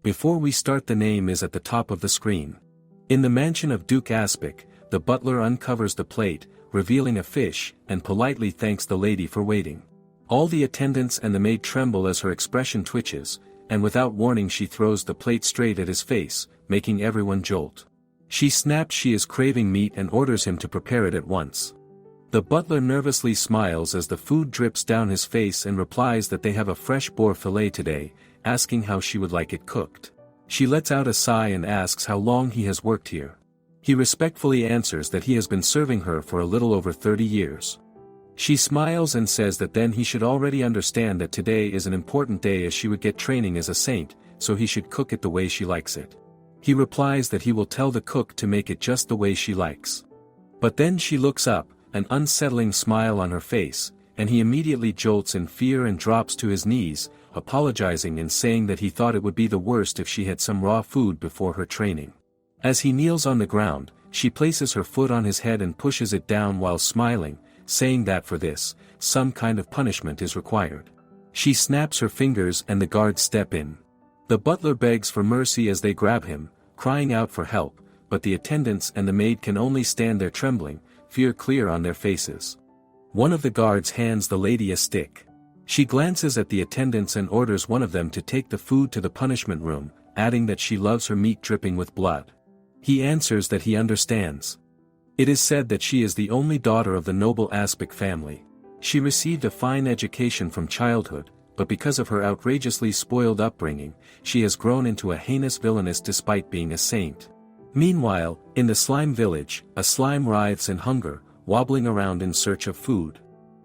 Before we start, the name is at the top of the screen. In the mansion of Duke Aspic, the butler uncovers the plate, revealing a fish, and politely thanks the lady for waiting. All the attendants and the maid tremble as her expression twitches, and without warning she throws the plate straight at his face, making everyone jolt. She snaps she is craving meat and orders him to prepare it at once. The butler nervously smiles as the food drips down his face and replies that they have a fresh boar fillet today, asking how she would like it cooked. She lets out a sigh and asks how long he has worked here. He respectfully answers that he has been serving her for a little over 30 years. She smiles and says that then he should already understand that today is an important day as she would get training as a saint, so he should cook it the way she likes it. He replies that he will tell the cook to make it just the way she likes. But then she looks up, an unsettling smile on her face, and he immediately jolts in fear and drops to his knees, apologizing and saying that he thought it would be the worst if she had some raw food before her training. As he kneels on the ground, she places her foot on his head and pushes it down while smiling, saying that for this, some kind of punishment is required. She snaps her fingers and the guards step in. The butler begs for mercy as they grab him, crying out for help, but the attendants and the maid can only stand there trembling, fear clear on their faces. One of the guards hands the lady a stick. She glances at the attendants and orders one of them to take the food to the punishment room, adding that she loves her meat dripping with blood. He answers that he understands. It is said that she is the only daughter of the noble Aspic family. She received a fine education from childhood, but because of her outrageously spoiled upbringing, she has grown into a heinous villainess despite being a saint. Meanwhile, in the slime village, a slime writhes in hunger, wobbling around in search of food.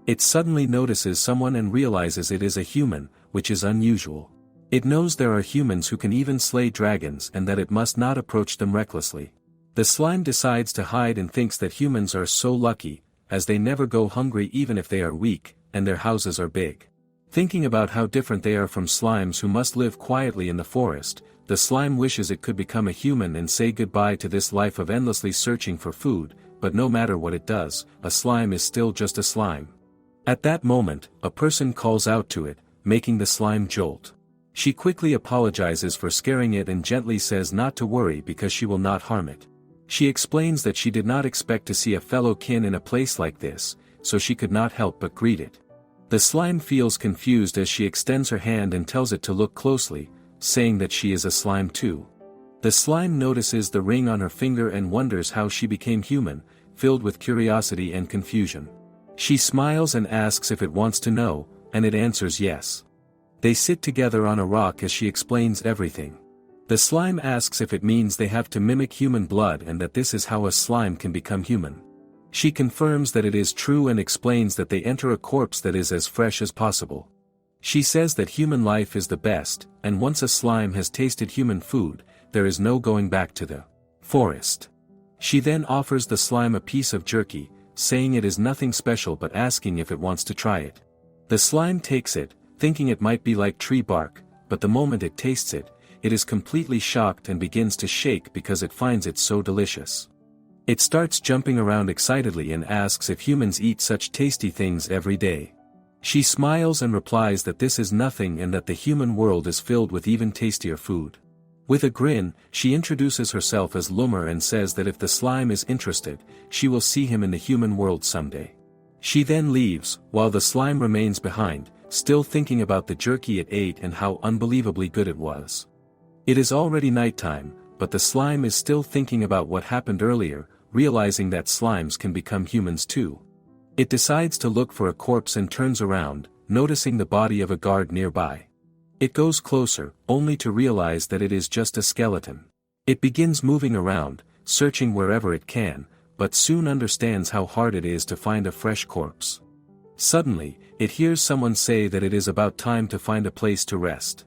It suddenly notices someone and realizes it is a human, which is unusual. It knows there are humans who can even slay dragons and that it must not approach them recklessly. The slime decides to hide and thinks that humans are so lucky, as they never go hungry even if they are weak, and their houses are big. Thinking about how different they are from slimes who must live quietly in the forest, the slime wishes it could become a human and say goodbye to this life of endlessly searching for food, but no matter what it does, a slime is still just a slime. At that moment, a person calls out to it, making the slime jolt. She quickly apologizes for scaring it and gently says not to worry because she will not harm it. She explains that she did not expect to see a fellow kin in a place like this, so she could not help but greet it. The slime feels confused as she extends her hand and tells it to look closely, saying that she is a slime too. The slime notices the ring on her finger and wonders how she became human, filled with curiosity and confusion. She smiles and asks if it wants to know, and it answers yes. They sit together on a rock as she explains everything. The slime asks if it means they have to mimic human blood and that this is how a slime can become human. She confirms that it is true and explains that they enter a corpse that is as fresh as possible. She says that human life is the best, and once a slime has tasted human food, there is no going back to the forest. She then offers the slime a piece of jerky, saying it is nothing special but asking if it wants to try it. The slime takes it, thinking it might be like tree bark, but the moment it tastes it, it is completely shocked and begins to shake because it finds it so delicious. It starts jumping around excitedly and asks if humans eat such tasty things every day. She smiles and replies that this is nothing and that the human world is filled with even tastier food. With a grin, she introduces herself as Loomer and says that if the slime is interested, she will see him in the human world someday. She then leaves, while the slime remains behind, still thinking about the jerky it ate and how unbelievably good it was. It is already nighttime, but the slime is still thinking about what happened earlier, realizing that slimes can become humans too. It decides to look for a corpse and turns around, noticing the body of a guard nearby. It goes closer, only to realize that it is just a skeleton. It begins moving around, searching wherever it can, but soon understands how hard it is to find a fresh corpse. Suddenly, it hears someone say that it is about time to find a place to rest.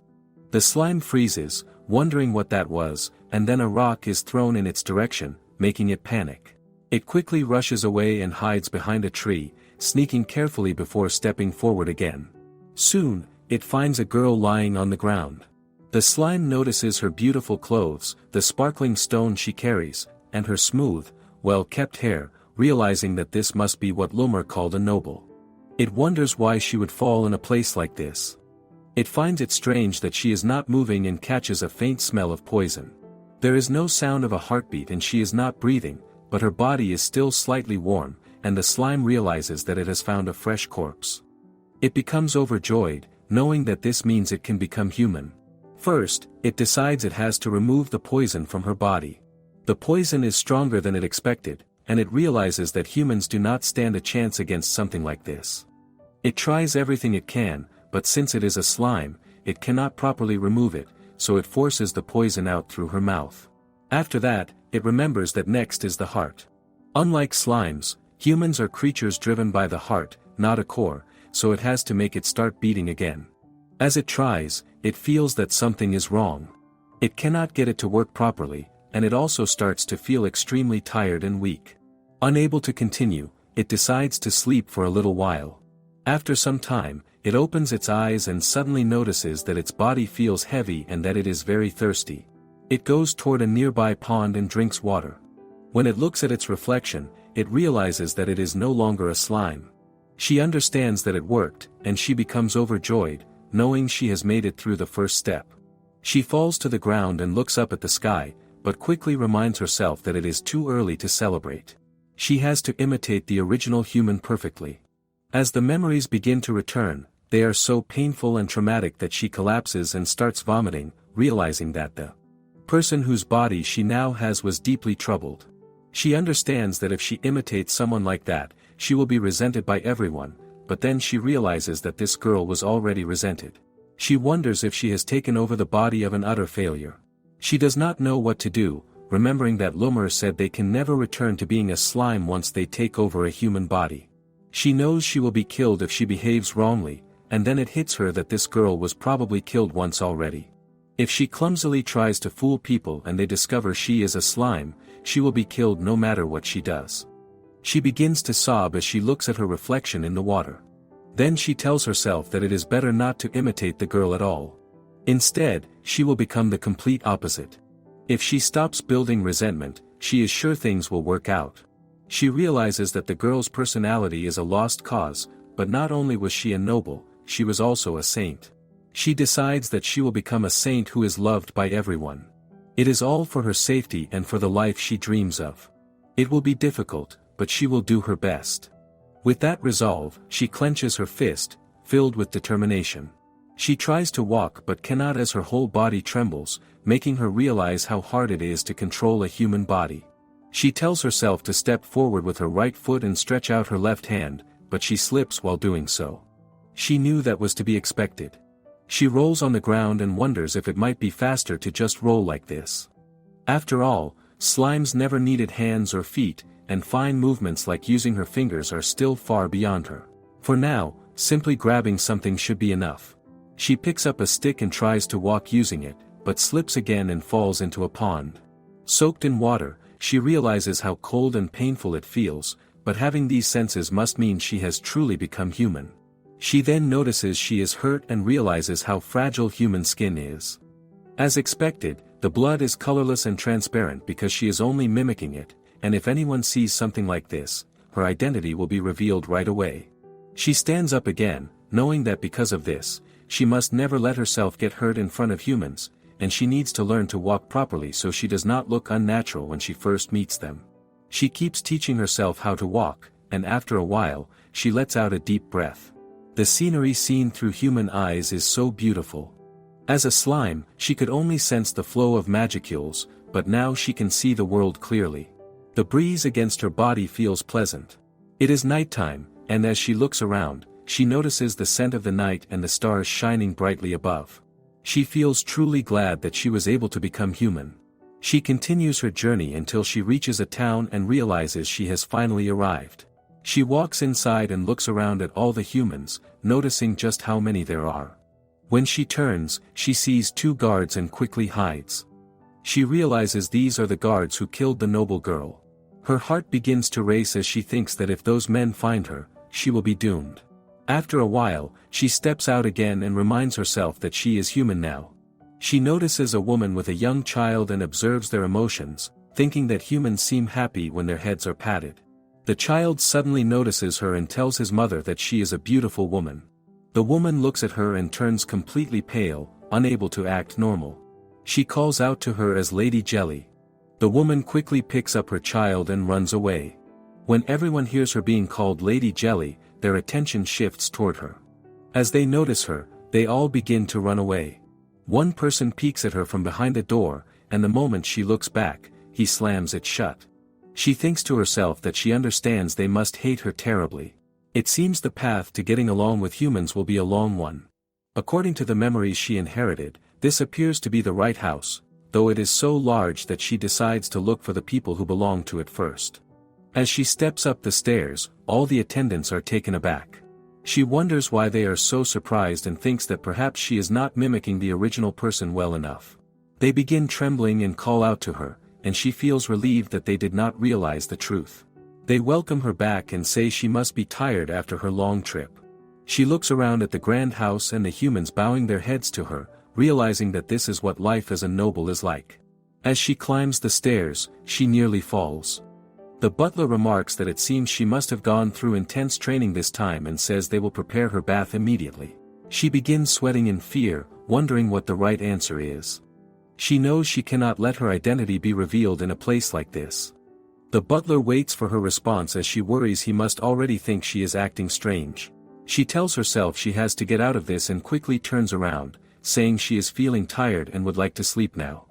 The slime freezes, wondering what that was, and then a rock is thrown in its direction, making it panic. It quickly rushes away and hides behind a tree, sneaking carefully before stepping forward again. Soon, it finds a girl lying on the ground. The slime notices her beautiful clothes, the sparkling stone she carries, and her smooth, well-kept hair, realizing that this must be what Loomer called a noble. It wonders why she would fall in a place like this. It finds it strange that she is not moving and catches a faint smell of poison. There is no sound of a heartbeat and she is not breathing, but her body is still slightly warm, and the slime realizes that it has found a fresh corpse. It becomes overjoyed, knowing that this means it can become human. First, it decides it has to remove the poison from her body. The poison is stronger than it expected, and it realizes that humans do not stand a chance against something like this. It tries everything it can, but since it is a slime, it cannot properly remove it, so it forces the poison out through her mouth. After that, it remembers that next is the heart. Unlike slimes, humans are creatures driven by the heart, not a core, so it has to make it start beating again. As it tries, it feels that something is wrong. It cannot get it to work properly, and it also starts to feel extremely tired and weak. Unable to continue, it decides to sleep for a little while. After some time, it opens its eyes and suddenly notices that its body feels heavy and that it is very thirsty. It goes toward a nearby pond and drinks water. When it looks at its reflection, it realizes that it is no longer a slime. She understands that it worked, and she becomes overjoyed, knowing she has made it through the first step. She falls to the ground and looks up at the sky, but quickly reminds herself that it is too early to celebrate. She has to imitate the original human perfectly. As the memories begin to return, they are so painful and traumatic that she collapses and starts vomiting, realizing that the person whose body she now has was deeply troubled. She understands that if she imitates someone like that, she will be resented by everyone, but then she realizes that this girl was already resented. She wonders if she has taken over the body of an utter failure. She does not know what to do, remembering that Loomer said they can never return to being a slime once they take over a human body. She knows she will be killed if she behaves wrongly, and then it hits her that this girl was probably killed once already. If she clumsily tries to fool people and they discover she is a slime, she will be killed no matter what she does. She begins to sob as she looks at her reflection in the water. Then she tells herself that it is better not to imitate the girl at all. Instead, she will become the complete opposite. If she stops building resentment, she is sure things will work out. She realizes that the girl's personality is a lost cause, but not only was she a noble, she was also a saint. She decides that she will become a saint who is loved by everyone. It is all for her safety and for the life she dreams of. It will be difficult, but she will do her best. With that resolve, she clenches her fist, filled with determination. She tries to walk but cannot as her whole body trembles, making her realize how hard it is to control a human body. She tells herself to step forward with her right foot and stretch out her left hand, but she slips while doing so. She knew that was to be expected. She rolls on the ground and wonders if it might be faster to just roll like this. After all, slimes never needed hands or feet, and fine movements like using her fingers are still far beyond her. For now, simply grabbing something should be enough. She picks up a stick and tries to walk using it, but slips again and falls into a pond. Soaked in water, she realizes how cold and painful it feels, but having these senses must mean she has truly become human. She then notices she is hurt and realizes how fragile human skin is. As expected, the blood is colorless and transparent because she is only mimicking it, and if anyone sees something like this, her identity will be revealed right away. She stands up again, knowing that because of this, she must never let herself get hurt in front of humans, and she needs to learn to walk properly so she does not look unnatural when she first meets them. She keeps teaching herself how to walk, and after a while, she lets out a deep breath. The scenery seen through human eyes is so beautiful. As a slime, she could only sense the flow of magicules, but now she can see the world clearly. The breeze against her body feels pleasant. It is nighttime, and as she looks around, she notices the scent of the night and the stars shining brightly above. She feels truly glad that she was able to become human. She continues her journey until she reaches a town and realizes she has finally arrived. She walks inside and looks around at all the humans, noticing just how many there are. When she turns, she sees two guards and quickly hides. She realizes these are the guards who killed the noble girl. Her heart begins to race as she thinks that if those men find her, she will be doomed. After a while, she steps out again and reminds herself that she is human now. She notices a woman with a young child and observes their emotions, thinking that humans seem happy when their heads are patted. The child suddenly notices her and tells his mother that she is a beautiful woman. The woman looks at her and turns completely pale, unable to act normal. She calls out to her as Lady Jelly. The woman quickly picks up her child and runs away. When everyone hears her being called Lady Jelly, their attention shifts toward her. As they notice her, they all begin to run away. One person peeks at her from behind a door, and the moment she looks back, he slams it shut. She thinks to herself that she understands they must hate her terribly. It seems the path to getting along with humans will be a long one. According to the memories she inherited, this appears to be the right house, though it is so large that she decides to look for the people who belong to it first. As she steps up the stairs, all the attendants are taken aback. She wonders why they are so surprised and thinks that perhaps she is not mimicking the original person well enough. They begin trembling and call out to her, and she feels relieved that they did not realize the truth. They welcome her back and say she must be tired after her long trip. She looks around at the grand house and the humans bowing their heads to her, realizing that this is what life as a noble is like. As she climbs the stairs, she nearly falls. The butler remarks that it seems she must have gone through intense training this time and says they will prepare her bath immediately. She begins sweating in fear, wondering what the right answer is. She knows she cannot let her identity be revealed in a place like this. The butler waits for her response as she worries he must already think she is acting strange. She tells herself she has to get out of this and quickly turns around, saying she is feeling tired and would like to sleep now.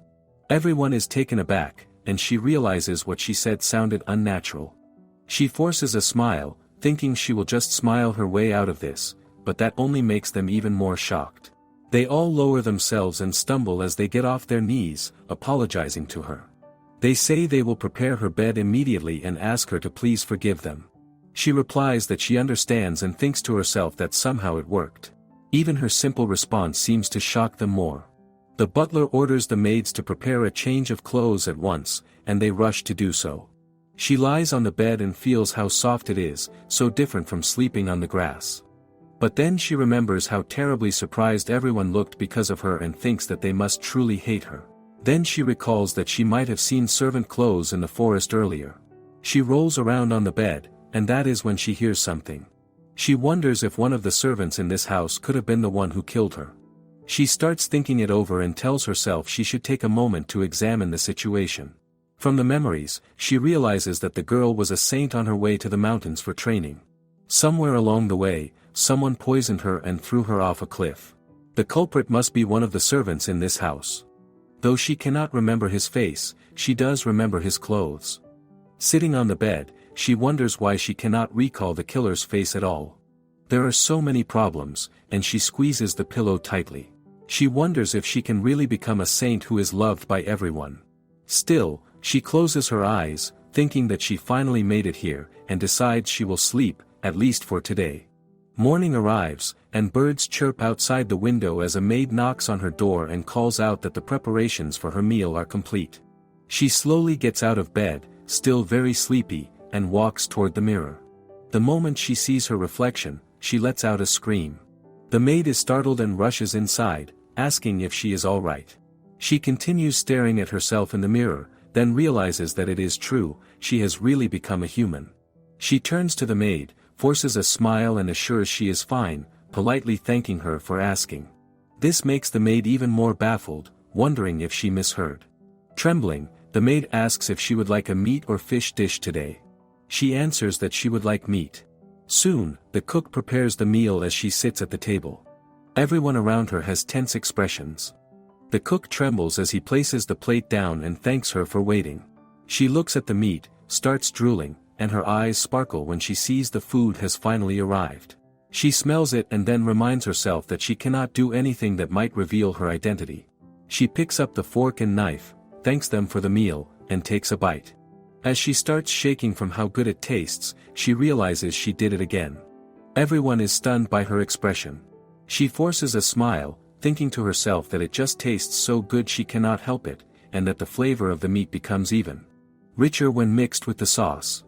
Everyone is taken aback, and she realizes what she said sounded unnatural. She forces a smile, thinking she will just smile her way out of this, but that only makes them even more shocked. They all lower themselves and stumble as they get off their knees, apologizing to her. They say they will prepare her bed immediately and ask her to please forgive them. She replies that she understands and thinks to herself that somehow it worked. Even her simple response seems to shock them more. The butler orders the maids to prepare a change of clothes at once, and they rush to do so. She lies on the bed and feels how soft it is, so different from sleeping on the grass. But then she remembers how terribly surprised everyone looked because of her and thinks that they must truly hate her. Then she recalls that she might have seen servant clothes in the forest earlier. She rolls around on the bed, and that is when she hears something. She wonders if one of the servants in this house could have been the one who killed her. She starts thinking it over and tells herself she should take a moment to examine the situation. From the memories, she realizes that the girl was a saint on her way to the mountains for training. Somewhere along the way, someone poisoned her and threw her off a cliff. The culprit must be one of the servants in this house. Though she cannot remember his face, she does remember his clothes. Sitting on the bed, she wonders why she cannot recall the killer's face at all. There are so many problems, and she squeezes the pillow tightly. She wonders if she can really become a saint who is loved by everyone. Still, she closes her eyes, thinking that she finally made it here, and decides she will sleep, at least for today. Morning arrives, and birds chirp outside the window as a maid knocks on her door and calls out that the preparations for her meal are complete. She slowly gets out of bed, still very sleepy, and walks toward the mirror. The moment she sees her reflection, she lets out a scream. The maid is startled and rushes inside, asking if she is all right. She continues staring at herself in the mirror, then realizes that it is true, she has really become a human. She turns to the maid, forces a smile and assures she is fine, politely thanking her for asking. This makes the maid even more baffled, wondering if she misheard. Trembling, the maid asks if she would like a meat or fish dish today. She answers that she would like meat. Soon, the cook prepares the meal as she sits at the table. Everyone around her has tense expressions. The cook trembles as he places the plate down and thanks her for waiting. She looks at the meat, starts drooling, and her eyes sparkle when she sees the food has finally arrived. She smells it and then reminds herself that she cannot do anything that might reveal her identity. She picks up the fork and knife, thanks them for the meal, and takes a bite. As she starts shaking from how good it tastes, she realizes she did it again. Everyone is stunned by her expression. She forces a smile, thinking to herself that it just tastes so good she cannot help it, and that the flavor of the meat becomes even richer when mixed with the sauce.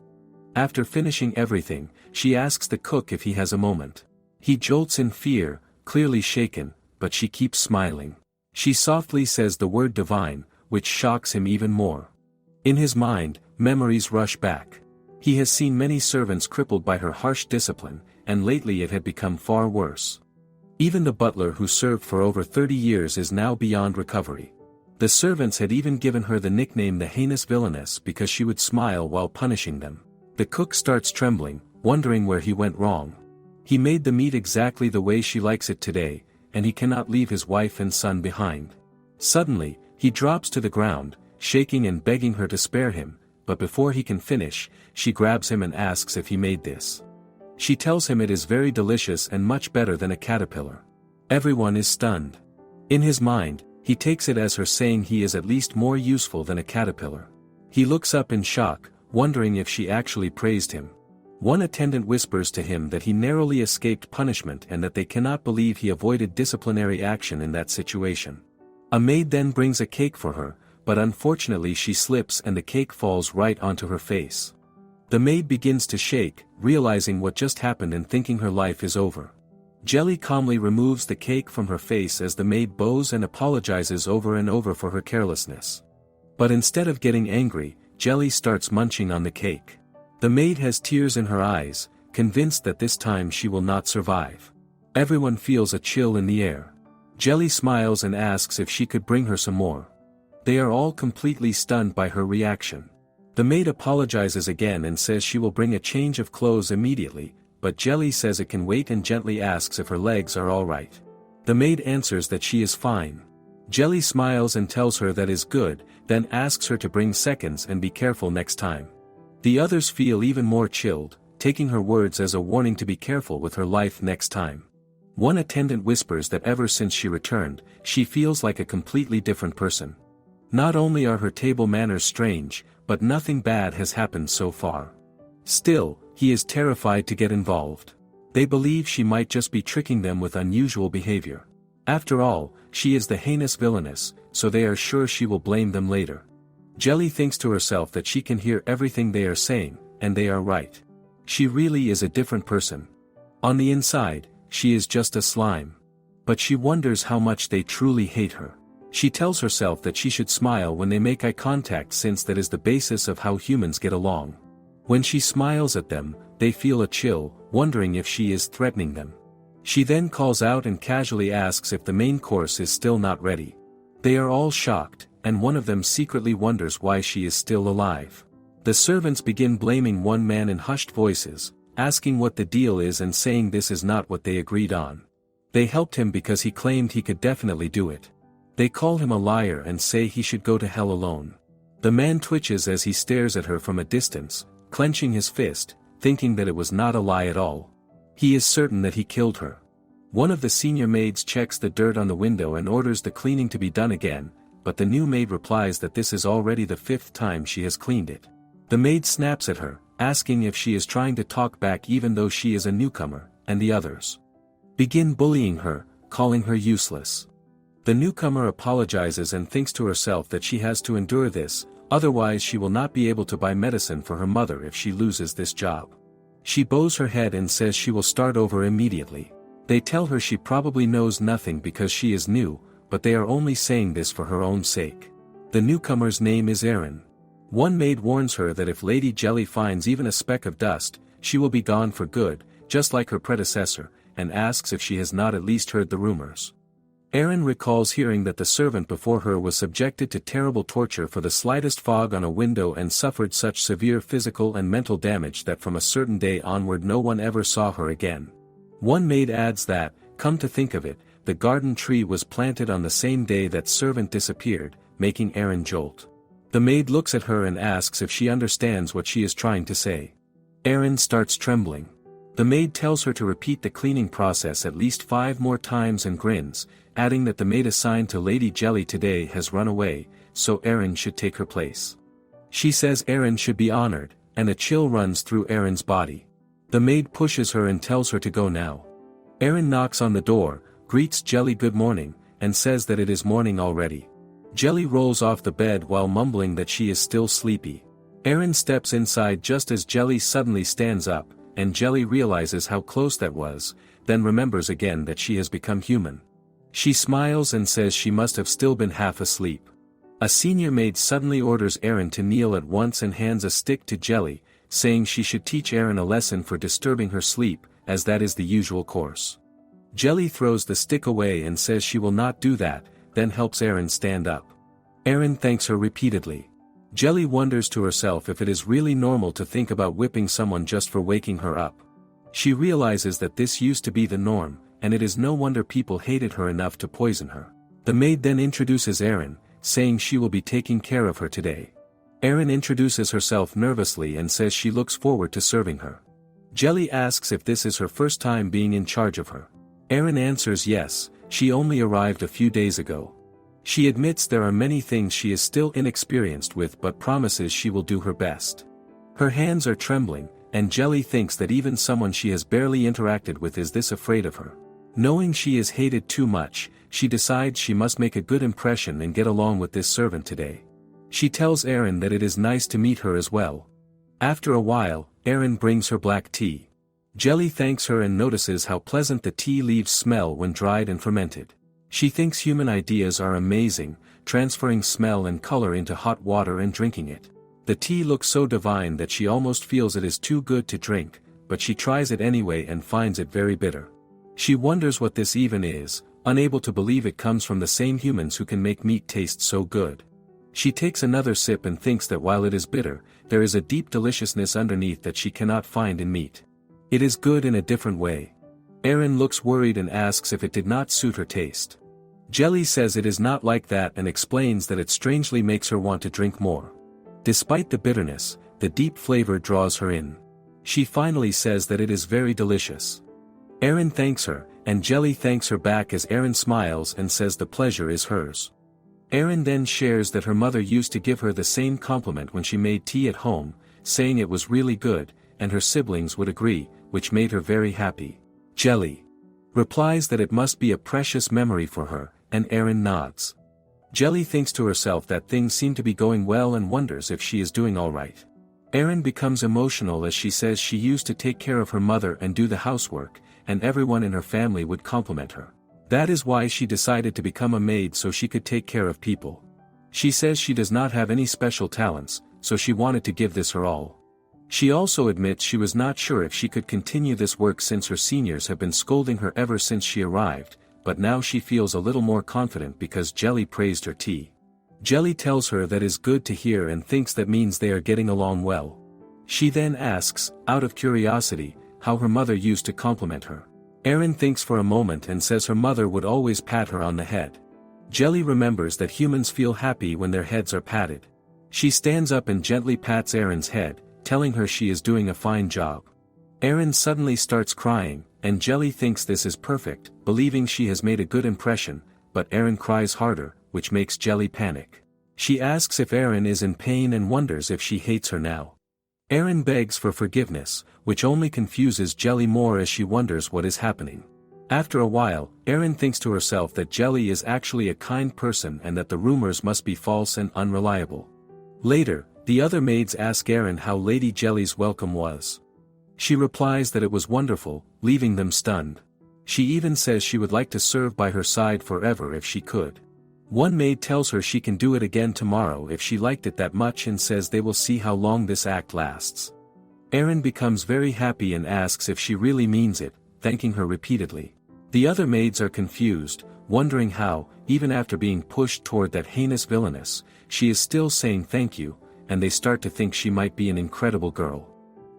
After finishing everything, she asks the cook if he has a moment. He jolts in fear, clearly shaken, but she keeps smiling. She softly says the word divine, which shocks him even more. In his mind, memories rush back. He has seen many servants crippled by her harsh discipline, and lately it had become far worse. Even the butler who served for over 30 years is now beyond recovery. The servants had even given her the nickname the heinous villainess because she would smile while punishing them. The cook starts trembling, wondering where he went wrong. He made the meat exactly the way she likes it today, and he cannot leave his wife and son behind. Suddenly, he drops to the ground, shaking and begging her to spare him, but before he can finish, she grabs him and asks if he made this. She tells him it is very delicious and much better than a caterpillar. Everyone is stunned. In his mind, he takes it as her saying he is at least more useful than a caterpillar. He looks up in shock, wondering if she actually praised him. One attendant whispers to him that he narrowly escaped punishment and that they cannot believe he avoided disciplinary action in that situation. A maid then brings a cake for her, but unfortunately she slips and the cake falls right onto her face. The maid begins to shake, realizing what just happened and thinking her life is over. Jelly calmly removes the cake from her face as the maid bows and apologizes over and over for her carelessness. But instead of getting angry, Jelly starts munching on the cake. The maid has tears in her eyes, convinced that this time she will not survive. Everyone feels a chill in the air. Jelly smiles and asks if she could bring her some more. They are all completely stunned by her reaction. The maid apologizes again and says she will bring a change of clothes immediately, but Jelly says it can wait and gently asks if her legs are all right. The maid answers that she is fine. Jelly smiles and tells her that is good, then asks her to bring seconds and be careful next time. The others feel even more chilled, taking her words as a warning to be careful with her life next time. One attendant whispers that ever since she returned, she feels like a completely different person. Not only are her table manners strange, but nothing bad has happened so far. Still, he is terrified to get involved. They believe she might just be tricking them with unusual behavior. After all, she is the heinous villainess, so they are sure she will blame them later. Jelly thinks to herself that she can hear everything they are saying, and they are right. She really is a different person. On the inside, she is just a slime. But she wonders how much they truly hate her. She tells herself that she should smile when they make eye contact since that is the basis of how humans get along. When she smiles at them, they feel a chill, wondering if she is threatening them. She then calls out and casually asks if the main course is still not ready. They are all shocked, and one of them secretly wonders why she is still alive. The servants begin blaming one man in hushed voices, asking what the deal is and saying this is not what they agreed on. They helped him because he claimed he could definitely do it. They call him a liar and say he should go to hell alone. The man twitches as he stares at her from a distance, clenching his fist, thinking that it was not a lie at all. He is certain that he killed her. One of the senior maids checks the dirt on the window and orders the cleaning to be done again, but the new maid replies that this is already the 5th time she has cleaned it. The maid snaps at her, asking if she is trying to talk back even though she is a newcomer, and the others begin bullying her, calling her useless. The newcomer apologizes and thinks to herself that she has to endure this, otherwise she will not be able to buy medicine for her mother if she loses this job. She bows her head and says she will start over immediately. They tell her she probably knows nothing because she is new, but they are only saying this for her own sake. The newcomer's name is Aaron. One maid warns her that if Lady Jelly finds even a speck of dust, she will be gone for good, just like her predecessor, and asks if she has not at least heard the rumors. Aaron recalls hearing that the servant before her was subjected to terrible torture for the slightest fog on a window and suffered such severe physical and mental damage that from a certain day onward no one ever saw her again. One maid adds that, come to think of it, the garden tree was planted on the same day that servant disappeared, making Aaron jolt. The maid looks at her and asks if she understands what she is trying to say. Aaron starts trembling. The maid tells her to repeat the cleaning process at least 5 more times and grins, adding that the maid assigned to Lady Jelly today has run away, so Aaron should take her place. She says Aaron should be honored, and a chill runs through Aaron's body. The maid pushes her and tells her to go now. Aaron knocks on the door, greets Jelly good morning, and says that it is morning already. Jelly rolls off the bed while mumbling that she is still sleepy. Aaron steps inside just as Jelly suddenly stands up, and Jelly realizes how close that was, then remembers again that she has become human. She smiles and says she must have still been half asleep. A senior maid suddenly orders Aaron to kneel at once and hands a stick to Jelly, saying she should teach Aaron a lesson for disturbing her sleep, as that is the usual course. Jelly throws the stick away and says she will not do that, then helps Aaron stand up. Aaron thanks her repeatedly. Jelly wonders to herself if it is really normal to think about whipping someone just for waking her up. She realizes that this used to be the norm, and it is no wonder people hated her enough to poison her. The maid then introduces Aaron, saying she will be taking care of her today. Aaron introduces herself nervously and says she looks forward to serving her. Jelly asks if this is her first time being in charge of her. Aaron answers yes, she only arrived a few days ago. She admits there are many things she is still inexperienced with but promises she will do her best. Her hands are trembling, and Jelly thinks that even someone she has barely interacted with is this afraid of her. Knowing she is hated too much, she decides she must make a good impression and get along with this servant today. She tells Aaron that it is nice to meet her as well. After a while, Aaron brings her black tea. Jelly thanks her and notices how pleasant the tea leaves smell when dried and fermented. She thinks human ideas are amazing, transferring smell and color into hot water and drinking it. The tea looks so divine that she almost feels it is too good to drink, but she tries it anyway and finds it very bitter. She wonders what this even is, unable to believe it comes from the same humans who can make meat taste so good. She takes another sip and thinks that while it is bitter, there is a deep deliciousness underneath that she cannot find in meat. It is good in a different way. Aaron looks worried and asks if it did not suit her taste. Jelly says it is not like that and explains that it strangely makes her want to drink more. Despite the bitterness, the deep flavor draws her in. She finally says that it is very delicious. Aaron thanks her, and Jelly thanks her back as Aaron smiles and says the pleasure is hers. Aaron then shares that her mother used to give her the same compliment when she made tea at home, saying it was really good, and her siblings would agree, which made her very happy. Jelly replies that it must be a precious memory for her, and Aaron nods. Jelly thinks to herself that things seem to be going well and wonders if she is doing alright. Aaron becomes emotional as she says she used to take care of her mother and do the housework, and everyone in her family would compliment her. That is why she decided to become a maid so she could take care of people. She says she does not have any special talents, so she wanted to give this her all. She also admits she was not sure if she could continue this work since her seniors have been scolding her ever since she arrived, but now she feels a little more confident because Jelly praised her tea. Jelly tells her that is good to hear and thinks that means they are getting along well. She then asks, out of curiosity, how her mother used to compliment her. Aaron thinks for a moment and says her mother would always pat her on the head. Jelly remembers that humans feel happy when their heads are patted. She stands up and gently pats Aaron's head, telling her she is doing a fine job. Aaron suddenly starts crying, and Jelly thinks this is perfect, believing she has made a good impression, but Aaron cries harder, which makes Jelly panic. She asks if Aaron is in pain and wonders if she hates her now. Aaron begs for forgiveness, which only confuses Jelly more as she wonders what is happening. After a while, Aaron thinks to herself that Jelly is actually a kind person and that the rumors must be false and unreliable. Later, the other maids ask Aaron how Lady Jelly's welcome was. She replies that it was wonderful, leaving them stunned. She even says she would like to serve by her side forever if she could. One maid tells her she can do it again tomorrow if she liked it that much and says they will see how long this act lasts. Aaron becomes very happy and asks if she really means it, thanking her repeatedly. The other maids are confused, wondering how, even after being pushed toward that heinous villainess, she is still saying thank you, and they start to think she might be an incredible girl.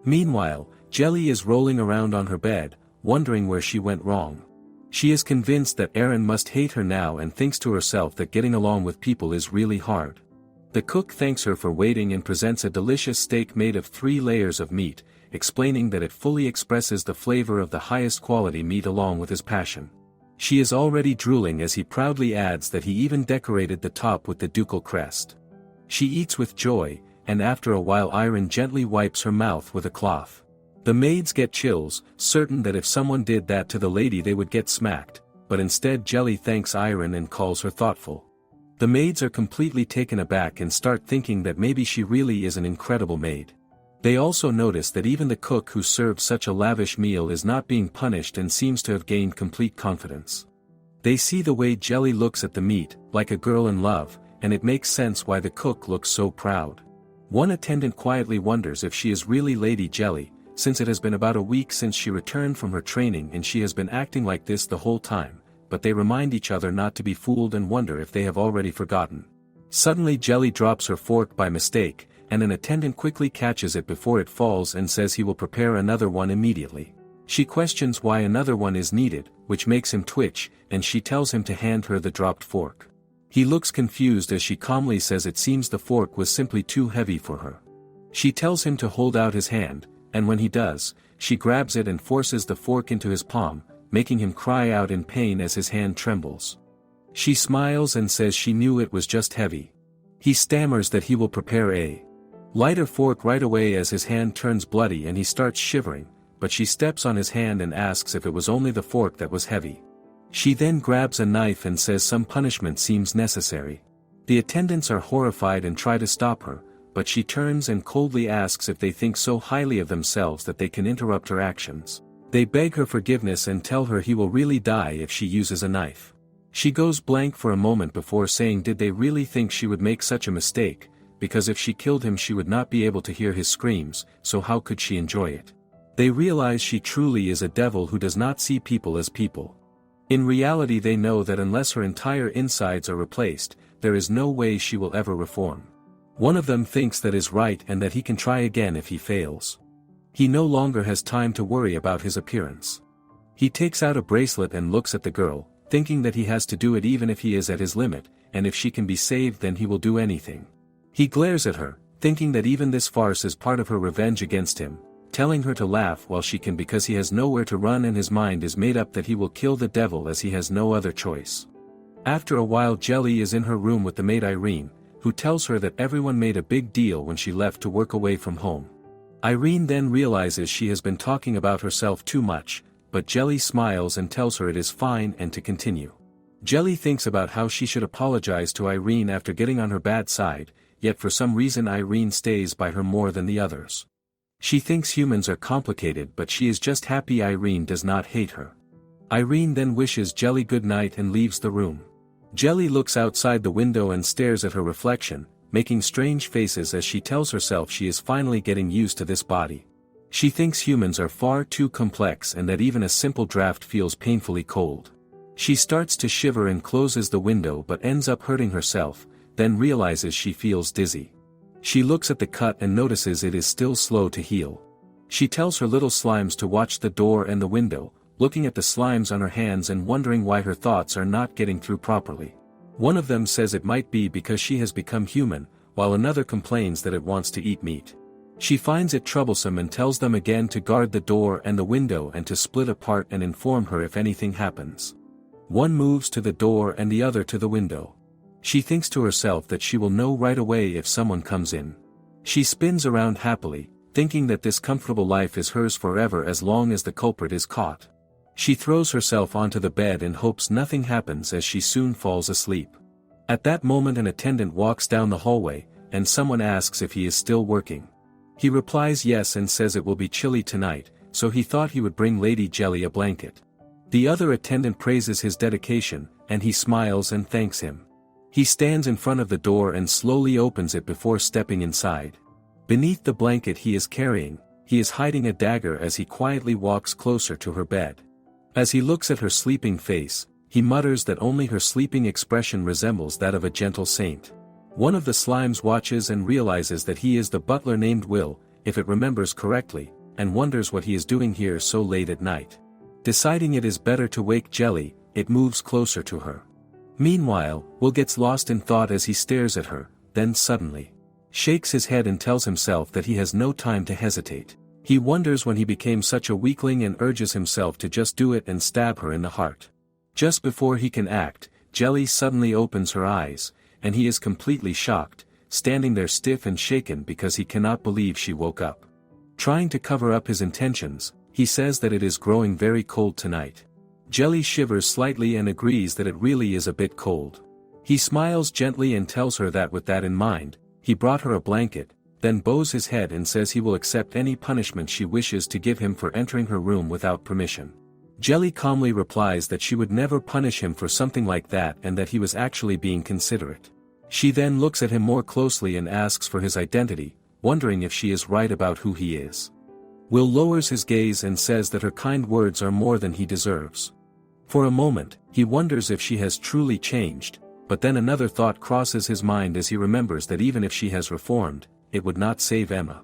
Meanwhile, Jelly is rolling around on her bed, wondering where she went wrong. She is convinced that Aaron must hate her now and thinks to herself that getting along with people is really hard. The cook thanks her for waiting and presents a delicious steak made of 3 layers of meat, explaining that it fully expresses the flavor of the highest quality meat along with his passion. She is already drooling as he proudly adds that he even decorated the top with the ducal crest. She eats with joy, and after a while Aaron gently wipes her mouth with a cloth. The maids get chills, certain that if someone did that to the lady they would get smacked, but instead Jelly thanks Aaron and calls her thoughtful. The maids are completely taken aback and start thinking that maybe she really is an incredible maid. They also notice that even the cook who served such a lavish meal is not being punished and seems to have gained complete confidence. They see the way Jelly looks at the meat, like a girl in love, and it makes sense why the cook looks so proud. One attendant quietly wonders if she is really Lady Jelly, since it has been about a week since she returned from her training and she has been acting like this the whole time, but they remind each other not to be fooled and wonder if they have already forgotten. Suddenly Jelly drops her fork by mistake, and an attendant quickly catches it before it falls and says he will prepare another one immediately. She questions why another one is needed, which makes him twitch, and she tells him to hand her the dropped fork. He looks confused as she calmly says it seems the fork was simply too heavy for her. She tells him to hold out his hand, and when he does, she grabs it and forces the fork into his palm, making him cry out in pain as his hand trembles. She smiles and says she knew it was just heavy. He stammers that he will prepare a lighter fork right away as his hand turns bloody and he starts shivering, but she steps on his hand and asks if it was only the fork that was heavy. She then grabs a knife and says some punishment seems necessary. The attendants are horrified and try to stop her, but she turns and coldly asks if they think so highly of themselves that they can interrupt her actions. They beg her forgiveness and tell her he will really die if she uses a knife. She goes blank for a moment before saying did they really think she would make such a mistake, because if she killed him she would not be able to hear his screams, so how could she enjoy it? They realize she truly is a devil who does not see people as people. In reality they know that unless her entire insides are replaced, there is no way she will ever reform. One of them thinks that is right and that he can try again if he fails. He no longer has time to worry about his appearance. He takes out a bracelet and looks at the girl, thinking that he has to do it even if he is at his limit, and if she can be saved then he will do anything. He glares at her, thinking that even this farce is part of her revenge against him, telling her to laugh while she can because he has nowhere to run and his mind is made up that he will kill the devil as he has no other choice. After a while Jelly is in her room with the maid Irene, who tells her that everyone made a big deal when she left to work away from home. Irene then realizes she has been talking about herself too much, but Jelly smiles and tells her it is fine and to continue. Jelly thinks about how she should apologize to Irene after getting on her bad side, yet for some reason Irene stays by her more than the others. She thinks humans are complicated but she is just happy Irene does not hate her. Irene then wishes Jelly good night and leaves the room. Jelly looks outside the window and stares at her reflection, making strange faces as she tells herself she is finally getting used to this body. She thinks humans are far too complex and that even a simple draft feels painfully cold. She starts to shiver and closes the window but ends up hurting herself, then realizes she feels dizzy. She looks at the cut and notices it is still slow to heal. She tells her little slimes to watch the door and the window, looking at the slimes on her hands and wondering why her thoughts are not getting through properly. One of them says it might be because she has become human, while another complains that it wants to eat meat. She finds it troublesome and tells them again to guard the door and the window and to split apart and inform her if anything happens. One moves to the door and the other to the window. She thinks to herself that she will know right away if someone comes in. She spins around happily, thinking that this comfortable life is hers forever as long as the culprit is caught. She throws herself onto the bed and hopes nothing happens as she soon falls asleep. At that moment an attendant walks down the hallway, and someone asks if he is still working. He replies yes and says it will be chilly tonight, so he thought he would bring Lady Jelly a blanket. The other attendant praises his dedication, and he smiles and thanks him. He stands in front of the door and slowly opens it before stepping inside. Beneath the blanket he is carrying, he is hiding a dagger as he quietly walks closer to her bed. As he looks at her sleeping face, he mutters that only her sleeping expression resembles that of a gentle saint. One of the slimes watches and realizes that he is the butler named Will, if it remembers correctly, and wonders what he is doing here so late at night. Deciding it is better to wake Jelly, it moves closer to her. Meanwhile, Will gets lost in thought as he stares at her, then suddenly shakes his head and tells himself that he has no time to hesitate. He wonders when he became such a weakling and urges himself to just do it and stab her in the heart. Just before he can act, Jelly suddenly opens her eyes, and he is completely shocked, standing there stiff and shaken because he cannot believe she woke up. Trying to cover up his intentions, he says that it is growing very cold tonight. Jelly shivers slightly and agrees that it really is a bit cold. He smiles gently and tells her that with that in mind, he brought her a blanket, then bows his head and says he will accept any punishment she wishes to give him for entering her room without permission. Jelly calmly replies that she would never punish him for something like that and that he was actually being considerate. She then looks at him more closely and asks for his identity, wondering if she is right about who he is. Will lowers his gaze and says that her kind words are more than he deserves. For a moment, he wonders if she has truly changed, but then another thought crosses his mind as he remembers that even if she has reformed, it would not save Emma.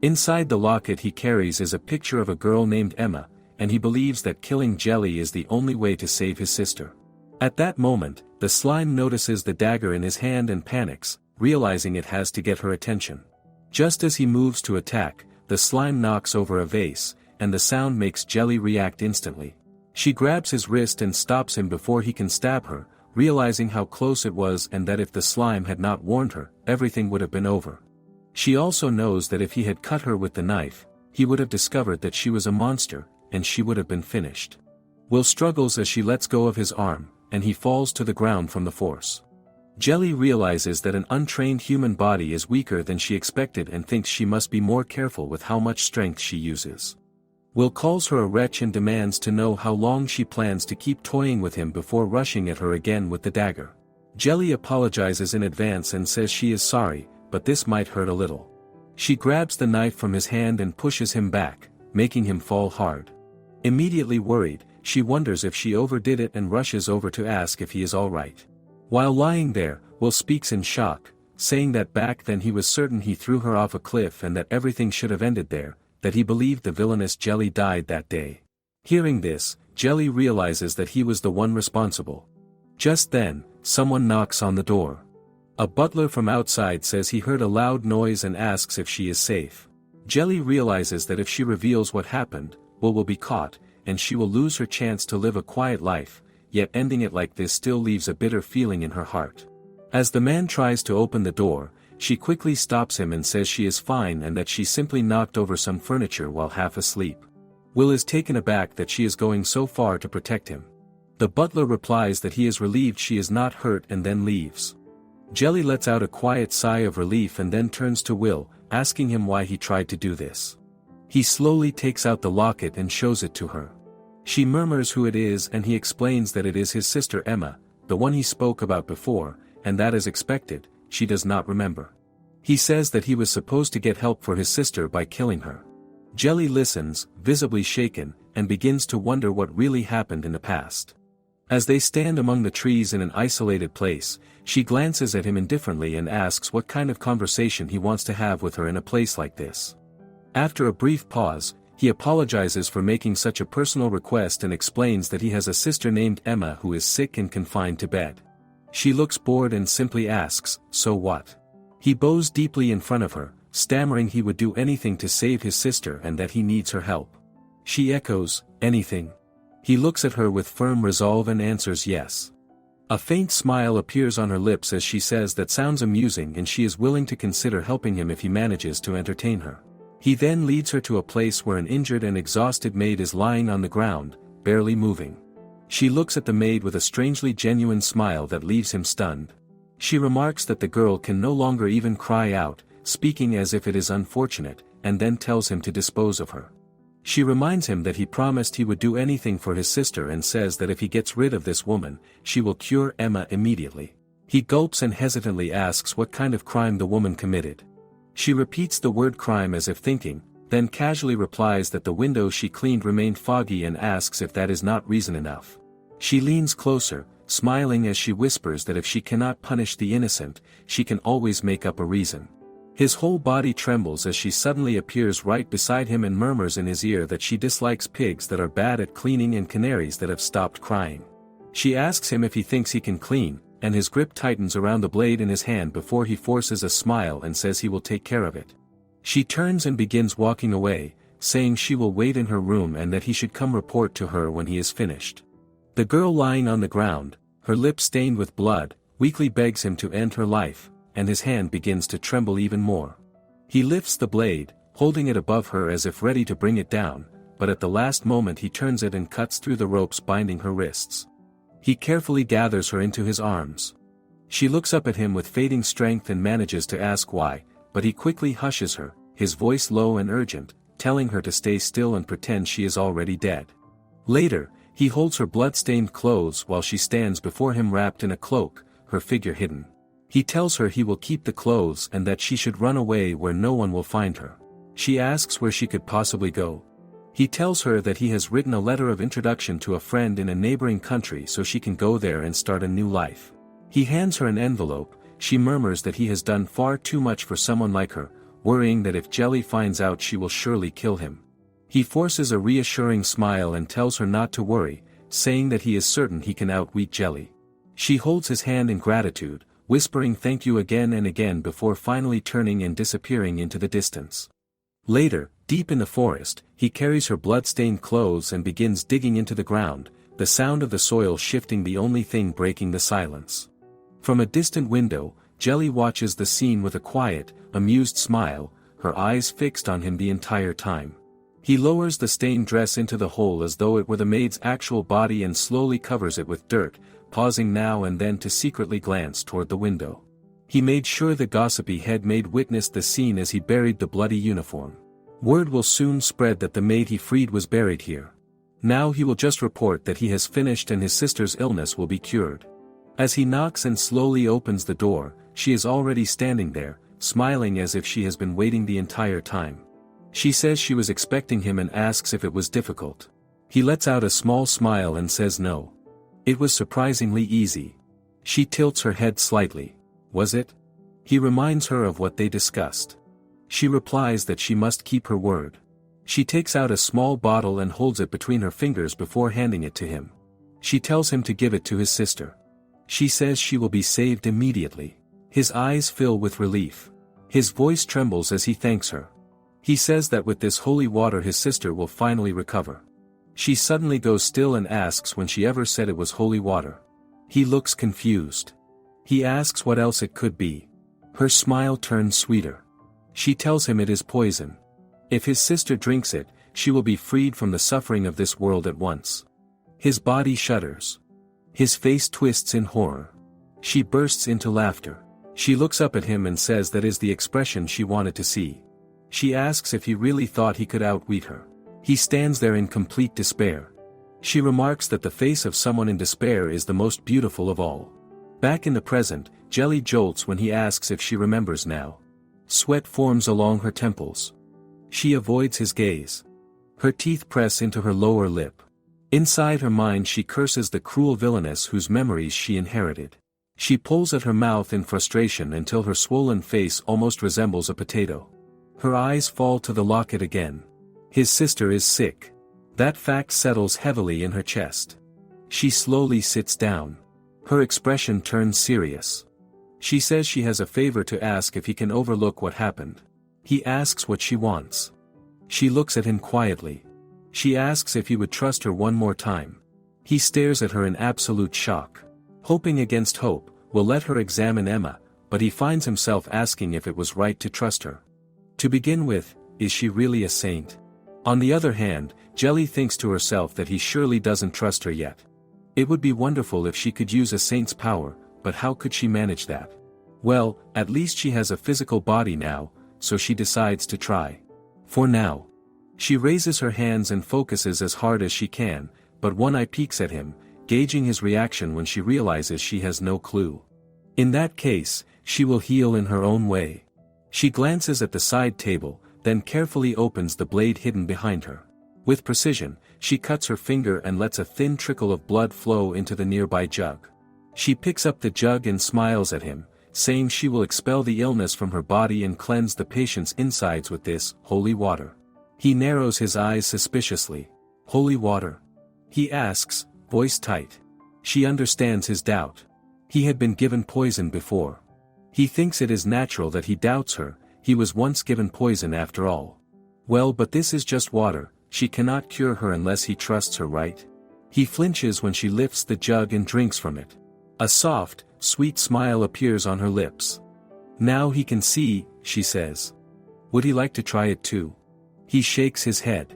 Inside the locket he carries is a picture of a girl named Emma, and he believes that killing Jelly is the only way to save his sister. At that moment, the slime notices the dagger in his hand and panics, realizing it has to get her attention. Just as he moves to attack, the slime knocks over a vase, and the sound makes Jelly react instantly. She grabs his wrist and stops him before he can stab her, realizing how close it was and that if the slime had not warned her, everything would have been over. She also knows that if he had cut her with the knife, he would have discovered that she was a monster, and she would have been finished. Will struggles as she lets go of his arm, and he falls to the ground from the force. Jelly realizes that an untrained human body is weaker than she expected and thinks she must be more careful with how much strength she uses. Will calls her a wretch and demands to know how long she plans to keep toying with him before rushing at her again with the dagger. Jelly apologizes in advance and says she is sorry, but this might hurt a little. She grabs the knife from his hand and pushes him back, making him fall hard. Immediately worried, she wonders if she overdid it and rushes over to ask if he is alright. While lying there, Will speaks in shock, saying that back then he was certain he threw her off a cliff and that everything should have ended there, that he believed the villainous Jelly died that day. Hearing this, Jelly realizes that he was the one responsible. Just then, someone knocks on the door. A butler from outside says he heard a loud noise and asks if she is safe. Jelly realizes that if she reveals what happened, Will be caught, and she will lose her chance to live a quiet life, yet ending it like this still leaves a bitter feeling in her heart. As the man tries to open the door, she quickly stops him and says she is fine and that she simply knocked over some furniture while half asleep. Will is taken aback that she is going so far to protect him. The butler replies that he is relieved she is not hurt and then leaves. Jelly lets out a quiet sigh of relief and then turns to Will, asking him why he tried to do this. He slowly takes out the locket and shows it to her. She murmurs who it is and he explains that it is his sister Emma, the one he spoke about before, and that as expected, she does not remember. He says that he was supposed to get help for his sister by killing her. Jelly listens, visibly shaken, and begins to wonder what really happened in the past. As they stand among the trees in an isolated place, she glances at him indifferently and asks what kind of conversation he wants to have with her in a place like this. After a brief pause, he apologizes for making such a personal request and explains that he has a sister named Emma who is sick and confined to bed. She looks bored and simply asks, "So what?" He bows deeply in front of her, stammering he would do anything to save his sister and that he needs her help. She echoes, "Anything?" He looks at her with firm resolve and answers yes. A faint smile appears on her lips as she says that sounds amusing and she is willing to consider helping him if he manages to entertain her. He then leads her to a place where an injured and exhausted maid is lying on the ground, barely moving. She looks at the maid with a strangely genuine smile that leaves him stunned. She remarks that the girl can no longer even cry out, speaking as if it is unfortunate, and then tells him to dispose of her. She reminds him that he promised he would do anything for his sister and says that if he gets rid of this woman, she will cure Emma immediately. He gulps and hesitantly asks what kind of crime the woman committed. She repeats the word crime as if thinking, then casually replies that the window she cleaned remained foggy and asks if that is not reason enough. She leans closer, smiling as she whispers that if she cannot punish the innocent, she can always make up a reason. His whole body trembles as she suddenly appears right beside him and murmurs in his ear that she dislikes pigs that are bad at cleaning and canaries that have stopped crying. She asks him if he thinks he can clean, and his grip tightens around the blade in his hand before he forces a smile and says he will take care of it. She turns and begins walking away, saying she will wait in her room and that he should come report to her when he is finished. The girl lying on the ground, her lips stained with blood, weakly begs him to end her life, and his hand begins to tremble even more. He lifts the blade, holding it above her as if ready to bring it down, but at the last moment he turns it and cuts through the ropes binding her wrists. He carefully gathers her into his arms. She looks up at him with fading strength and manages to ask why, but he quickly hushes her, his voice low and urgent, telling her to stay still and pretend she is already dead. Later, he holds her blood-stained clothes while she stands before him wrapped in a cloak, her figure hidden. He tells her he will keep the clothes and that she should run away where no one will find her. She asks where she could possibly go. He tells her that he has written a letter of introduction to a friend in a neighboring country so she can go there and start a new life. He hands her an envelope. She murmurs that he has done far too much for someone like her, worrying that if Jelly finds out she will surely kill him. He forces a reassuring smile and tells her not to worry, saying that he is certain he can outwit Jelly. She holds his hand in gratitude, whispering thank you again and again before finally turning and disappearing into the distance. Later, deep in the forest, he carries her blood-stained clothes and begins digging into the ground, the sound of the soil shifting the only thing breaking the silence. From a distant window, Jelly watches the scene with a quiet, amused smile, her eyes fixed on him the entire time. He lowers the stained dress into the hole as though it were the maid's actual body and slowly covers it with dirt, pausing now and then to secretly glance toward the window. He made sure the gossipy head maid witnessed the scene as he buried the bloody uniform. Word will soon spread that the maid he freed was buried here. Now he will just report that he has finished and his sister's illness will be cured. As he knocks and slowly opens the door, she is already standing there, smiling as if she has been waiting the entire time. She says she was expecting him and asks if it was difficult. He lets out a small smile and says no. It was surprisingly easy. She tilts her head slightly. Was it? He reminds her of what they discussed. She replies that she must keep her word. She takes out a small bottle and holds it between her fingers before handing it to him. She tells him to give it to his sister. She says she will be saved immediately. His eyes fill with relief. His voice trembles as he thanks her. He says that with this holy water his sister will finally recover. She suddenly goes still and asks when she ever said it was holy water. He looks confused. He asks what else it could be. Her smile turns sweeter. She tells him it is poison. If his sister drinks it, she will be freed from the suffering of this world at once. His body shudders. His face twists in horror. She bursts into laughter. She looks up at him and says that is the expression she wanted to see. She asks if he really thought he could outwit her. He stands there in complete despair. She remarks that the face of someone in despair is the most beautiful of all. Back in the present, Jelly jolts when he asks if she remembers now. Sweat forms along her temples. She avoids his gaze. Her teeth press into her lower lip. Inside her mind she curses the cruel villainess whose memories she inherited. She pulls at her mouth in frustration until her swollen face almost resembles a potato. Her eyes fall to the locket again. His sister is sick. That fact settles heavily in her chest. She slowly sits down. Her expression turns serious. She says she has a favor to ask if he can overlook what happened. He asks what she wants. She looks at him quietly. She asks if he would trust her one more time. He stares at her in absolute shock. Hoping against hope, will let her examine Emma, but he finds himself asking if it was right to trust her. To begin with, is she really a saint? On the other hand, Jelly thinks to herself that he surely doesn't trust her yet. It would be wonderful if she could use a saint's power, but how could she manage that? Well, at least she has a physical body now, so she decides to try. For now. She raises her hands and focuses as hard as she can, but one eye peeks at him, gauging his reaction when she realizes she has no clue. In that case, she will heal in her own way. She glances at the side table, then carefully opens the blade hidden behind her. With precision, she cuts her finger and lets a thin trickle of blood flow into the nearby jug. She picks up the jug and smiles at him, saying she will expel the illness from her body and cleanse the patient's insides with this holy water. He narrows his eyes suspiciously. Holy water? He asks, voice tight. She understands his doubt. He had been given poison before. He thinks it is natural that he doubts her, he was once given poison after all. Well, but this is just water, she cannot cure her unless he trusts her, right? He flinches when she lifts the jug and drinks from it. A soft, sweet smile appears on her lips. Now he can see, she says. Would he like to try it too? He shakes his head.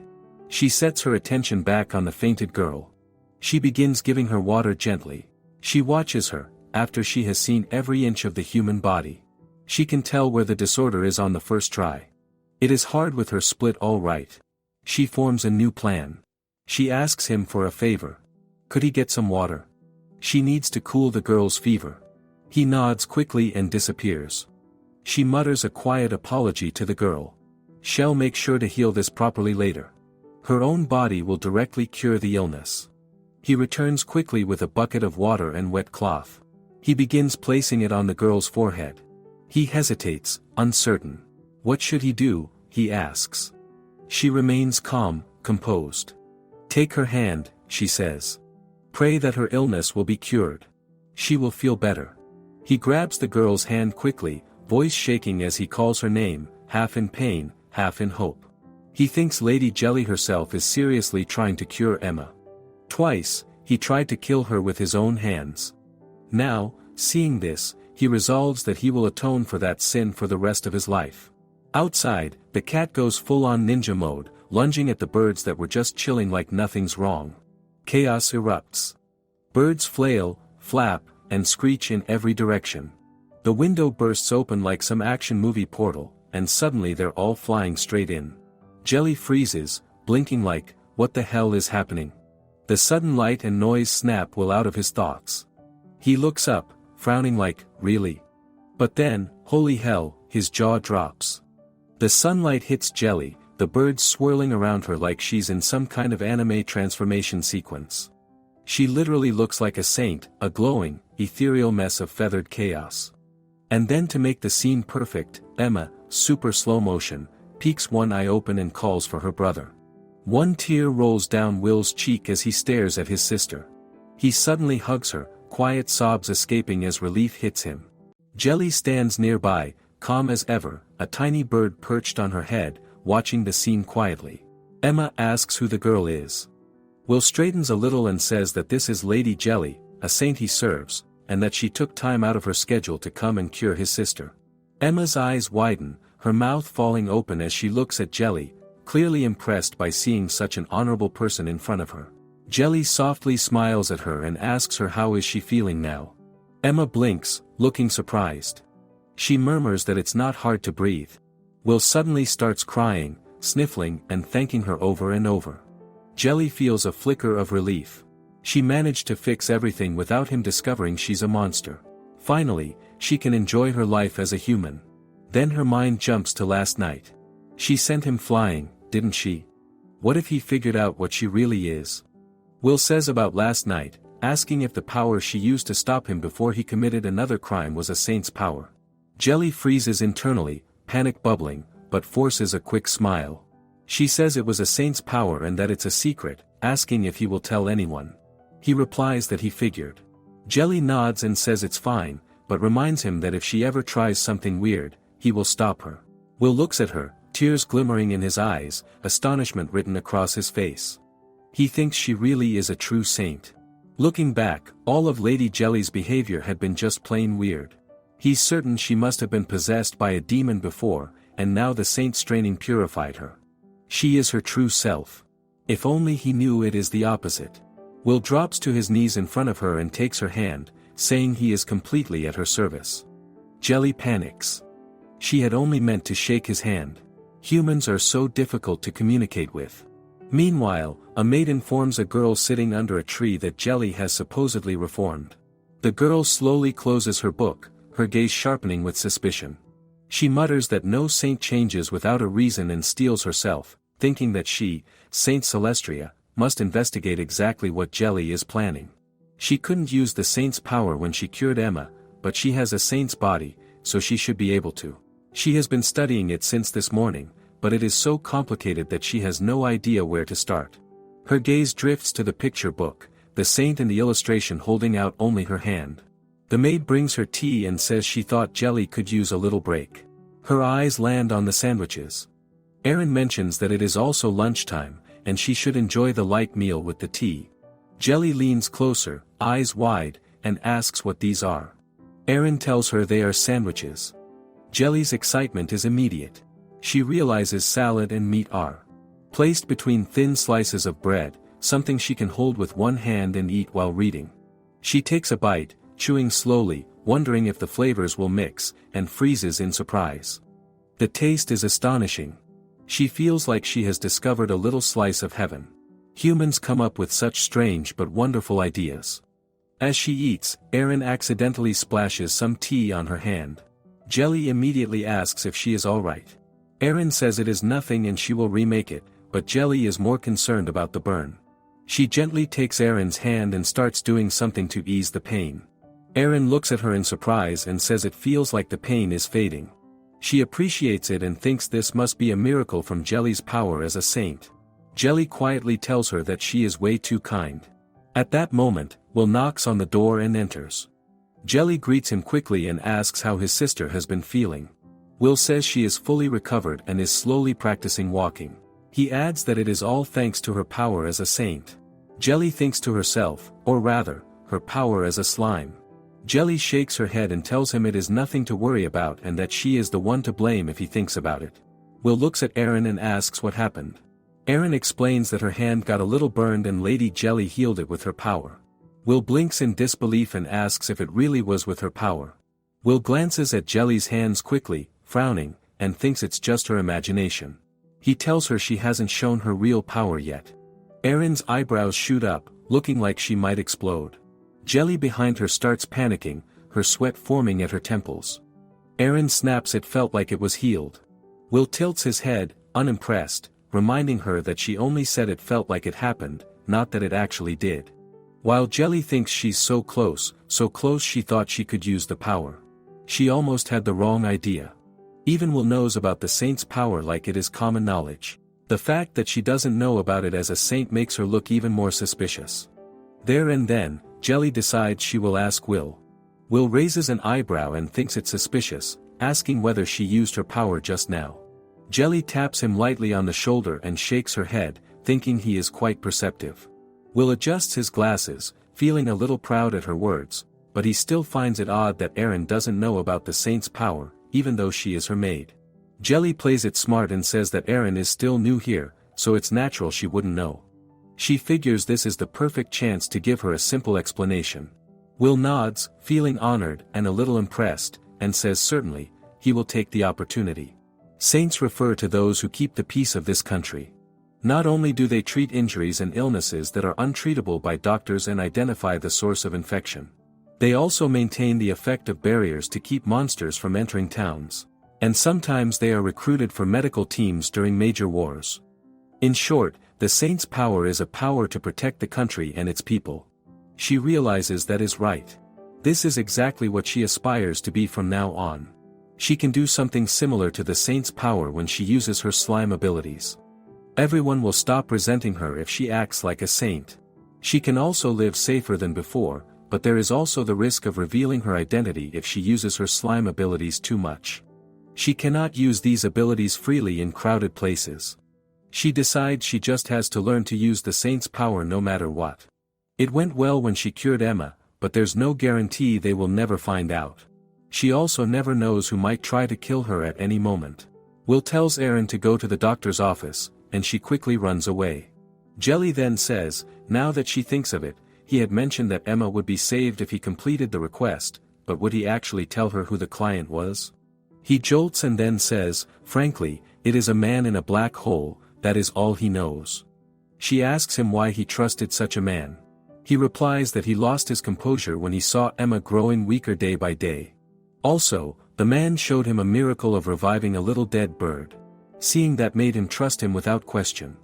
She sets her attention back on the fainted girl. She begins giving her water gently. She watches her, after she has seen every inch of the human body. She can tell where the disorder is on the first try. It is hard with her split all right. She forms a new plan. She asks him for a favor. Could he get some water? She needs to cool the girl's fever. He nods quickly and disappears. She mutters a quiet apology to the girl. Shall make sure to heal this properly later. Her own body will directly cure the illness. He returns quickly with a bucket of water and wet cloth. He begins placing it on the girl's forehead. He hesitates, uncertain. What should he do, he asks. She remains calm, composed. Take her hand, she says. Pray that her illness will be cured. She will feel better. He grabs the girl's hand quickly, voice shaking as he calls her name, half in pain, half in hope. He thinks Lady Jelly herself is seriously trying to cure Emma. Twice, he tried to kill her with his own hands. Now, seeing this, he resolves that he will atone for that sin for the rest of his life. Outside, the cat goes full-on ninja mode, lunging at the birds that were just chilling like nothing's wrong. Chaos erupts. Birds flail, flap, and screech in every direction. The window bursts open like some action movie portal, and suddenly they're all flying straight in. Jelly freezes, blinking like, what the hell is happening? The sudden light and noise snap Will out of his thoughts. He looks up, frowning like, really? But then, holy hell, his jaw drops. The sunlight hits Jelly, the birds swirling around her like she's in some kind of anime transformation sequence. She literally looks like a saint, a glowing, ethereal mess of feathered chaos. And then to make the scene perfect, Emma, super slow motion, peeks one eye open and calls for her brother. One tear rolls down Will's cheek as he stares at his sister. He suddenly hugs her, quiet sobs escaping as relief hits him. Jelly stands nearby, calm as ever, a tiny bird perched on her head, watching the scene quietly. Emma asks who the girl is. Will straightens a little and says that this is Lady Jelly, a saint he serves, and that she took time out of her schedule to come and cure his sister. Emma's eyes widen, her mouth falling open as she looks at Jelly, clearly impressed by seeing such an honorable person in front of her. Jelly softly smiles at her and asks her how is she feeling now. Emma blinks, looking surprised. She murmurs that it's not hard to breathe. Will suddenly starts crying, sniffling and thanking her over and over. Jelly feels a flicker of relief. She managed to fix everything without him discovering she's a monster. Finally, she can enjoy her life as a human. Then her mind jumps to last night. She sent him flying, didn't she? What if he figured out what she really is? Will says about last night, asking if the power she used to stop him before he committed another crime was a saint's power. Jelly freezes internally, panic bubbling, but forces a quick smile. She says it was a saint's power and that it's a secret, asking if he will tell anyone. He replies that he figured. Jelly nods and says it's fine, but reminds him that if she ever tries something weird, he will stop her. Will looks at her, tears glimmering in his eyes, astonishment written across his face. He thinks she really is a true saint. Looking back, all of Lady Jelly's behavior had been just plain weird. He's certain she must have been possessed by a demon before, and now the saint's training purified her. She is her true self. If only he knew it is the opposite. Will drops to his knees in front of her and takes her hand, saying he is completely at her service. Jelly panics. She had only meant to shake his hand. Humans are so difficult to communicate with. Meanwhile, a maid informs a girl sitting under a tree that Jelly has supposedly reformed. The girl slowly closes her book, her gaze sharpening with suspicion. She mutters that no saint changes without a reason and steels herself, thinking that she, Saint Celestria, must investigate exactly what Jelly is planning. She couldn't use the saint's power when she cured Emma, but she has a saint's body, so she should be able to. She has been studying it since this morning, but it is so complicated that she has no idea where to start. Her gaze drifts to the picture book, the saint and the illustration holding out only her hand. The maid brings her tea and says she thought Jelly could use a little break. Her eyes land on the sandwiches. Erin mentions that it is also lunchtime, and she should enjoy the light meal with the tea. Jelly leans closer, eyes wide, and asks what these are. Erin tells her they are sandwiches. Jelly's excitement is immediate. She realizes salad and meat are placed between thin slices of bread, something she can hold with one hand and eat while reading. She takes a bite, chewing slowly, wondering if the flavors will mix, and freezes in surprise. The taste is astonishing. She feels like she has discovered a little slice of heaven. Humans come up with such strange but wonderful ideas. As she eats, Erin accidentally splashes some tea on her hand. Jelly immediately asks if she is alright. Aaron says it is nothing and she will remake it, but Jelly is more concerned about the burn. She gently takes Aaron's hand and starts doing something to ease the pain. Aaron looks at her in surprise and says it feels like the pain is fading. She appreciates it and thinks this must be a miracle from Jelly's power as a saint. Jelly quietly tells her that she is way too kind. At that moment, Will knocks on the door and enters. Jelly greets him quickly and asks how his sister has been feeling. Will says she is fully recovered and is slowly practicing walking. He adds that it is all thanks to her power as a saint. Jelly thinks to herself, or rather, her power as a slime. Jelly shakes her head and tells him it is nothing to worry about and that she is the one to blame if he thinks about it. Will looks at Aaron and asks what happened. Aaron explains that her hand got a little burned and Lady Jelly healed it with her power. Will blinks in disbelief and asks if it really was with her power. Will glances at Jelly's hands quickly, frowning, and thinks it's just her imagination. He tells her she hasn't shown her real power yet. Aaron's eyebrows shoot up, looking like she might explode. Jelly behind her starts panicking, her sweat forming at her temples. Aaron snaps it felt like it was healed. Will tilts his head, unimpressed, reminding her that she only said it felt like it happened, not that it actually did. While Jelly thinks she's so close she thought she could use the power. She almost had the wrong idea. Even Will knows about the saint's power like it is common knowledge. The fact that she doesn't know about it as a saint makes her look even more suspicious. There and then, Jelly decides she will ask Will. Will raises an eyebrow and thinks it suspicious, asking whether she used her power just now. Jelly taps him lightly on the shoulder and shakes her head, thinking he is quite perceptive. Will adjusts his glasses, feeling a little proud at her words, but he still finds it odd that Aaron doesn't know about the saint's power, even though she is her maid. Jelly plays it smart and says that Aaron is still new here, so it's natural she wouldn't know. She figures this is the perfect chance to give her a simple explanation. Will nods, feeling honored and a little impressed, and says certainly, he will take the opportunity. Saints refer to those who keep the peace of this country. Not only do they treat injuries and illnesses that are untreatable by doctors and identify the source of infection. They also maintain the effective barriers to keep monsters from entering towns. And sometimes they are recruited for medical teams during major wars. In short, the saint's power is a power to protect the country and its people. She realizes that is right. This is exactly what she aspires to be from now on. She can do something similar to the saint's power when she uses her slime abilities. Everyone will stop resenting her if she acts like a saint. She can also live safer than before, but there is also the risk of revealing her identity if she uses her slime abilities too much. She cannot use these abilities freely in crowded places. She decides she just has to learn to use the saint's power no matter what. It went well when she cured Emma, but there's no guarantee they will never find out. She also never knows who might try to kill her at any moment. Will tells Aaron to go to the doctor's office, and she quickly runs away. Jelly then says, now that she thinks of it, he had mentioned that Emma would be saved if he completed the request, but would he actually tell her who the client was? He jolts and then says, frankly, it is a man in a black hole, that is all he knows. She asks him why he trusted such a man. He replies that he lost his composure when he saw Emma growing weaker day by day. Also, the man showed him a miracle of reviving a little dead bird. Seeing that made him trust him without question.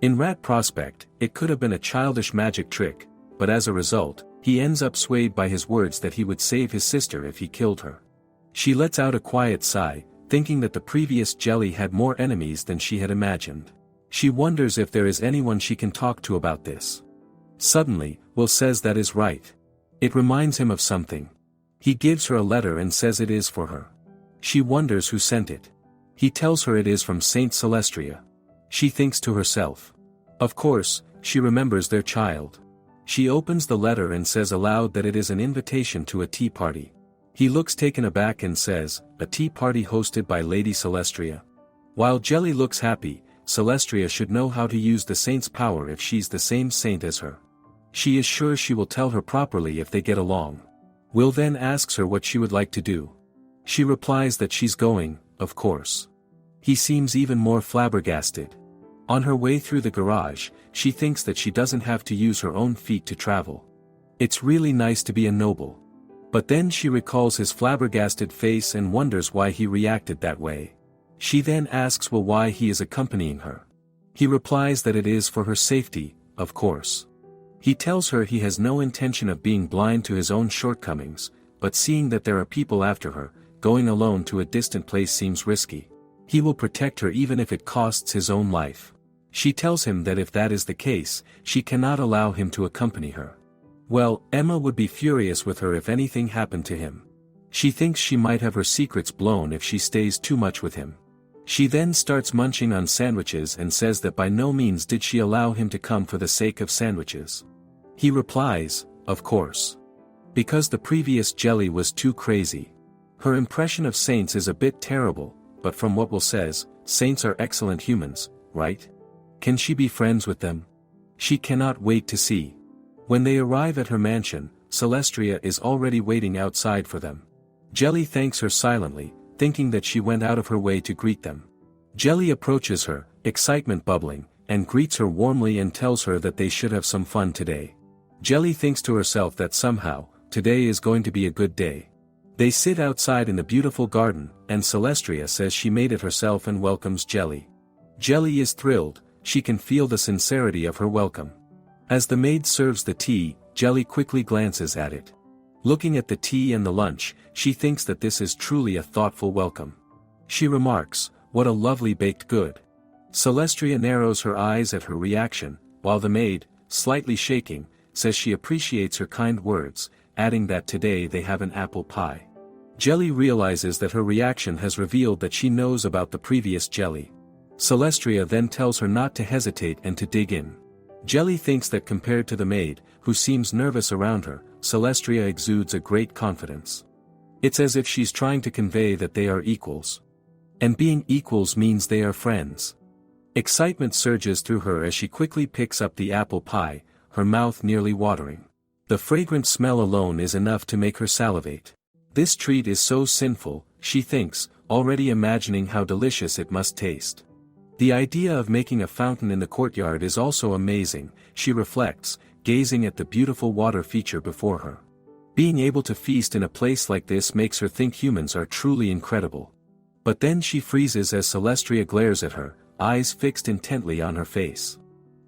In Rat Prospect, it could have been a childish magic trick, but as a result, he ends up swayed by his words that he would save his sister if he killed her. She lets out a quiet sigh, thinking that the previous Jelly had more enemies than she had imagined. She wonders if there is anyone she can talk to about this. Suddenly, Will says that is right. It reminds him of something. He gives her a letter and says it is for her. She wonders who sent it. He tells her it is from Saint Celestria. She thinks to herself. Of course, she remembers their child. She opens the letter and says aloud that it is an invitation to a tea party. He looks taken aback and says, a tea party hosted by Lady Celestria. While Jelly looks happy, Celestria should know how to use the saint's power if she's the same saint as her. She is sure she will tell her properly if they get along. Will then asks her what she would like to do. She replies that she's going, of course. He seems even more flabbergasted. On her way through the garage, she thinks that she doesn't have to use her own feet to travel. It's really nice to be a noble. But then she recalls his flabbergasted face and wonders why he reacted that way. She then asks why he is accompanying her. He replies that it is for her safety, of course. He tells her he has no intention of being blind to his own shortcomings, but seeing that there are people after her, going alone to a distant place seems risky. He will protect her even if it costs his own life. She tells him that if that is the case, she cannot allow him to accompany her. Well, Emma would be furious with her if anything happened to him. She thinks she might have her secrets blown if she stays too much with him. She then starts munching on sandwiches and says that by no means did she allow him to come for the sake of sandwiches. He replies, of course. Because the previous jelly was too crazy. Her impression of saints is a bit terrible, but from what Will says, saints are excellent humans, right? Can she be friends with them? She cannot wait to see. When they arrive at her mansion, Celestria is already waiting outside for them. Jelly thanks her silently, thinking that she went out of her way to greet them. Jelly approaches her, excitement bubbling, and greets her warmly and tells her that they should have some fun today. Jelly thinks to herself that somehow, today is going to be a good day. They sit outside in the beautiful garden, and Celestria says she made it herself and welcomes Jelly. Jelly is thrilled, she can feel the sincerity of her welcome. As the maid serves the tea, Jelly quickly glances at it. Looking at the tea and the lunch, she thinks that this is truly a thoughtful welcome. She remarks, "What a lovely baked good." Celestria narrows her eyes at her reaction, while the maid, slightly shaking, says she appreciates her kind words, adding that today they have an apple pie. Jelly realizes that her reaction has revealed that she knows about the previous Jelly. Celestria then tells her not to hesitate and to dig in. Jelly thinks that compared to the maid, who seems nervous around her, Celestria exudes a great confidence. It's as if she's trying to convey that they are equals. And being equals means they are friends. Excitement surges through her as she quickly picks up the apple pie, her mouth nearly watering. The fragrant smell alone is enough to make her salivate. This treat is so sinful, she thinks, already imagining how delicious it must taste. The idea of making a fountain in the courtyard is also amazing, she reflects, gazing at the beautiful water feature before her. Being able to feast in a place like this makes her think humans are truly incredible. But then she freezes as Celestria glares at her, eyes fixed intently on her face.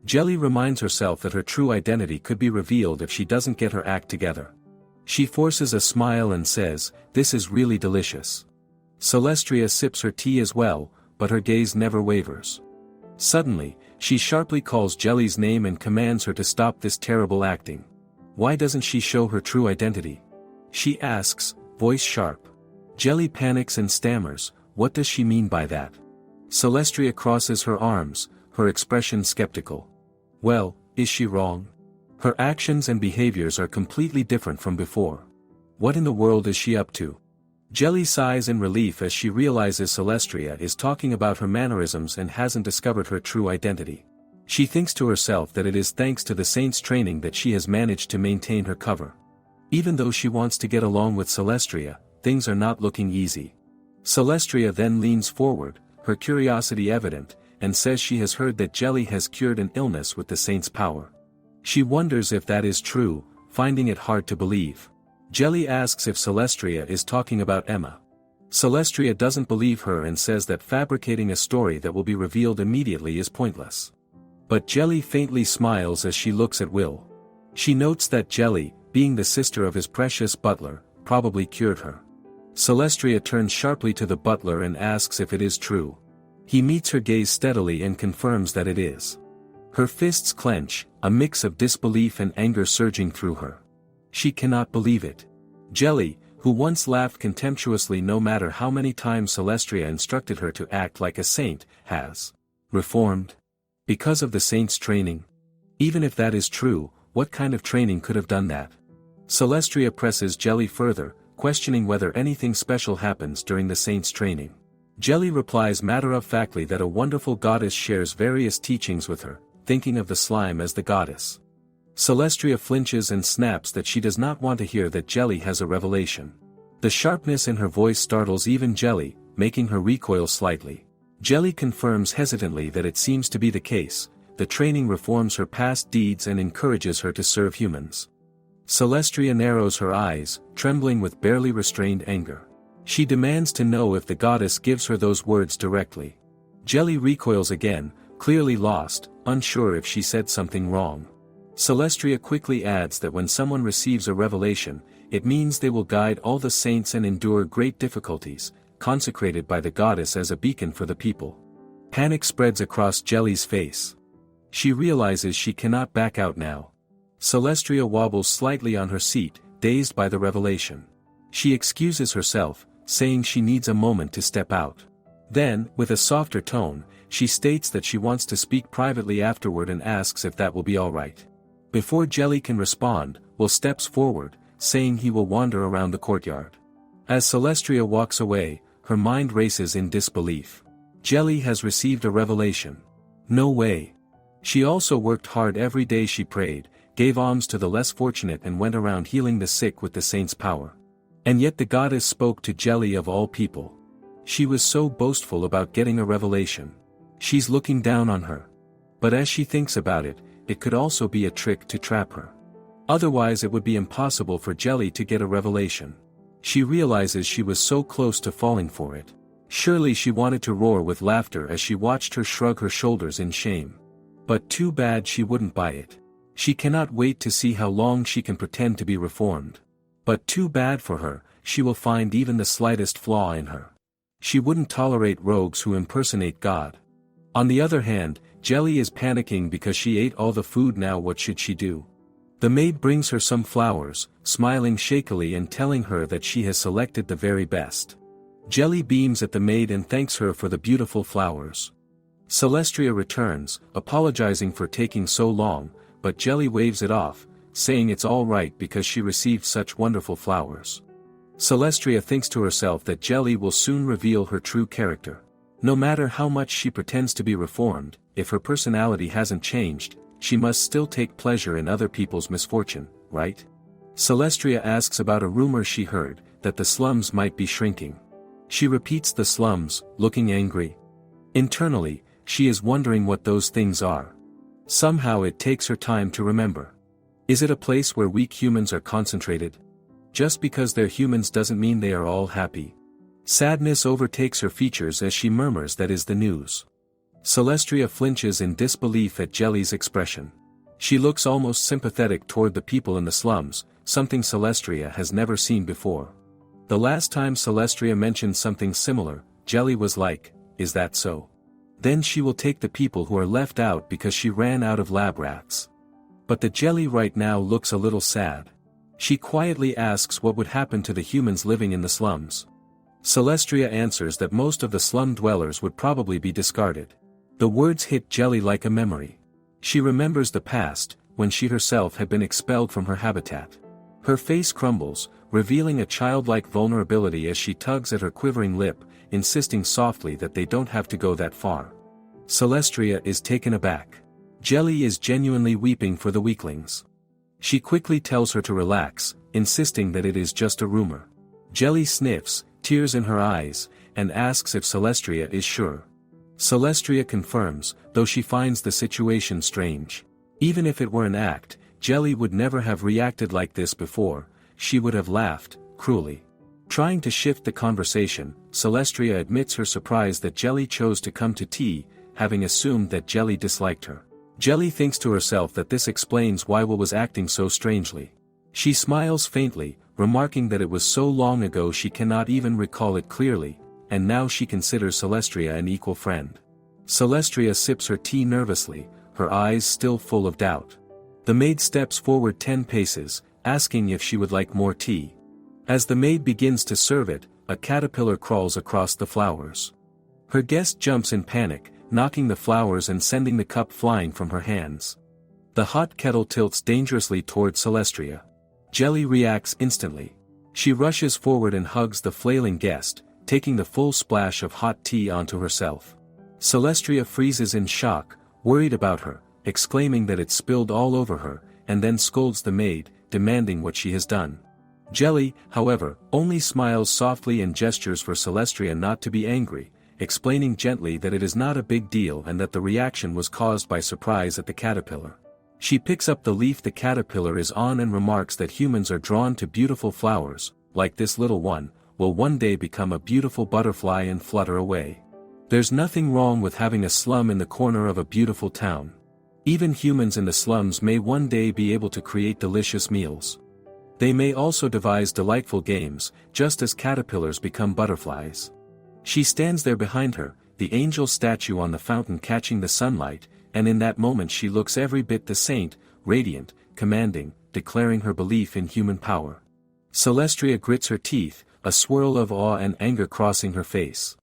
Jelly reminds herself that her true identity could be revealed if she doesn't get her act together. She forces a smile and says, "This is really delicious." Celestria sips her tea as well, but her gaze never wavers. Suddenly, she sharply calls Jelly's name and commands her to stop this terrible acting. Why doesn't she show her true identity? She asks, voice sharp. Jelly panics and stammers, what does she mean by that? Celestria crosses her arms, her expression skeptical. Well, is she wrong? Her actions and behaviors are completely different from before. What in the world is she up to? Jelly sighs in relief as she realizes Celestria is talking about her mannerisms and hasn't discovered her true identity. She thinks to herself that it is thanks to the saint's training that she has managed to maintain her cover. Even though she wants to get along with Celestria, things are not looking easy. Celestria then leans forward, her curiosity evident, and says she has heard that Jelly has cured an illness with the saint's power. She wonders if that is true, finding it hard to believe. Jelly asks if Celestria is talking about Emma. Celestria doesn't believe her and says that fabricating a story that will be revealed immediately is pointless. But Jelly faintly smiles as she looks at Will. She notes that Jelly, being the sister of his precious butler, probably cured her. Celestria turns sharply to the butler and asks if it is true. He meets her gaze steadily and confirms that it is. Her fists clench, a mix of disbelief and anger surging through her. She cannot believe it. Jelly, who once laughed contemptuously no matter how many times Celestria instructed her to act like a saint, has reformed. Because of the saint's training? Even if that is true, what kind of training could have done that? Celestria presses Jelly further, questioning whether anything special happens during the saint's training. Jelly replies matter-of-factly that a wonderful goddess shares various teachings with her, thinking of the slime as the goddess. Celestria flinches and snaps that she does not want to hear that Jelly has a revelation. The sharpness in her voice startles even Jelly, making her recoil slightly. Jelly confirms hesitantly that it seems to be the case, the training reforms her past deeds and encourages her to serve humans. Celestria narrows her eyes, trembling with barely restrained anger. She demands to know if the goddess gives her those words directly. Jelly recoils again, clearly lost, unsure if she said something wrong. Celestria quickly adds that when someone receives a revelation, it means they will guide all the saints and endure great difficulties, consecrated by the goddess as a beacon for the people. Panic spreads across Jelly's face. She realizes she cannot back out now. Celestria wobbles slightly on her seat, dazed by the revelation. She excuses herself, saying she needs a moment to step out. Then, with a softer tone, she states that she wants to speak privately afterward and asks if that will be alright. Before Jelly can respond, Will steps forward, saying he will wander around the courtyard. As Celestria walks away, her mind races in disbelief. Jelly has received a revelation. No way. She also worked hard every day. She prayed, gave alms to the less fortunate and went around healing the sick with the saint's power. And yet the goddess spoke to Jelly of all people. She was so boastful about getting a revelation. She's looking down on her. But as she thinks about it, it could also be a trick to trap her. Otherwise it would be impossible for Jelly to get a revelation. She realizes she was so close to falling for it. Surely she wanted to roar with laughter as she watched her shrug her shoulders in shame. But too bad she wouldn't buy it. She cannot wait to see how long she can pretend to be reformed. But too bad for her, she will find even the slightest flaw in her. She wouldn't tolerate rogues who impersonate God. On the other hand, Jelly is panicking because she ate all the food. Now what should she do? The maid brings her some flowers, smiling shakily and telling her that she has selected the very best. Jelly beams at the maid and thanks her for the beautiful flowers. Celestria returns, apologizing for taking so long, but Jelly waves it off, saying it's all right because she received such wonderful flowers. Celestria thinks to herself that Jelly will soon reveal her true character. No matter how much she pretends to be reformed, if her personality hasn't changed, she must still take pleasure in other people's misfortune, right? Celestria asks about a rumor she heard, that the slums might be shrinking. She repeats the slums, looking angry. Internally, she is wondering what those things are. Somehow it takes her time to remember. Is it a place where weak humans are concentrated? Just because they're humans doesn't mean they are all happy. Sadness overtakes her features as she murmurs that is the news. Celestria flinches in disbelief at Jelly's expression. She looks almost sympathetic toward the people in the slums, something Celestria has never seen before. The last time Celestria mentioned something similar, Jelly was like, "Is that so? Then she will take the people who are left out because she ran out of lab rats." But the Jelly right now looks a little sad. She quietly asks what would happen to the humans living in the slums. Celestria answers that most of the slum dwellers would probably be discarded. The words hit Jelly like a memory. She remembers the past, when she herself had been expelled from her habitat. Her face crumbles, revealing a childlike vulnerability as she tugs at her quivering lip, insisting softly that they don't have to go that far. Celestria is taken aback. Jelly is genuinely weeping for the weaklings. She quickly tells her to relax, insisting that it is just a rumor. Jelly sniffs, tears in her eyes, and asks if Celestria is sure. Celestria confirms, though she finds the situation strange. Even if it were an act, Jelly would never have reacted like this before. She would have laughed, cruelly. Trying to shift the conversation, Celestria admits her surprise that Jelly chose to come to tea, having assumed that Jelly disliked her. Jelly thinks to herself that this explains why Will was acting so strangely. She smiles faintly, remarking that it was so long ago she cannot even recall it clearly, and now she considers Celestria an equal friend. Celestria sips her tea nervously, her eyes still full of doubt. The maid steps forward 10 paces, asking if she would like more tea. As the maid begins to serve it, a caterpillar crawls across the flowers. Her guest jumps in panic, knocking the flowers and sending the cup flying from her hands. The hot kettle tilts dangerously toward Celestria. Jelly reacts instantly. She rushes forward and hugs the flailing guest, taking the full splash of hot tea onto herself. Celestria freezes in shock, worried about her, exclaiming that it spilled all over her, and then scolds the maid, demanding what she has done. Jelly, however, only smiles softly and gestures for Celestria not to be angry, explaining gently that it is not a big deal and that the reaction was caused by surprise at the caterpillar. She picks up the leaf the caterpillar is on and remarks that humans are drawn to beautiful flowers, like this little one, will one day become a beautiful butterfly and flutter away. There's nothing wrong with having a slum in the corner of a beautiful town. Even humans in the slums may one day be able to create delicious meals. They may also devise delightful games, just as caterpillars become butterflies. She stands there behind her, the angel statue on the fountain catching the sunlight, and in that moment she looks every bit the saint, radiant, commanding, declaring her belief in human power. Celestria grits her teeth, a swirl of awe and anger crossing her face.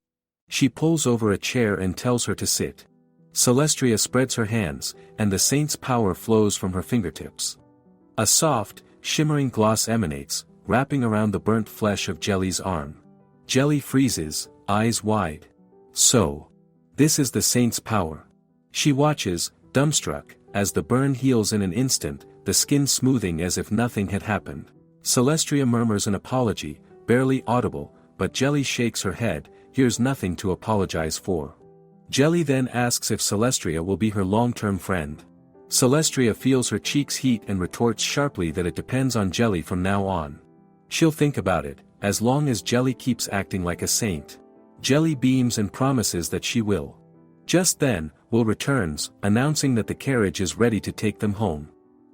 She pulls over a chair and tells her to sit. Celestria spreads her hands, and the saint's power flows from her fingertips. A soft, shimmering gloss emanates, wrapping around the burnt flesh of Jelly's arm. Jelly freezes, eyes wide. So. This is the saint's power. She watches, dumbstruck, as the burn heals in an instant, the skin smoothing as if nothing had happened. Celestria murmurs an apology, barely audible, but Jelly shakes her head. Here's nothing to apologize for. Jelly then asks if Celestria will be her long-term friend. Celestria feels her cheeks heat and retorts sharply that it depends on Jelly from now on. She'll think about it, as long as Jelly keeps acting like a saint. Jelly beams and promises that she will. Just then, Will returns, announcing that the carriage is ready to take them home.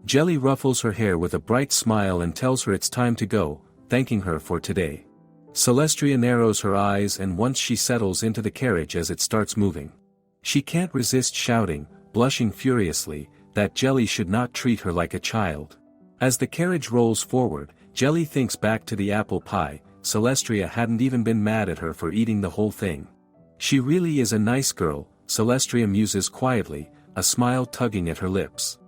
Jelly ruffles her hair with a bright smile and tells her it's time to go, thanking her for today. Celestria narrows her eyes and once she settles into the carriage as it starts moving. She can't resist shouting, blushing furiously, that Jelly should not treat her like a child. As the carriage rolls forward, Jelly thinks back to the apple pie. Celestria hadn't even been mad at her for eating the whole thing. She really is a nice girl, Celestria muses quietly, a smile tugging at her lips.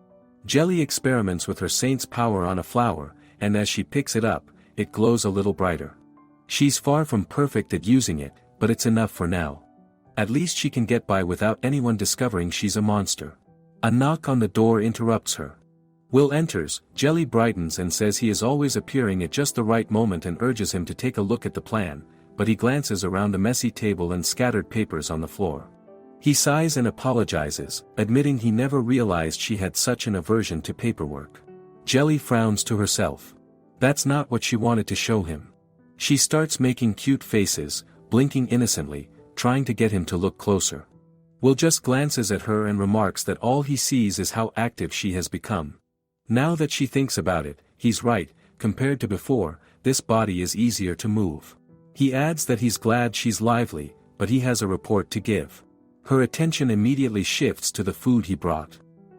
Jelly experiments with her saint's power on a flower, and as she picks it up, it glows a little brighter. She's far from perfect at using it, but it's enough for now. At least she can get by without anyone discovering she's a monster. A knock on the door interrupts her. Will enters, Jelly brightens and says he is always appearing at just the right moment and urges him to take a look at the plan, but he glances around the messy table and scattered papers on the floor. He sighs and apologizes, admitting he never realized she had such an aversion to paperwork. Jelly frowns to herself. That's not what she wanted to show him. She starts making cute faces, blinking innocently, trying to get him to look closer. Will just glances at her and remarks that all he sees is how active she has become. Now that she thinks about it, he's right, compared to before, this body is easier to move. He adds that he's glad she's lively, but he has a report to give. Her attention immediately shifts to the food he brought.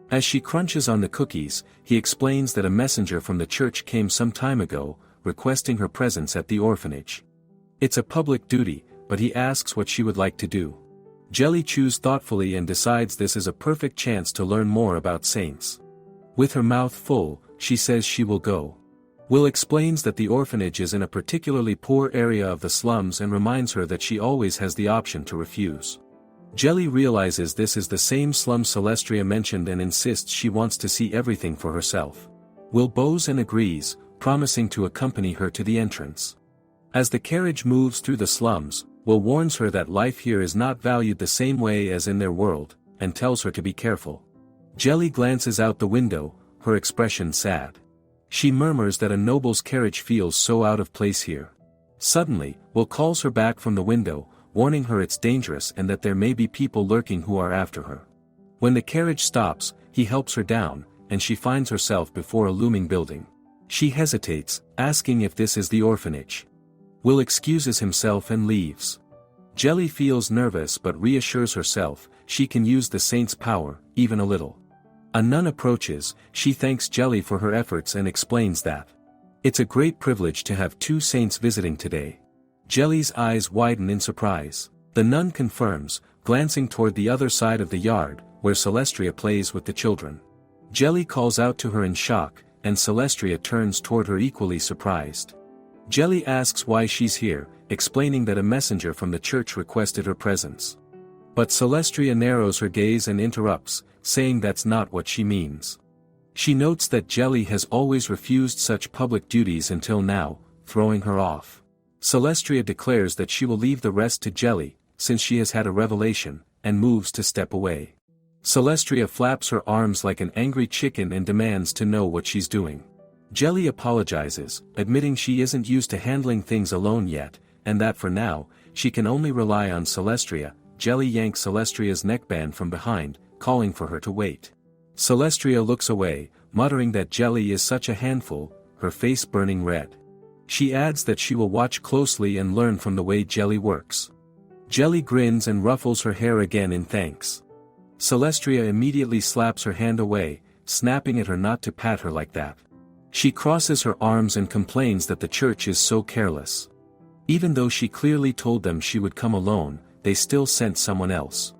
As she crunches on the cookies, he explains that a messenger from the church came some time ago, requesting her presence at the orphanage. It's a public duty, but he asks what she would like to do. Jelly chews thoughtfully and decides this is a perfect chance to learn more about saints. With her mouth full, she says she will go. Will explains that the orphanage is in a particularly poor area of the slums and reminds her that she always has the option to refuse. Jelly realizes this is the same slum Celestria mentioned and insists she wants to see everything for herself. Will bows and agrees, promising to accompany her to the entrance. As the carriage moves through the slums, Will warns her that life here is not valued the same way as in their world, and tells her to be careful. Jelly glances out the window, her expression sad. She murmurs that a noble's carriage feels so out of place here. Suddenly, Will calls her back from the window, warning her it's dangerous and that there may be people lurking who are after her. When the carriage stops, he helps her down, and she finds herself before a looming building. She hesitates, asking if this is the orphanage. Will excuses himself and leaves. Jelly feels nervous but reassures herself, she can use the saint's power, even a little. A nun approaches, she thanks Jelly for her efforts and explains that it's a great privilege to have two saints visiting today. Jelly's eyes widen in surprise. The nun confirms, glancing toward the other side of the yard, where Celestria plays with the children. Jelly calls out to her in shock, and Celestria turns toward her equally surprised. Jelly asks why she's here, explaining that a messenger from the church requested her presence. But Celestria narrows her gaze and interrupts, saying that's not what she means. She notes that Jelly has always refused such public duties until now, throwing her off. Celestria declares that she will leave the rest to Jelly, since she has had a revelation, and moves to step away. Celestria flaps her arms like an angry chicken and demands to know what she's doing. Jelly apologizes, admitting she isn't used to handling things alone yet, and that for now, she can only rely on Celestria. Jelly yanks Celestria's neckband from behind, calling for her to wait. Celestria looks away, muttering that Jelly is such a handful, her face burning red. She adds that she will watch closely and learn from the way Jelly works. Jelly grins and ruffles her hair again in thanks. Celestria immediately slaps her hand away, snapping at her not to pat her like that. She crosses her arms and complains that the church is so careless. Even though she clearly told them she would come alone, they still sent someone else.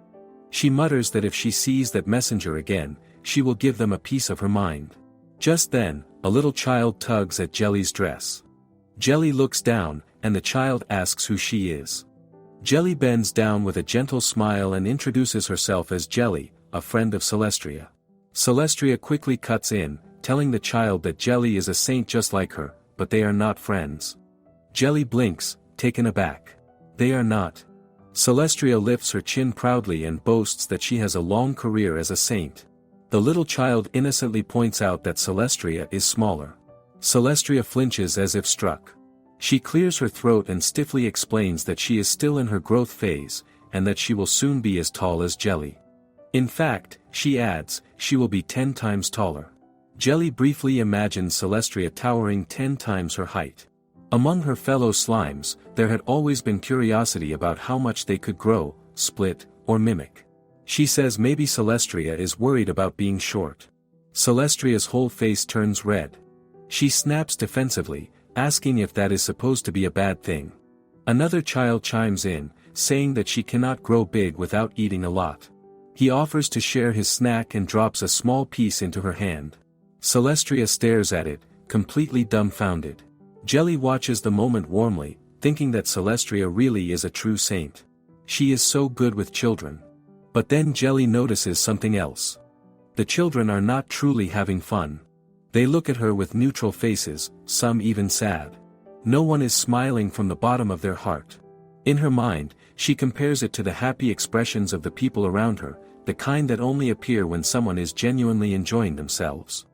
She mutters that if she sees that messenger again, she will give them a piece of her mind. Just then, a little child tugs at Jelly's dress. Jelly looks down, and the child asks who she is. Jelly bends down with a gentle smile and introduces herself as Jelly, a friend of Celestria. Celestria quickly cuts in, telling the child that Jelly is a saint just like her, but they are not friends. Jelly blinks, taken aback. They are not. Celestria lifts her chin proudly and boasts that she has a long career as a saint. The little child innocently points out that Celestria is smaller. Celestria flinches as if struck. She clears her throat and stiffly explains that she is still in her growth phase, and that she will soon be as tall as Jelly. In fact, she adds, she will be 10 times taller. Jelly briefly imagines Celestria towering 10 times her height. Among her fellow slimes, there had always been curiosity about how much they could grow, split, or mimic. She says maybe Celestria is worried about being short. Celestria's whole face turns red. She snaps defensively, asking if that is supposed to be a bad thing. Another child chimes in, saying that she cannot grow big without eating a lot. He offers to share his snack and drops a small piece into her hand. Celestria stares at it, completely dumbfounded. Jelly watches the moment warmly, thinking that Celestria really is a true saint. She is so good with children. But then Jelly notices something else. The children are not truly having fun. They look at her with neutral faces, some even sad. No one is smiling from the bottom of their heart. In her mind, she compares it to the happy expressions of the people around her, the kind that only appear when someone is genuinely enjoying themselves.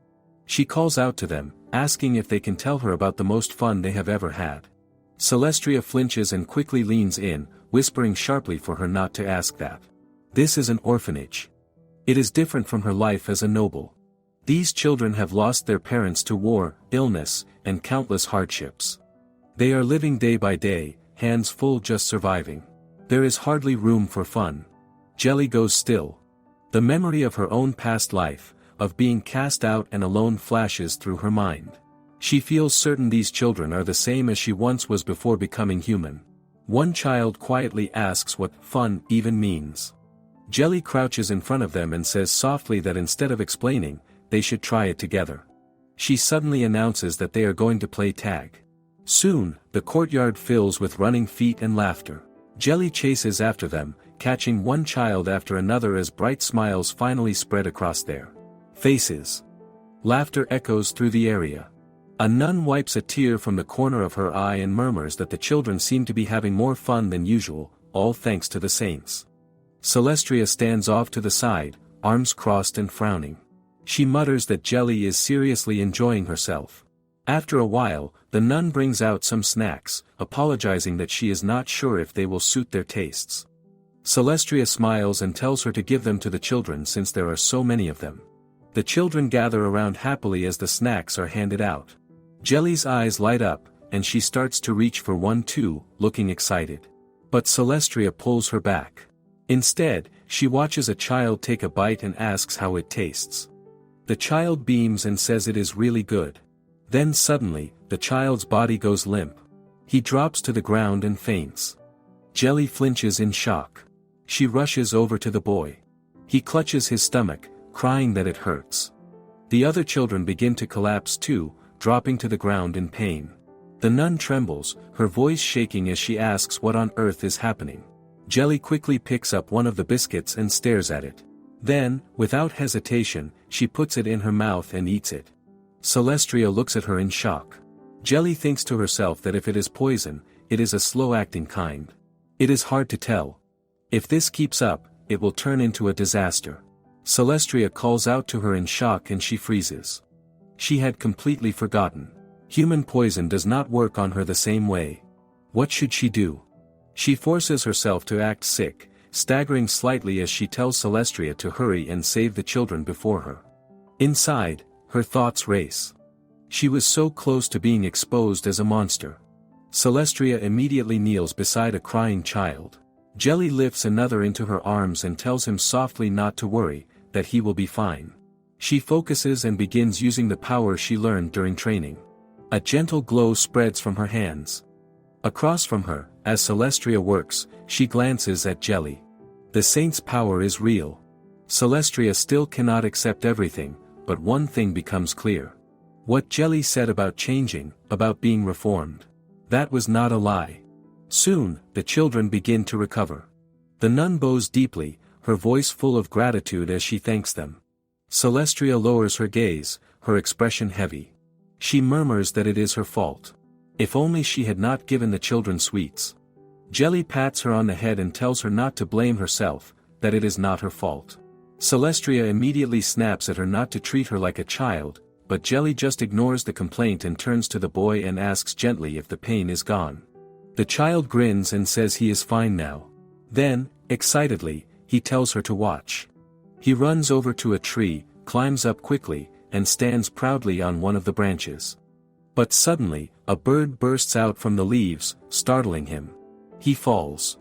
She calls out to them, asking if they can tell her about the most fun they have ever had. Celestria flinches and quickly leans in, whispering sharply for her not to ask that. This is an orphanage. It is different from her life as a noble. These children have lost their parents to war, illness, and countless hardships. They are living day by day, hands full just surviving. There is hardly room for fun. Jelly goes still. The memory of her own past life, of being cast out and alone flashes through her mind. She feels certain these children are the same as she once was before becoming human. One child quietly asks what fun even means. Jelly crouches in front of them and says softly that instead of explaining, they should try it together. She suddenly announces that they are going to play tag. Soon, the courtyard fills with running feet and laughter. Jelly chases after them, catching one child after another as bright smiles finally spread across their faces. Laughter echoes through the area. A nun wipes a tear from the corner of her eye and murmurs that the children seem to be having more fun than usual, all thanks to the saints. Celestria stands off to the side, arms crossed and frowning. She mutters that Jelly is seriously enjoying herself. After a while, the nun brings out some snacks, apologizing that she is not sure if they will suit their tastes. Celestria smiles and tells her to give them to the children since there are so many of them. The children gather around happily as the snacks are handed out. Jelly's eyes light up, and she starts to reach for one too, looking excited. But Celestria pulls her back. Instead, she watches a child take a bite and asks how it tastes. The child beams and says it is really good. Then suddenly, the child's body goes limp. He drops to the ground and faints. Jelly flinches in shock. She rushes over to the boy. He clutches his stomach, crying that it hurts. The other children begin to collapse too, dropping to the ground in pain. The nun trembles, her voice shaking as she asks what on earth is happening. Jelly quickly picks up one of the biscuits and stares at it. Then, without hesitation, she puts it in her mouth and eats it. Celestria looks at her in shock. Jelly thinks to herself that if it is poison, it is a slow-acting kind. It is hard to tell. If this keeps up, it will turn into a disaster. Celestria calls out to her in shock and she freezes. She had completely forgotten. Human poison does not work on her the same way. What should she do? She forces herself to act sick, staggering slightly as she tells Celestria to hurry and save the children before her. Inside, her thoughts race. She was so close to being exposed as a monster. Celestria immediately kneels beside a crying child. Jelly lifts another into her arms and tells him softly not to worry, that he will be fine. She focuses and begins using the power she learned during training. A gentle glow spreads from her hands. Across from her, as Celestria works, she glances at Jelly. The saint's power is real. Celestria still cannot accept everything, but one thing becomes clear. What Jelly said about changing, about being reformed. That was not a lie. Soon, the children begin to recover. The nun bows deeply, her voice full of gratitude as she thanks them. Celestria lowers her gaze, her expression heavy. She murmurs that it is her fault. If only she had not given the children sweets. Jelly pats her on the head and tells her not to blame herself, that it is not her fault. Celestria immediately snaps at her not to treat her like a child, but Jelly just ignores the complaint and turns to the boy and asks gently if the pain is gone. The child grins and says he is fine now. Then, excitedly, he tells her to watch. He runs over to a tree, climbs up quickly, and stands proudly on one of the branches. But suddenly, a bird bursts out from the leaves, startling him. He falls.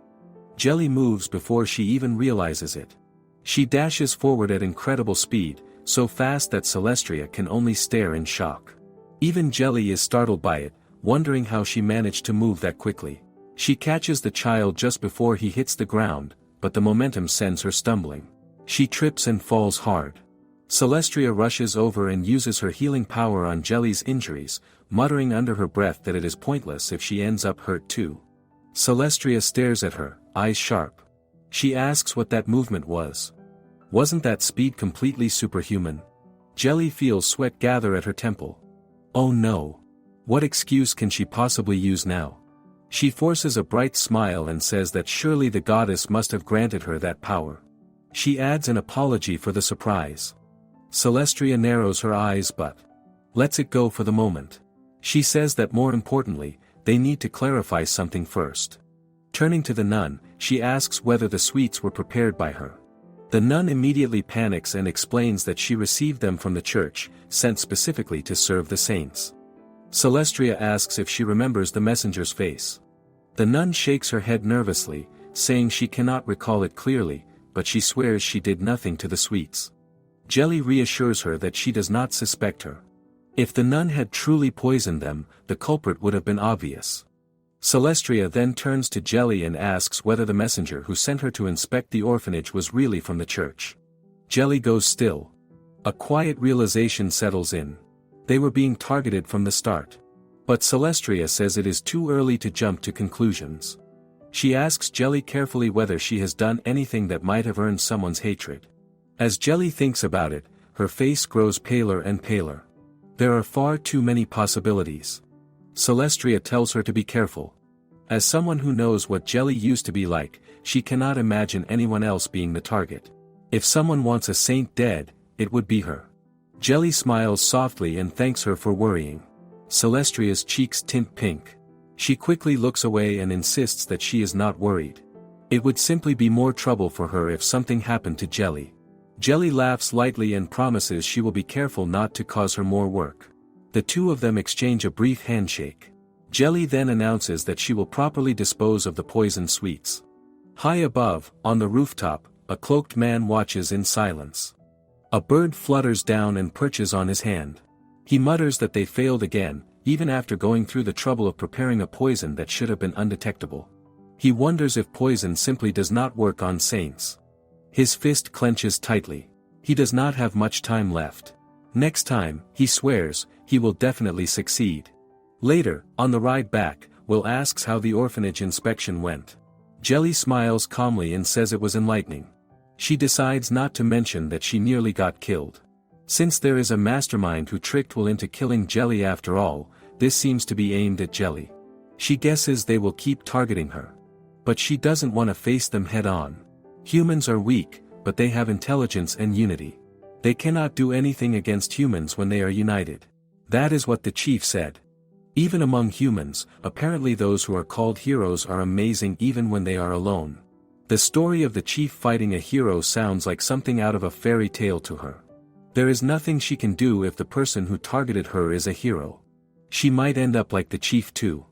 Jelly moves before she even realizes it. She dashes forward at incredible speed, so fast that Celestria can only stare in shock. Even Jelly is startled by it, wondering how she managed to move that quickly. She catches the child just before he hits the ground, but the momentum sends her stumbling. She trips and falls hard. Celestria rushes over and uses her healing power on Jelly's injuries, muttering under her breath that it is pointless if she ends up hurt too. Celestria stares at her, eyes sharp. She asks what that movement was. Wasn't that speed completely superhuman? Jelly feels sweat gather at her temple. Oh no. What excuse can she possibly use now? She forces a bright smile and says that surely the goddess must have granted her that power. She adds an apology for the surprise. Celestria narrows her eyes but lets it go for the moment. She says that more importantly, they need to clarify something first. Turning to the nun, she asks whether the sweets were prepared by her. The nun immediately panics and explains that she received them from the church, sent specifically to serve the saints. Celestria asks if she remembers the messenger's face. The nun shakes her head nervously, saying she cannot recall it clearly, but she swears she did nothing to the sweets. Jelly reassures her that she does not suspect her. If the nun had truly poisoned them, the culprit would have been obvious. Celestria then turns to Jelly and asks whether the messenger who sent her to inspect the orphanage was really from the church. Jelly goes still. A quiet realization settles in. They were being targeted from the start. But Celestria says it is too early to jump to conclusions. She asks Jelly carefully whether she has done anything that might have earned someone's hatred. As Jelly thinks about it, her face grows paler and paler. There are far too many possibilities. Celestria tells her to be careful. As someone who knows what Jelly used to be like, she cannot imagine anyone else being the target. If someone wants a saint dead, it would be her. Jelly smiles softly and thanks her for worrying. Celestria's cheeks tint pink. She quickly looks away and insists that she is not worried. It would simply be more trouble for her if something happened to Jelly. Jelly laughs lightly and promises she will be careful not to cause her more work. The two of them exchange a brief handshake. Jelly then announces that she will properly dispose of the poisoned sweets. High above, on the rooftop, a cloaked man watches in silence. A bird flutters down and perches on his hand. He mutters that they failed again, even after going through the trouble of preparing a poison that should have been undetectable. He wonders if poison simply does not work on saints. His fist clenches tightly. He does not have much time left. Next time, he swears, he will definitely succeed. Later, on the ride back, Will asks how the orphanage inspection went. Jelly smiles calmly and says it was enlightening. She decides not to mention that she nearly got killed. Since there is a mastermind who tricked Will into killing Jelly after all, this seems to be aimed at Jelly. She guesses they will keep targeting her. But she doesn't want to face them head-on. Humans are weak, but they have intelligence and unity. They cannot do anything against humans when they are united. That is what the chief said. Even among humans, apparently those who are called heroes are amazing even when they are alone. The story of the chief fighting a hero sounds like something out of a fairy tale to her. There is nothing she can do if the person who targeted her is a hero. She might end up like the chief too.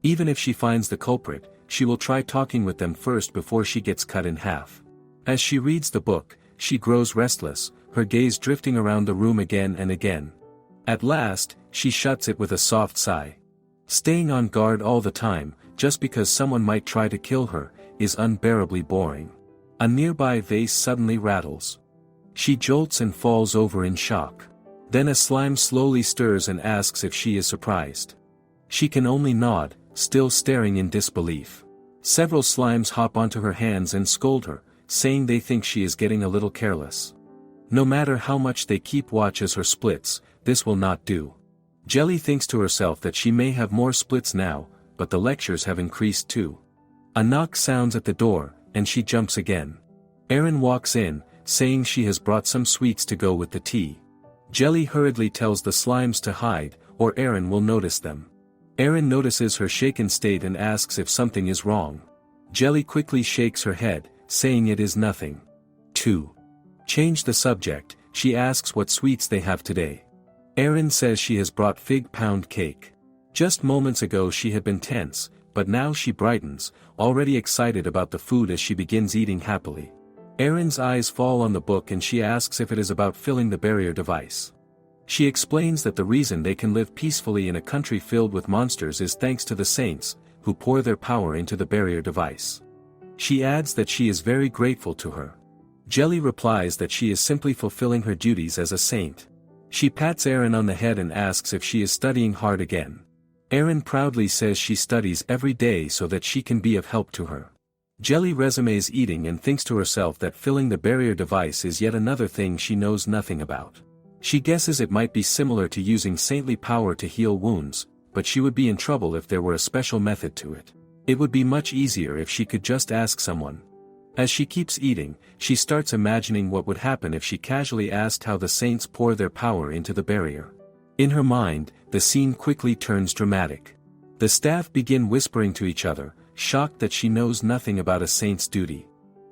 Even if she finds the culprit, she will try talking with them first before she gets cut in half. As she reads the book, she grows restless, her gaze drifting around the room again and again. At last, she shuts it with a soft sigh. Staying on guard all the time, just because someone might try to kill her, is unbearably boring. A nearby vase suddenly rattles. She jolts and falls over in shock. Then a slime slowly stirs and asks if she is surprised. She can only nod, still staring in disbelief. Several slimes hop onto her hands and scold her, saying they think she is getting a little careless. No matter how much they keep watch as her splits, this will not do. Jelly thinks to herself that she may have more splits now, but the lectures have increased too. A knock sounds at the door, and she jumps again. Aaron walks in, saying she has brought some sweets to go with the tea. Jelly hurriedly tells the slimes to hide, or Aaron will notice them. Aaron notices her shaken state and asks if something is wrong. Jelly quickly shakes her head, saying it is nothing. 2. Change the subject, she asks what sweets they have today. Aaron says she has brought fig pound cake. Just moments ago she had been tense, but now she brightens, already excited about the food as she begins eating happily. Aaron's eyes fall on the book and she asks if it is about filling the barrier device. She explains that the reason they can live peacefully in a country filled with monsters is thanks to the saints, who pour their power into the barrier device. She adds that she is very grateful to her. Jelly replies that she is simply fulfilling her duties as a saint. She pats Aaron on the head and asks if she is studying hard again. Aaron proudly says she studies every day so that she can be of help to her. Jelly resumes eating and thinks to herself that filling the barrier device is yet another thing she knows nothing about. She guesses it might be similar to using saintly power to heal wounds, but she would be in trouble if there were a special method to it. It would be much easier if she could just ask someone. As she keeps eating, she starts imagining what would happen if she casually asked how the saints pour their power into the barrier. In her mind, the scene quickly turns dramatic. The staff begin whispering to each other, shocked that she knows nothing about a saint's duty.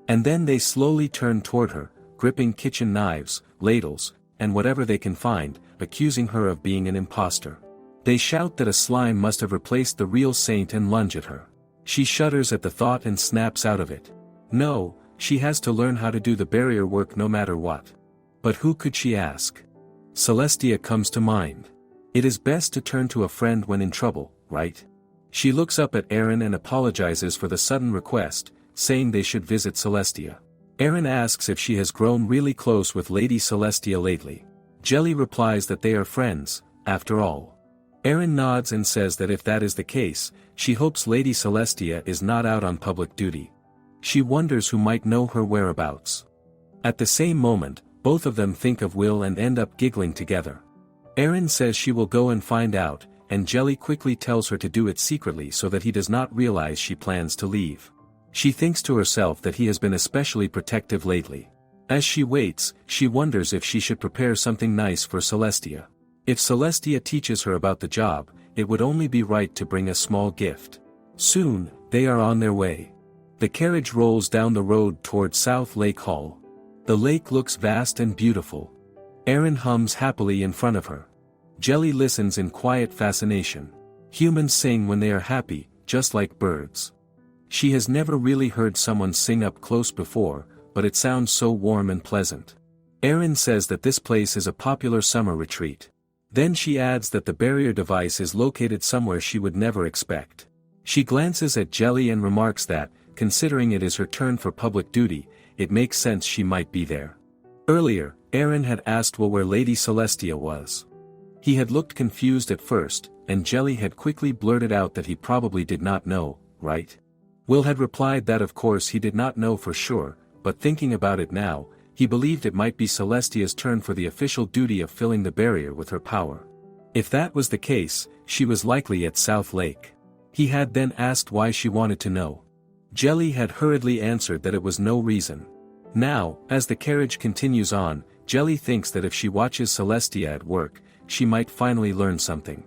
And then they slowly turn toward her, gripping kitchen knives, ladles, and whatever they can find, accusing her of being an imposter. They shout that a slime must have replaced the real saint and lunge at her. She shudders at the thought and snaps out of it. No, she has to learn how to do the barrier work no matter what. But who could she ask? Celestia comes to mind. It is best to turn to a friend when in trouble, right? She looks up at Aaron and apologizes for the sudden request, saying they should visit Celestia. Aaron asks if she has grown really close with Lady Celestia lately. Jelly replies that they are friends, after all. Aaron nods and says that if that is the case, she hopes Lady Celestia is not out on public duty. She wonders who might know her whereabouts. At the same moment, both of them think of Will and end up giggling together. Aaron says she will go and find out, and Jelly quickly tells her to do it secretly so that he does not realize she plans to leave. She thinks to herself that he has been especially protective lately. As she waits, she wonders if she should prepare something nice for Celestia. If Celestia teaches her about the job, it would only be right to bring a small gift. Soon, they are on their way. The carriage rolls down the road toward South Lake Hall. The lake looks vast and beautiful. Aaron hums happily in front of her. Jelly listens in quiet fascination. Humans sing when they are happy, just like birds. She has never really heard someone sing up close before, but it sounds so warm and pleasant. Aaron says that this place is a popular summer retreat. Then she adds that the barrier device is located somewhere she would never expect. She glances at Jelly and remarks that, considering it is her turn for public duty, it makes sense she might be there. Earlier, Aaron had asked Will where Lady Celestia was. He had looked confused at first, and Jelly had quickly blurted out that he probably did not know, right? Will had replied that of course he did not know for sure, but thinking about it now, he believed it might be Celestia's turn for the official duty of filling the barrier with her power. If that was the case, she was likely at South Lake. He had then asked why she wanted to know. Jelly had hurriedly answered that it was no reason. Now, as the carriage continues on, Jelly thinks that if she watches Celestia at work, she might finally learn something.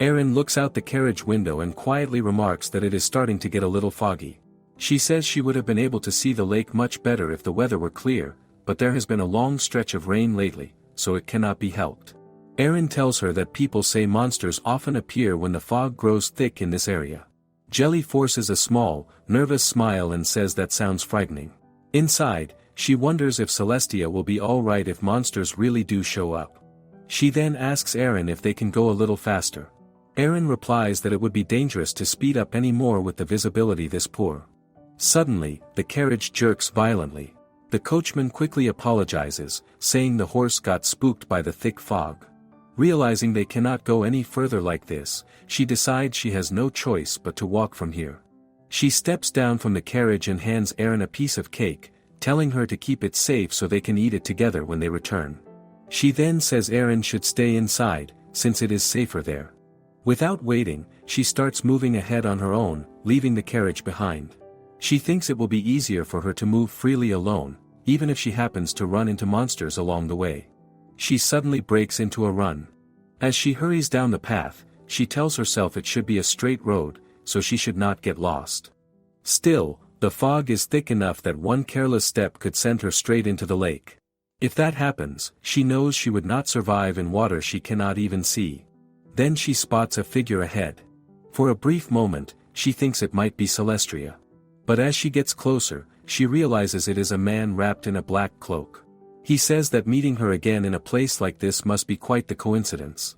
Erin looks out the carriage window and quietly remarks that it is starting to get a little foggy. She says she would have been able to see the lake much better if the weather were clear, but there has been a long stretch of rain lately, so it cannot be helped. Erin tells her that people say monsters often appear when the fog grows thick in this area. Jelly forces a small, nervous smile and says that sounds frightening. Inside, she wonders if Celestria will be alright if monsters really do show up. She then asks Erin if they can go a little faster. Erin replies that it would be dangerous to speed up any more with the visibility this poor. Suddenly, the carriage jerks violently. The coachman quickly apologizes, saying the horse got spooked by the thick fog. Realizing they cannot go any further like this, she decides she has no choice but to walk from here. She steps down from the carriage and hands Erin a piece of cake, telling her to keep it safe so they can eat it together when they return. She then says Erin should stay inside, since it is safer there. Without waiting, she starts moving ahead on her own, leaving the carriage behind. She thinks it will be easier for her to move freely alone, even if she happens to run into monsters along the way. She suddenly breaks into a run. As she hurries down the path, she tells herself it should be a straight road, so she should not get lost. Still, the fog is thick enough that one careless step could send her straight into the lake. If that happens, she knows she would not survive in water she cannot even see. Then she spots a figure ahead. For a brief moment, she thinks it might be Celestria. But as she gets closer, she realizes it is a man wrapped in a black cloak. He says that meeting her again in a place like this must be quite the coincidence.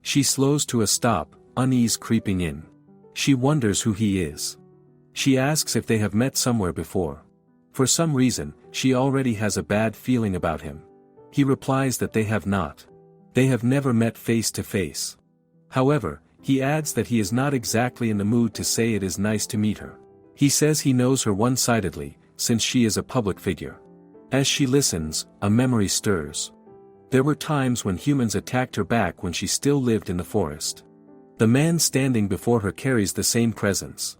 She slows to a stop, unease creeping in. She wonders who he is. She asks if they have met somewhere before. For some reason, she already has a bad feeling about him. He replies that they have not. They have never met face to face. However, he adds that he is not exactly in the mood to say it is nice to meet her. He says he knows her one-sidedly, since she is a public figure. As she listens, a memory stirs. There were times when humans attacked her back when she still lived in the forest. The man standing before her carries the same presence.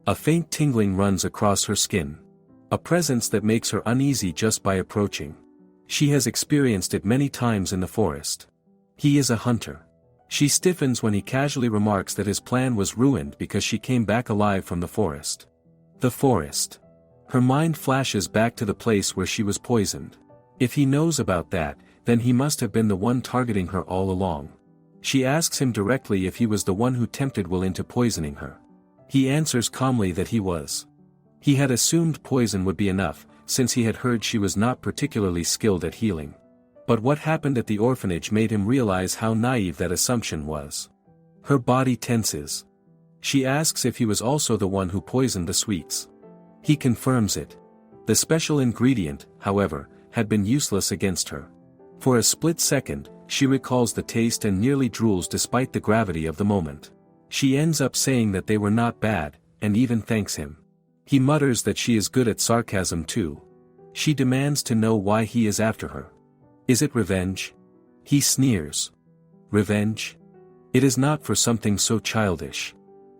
A faint tingling runs across her skin. A presence that makes her uneasy just by approaching. She has experienced it many times in the forest. He is a hunter. She stiffens when he casually remarks that his plan was ruined because she came back alive from the forest. The forest. Her mind flashes back to the place where she was poisoned. If he knows about that, then he must have been the one targeting her all along. She asks him directly if he was the one who tempted Will into poisoning her. He answers calmly that he was. He had assumed poison would be enough, since he had heard she was not particularly skilled at healing. But what happened at the orphanage made him realize how naive that assumption was. Her body tenses. She asks if he was also the one who poisoned the sweets. He confirms it. The special ingredient, however, had been useless against her. For a split second, she recalls the taste and nearly drools despite the gravity of the moment. She ends up saying that they were not bad, and even thanks him. He mutters that she is good at sarcasm too. She demands to know why he is after her. Is it revenge? He sneers. Revenge? It is not for something so childish.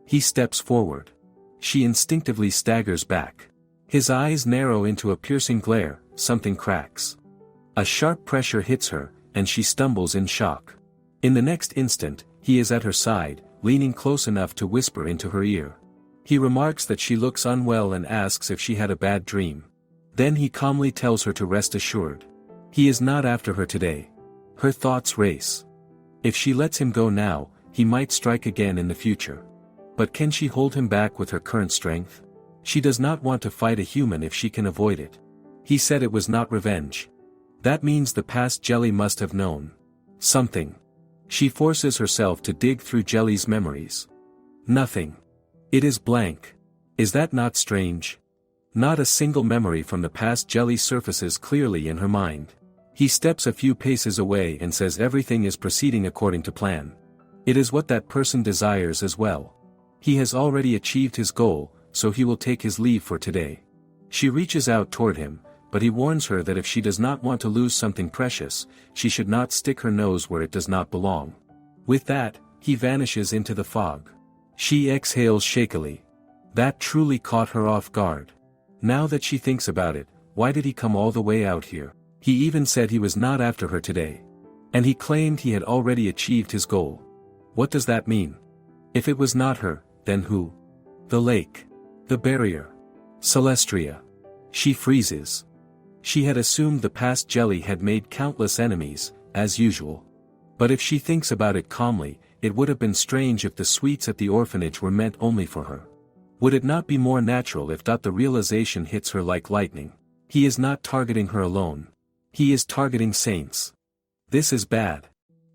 He steps forward. She instinctively staggers back. His eyes narrow into a piercing glare, something cracks. A sharp pressure hits her, and she stumbles in shock. In the next instant, he is at her side, leaning close enough to whisper into her ear. He remarks that she looks unwell and asks if she had a bad dream. Then he calmly tells her to rest assured. He is not after her today. Her thoughts race. If she lets him go now, he might strike again in the future. But can she hold him back with her current strength? She does not want to fight a human if she can avoid it. He said it was not revenge. That means the past Jelly must have known something. She forces herself to dig through Jelly's memories. Nothing. It is blank. Is that not strange? Not a single memory from the past Jelly surfaces clearly in her mind. He steps a few paces away and says everything is proceeding according to plan. It is what that person desires as well. He has already achieved his goal, so he will take his leave for today. She reaches out toward him, but he warns her that if she does not want to lose something precious, she should not stick her nose where it does not belong. With that, he vanishes into the fog. She exhales shakily. That truly caught her off guard. Now that she thinks about it, why did he come all the way out here? He even said he was not after her today. And he claimed he had already achieved his goal. What does that mean? If it was not her, then who? The lake. The barrier. Celestria. She freezes. She had assumed the past Jelly had made countless enemies, as usual. But if she thinks about it calmly, it would have been strange if the sweets at the orphanage were meant only for her. Would it not be more natural if the realization hits her like lightning? He is not targeting her alone. He is targeting saints. This is bad.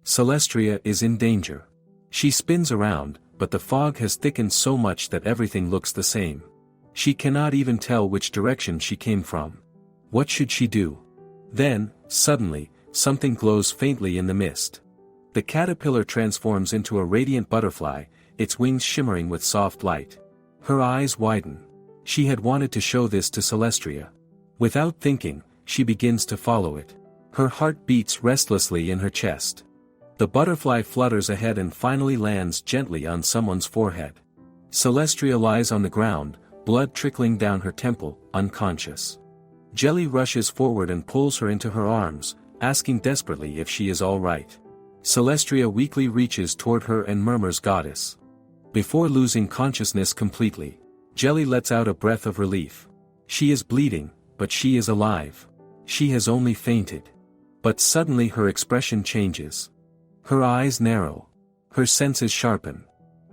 Celestria is in danger. She spins around, but the fog has thickened so much that everything looks the same. She cannot even tell which direction she came from. What should she do? Then, suddenly, something glows faintly in the mist. The caterpillar transforms into a radiant butterfly, its wings shimmering with soft light. Her eyes widen. She had wanted to show this to Celestria. Without thinking, she begins to follow it. Her heart beats restlessly in her chest. The butterfly flutters ahead and finally lands gently on someone's forehead. Celestria lies on the ground, blood trickling down her temple, unconscious. Jelly rushes forward and pulls her into her arms, asking desperately if she is all right. Celestria weakly reaches toward her and murmurs "Goddess." Before losing consciousness completely, Jelly lets out a breath of relief. She is bleeding, but she is alive. She has only fainted. But suddenly her expression changes. Her eyes narrow. Her senses sharpen.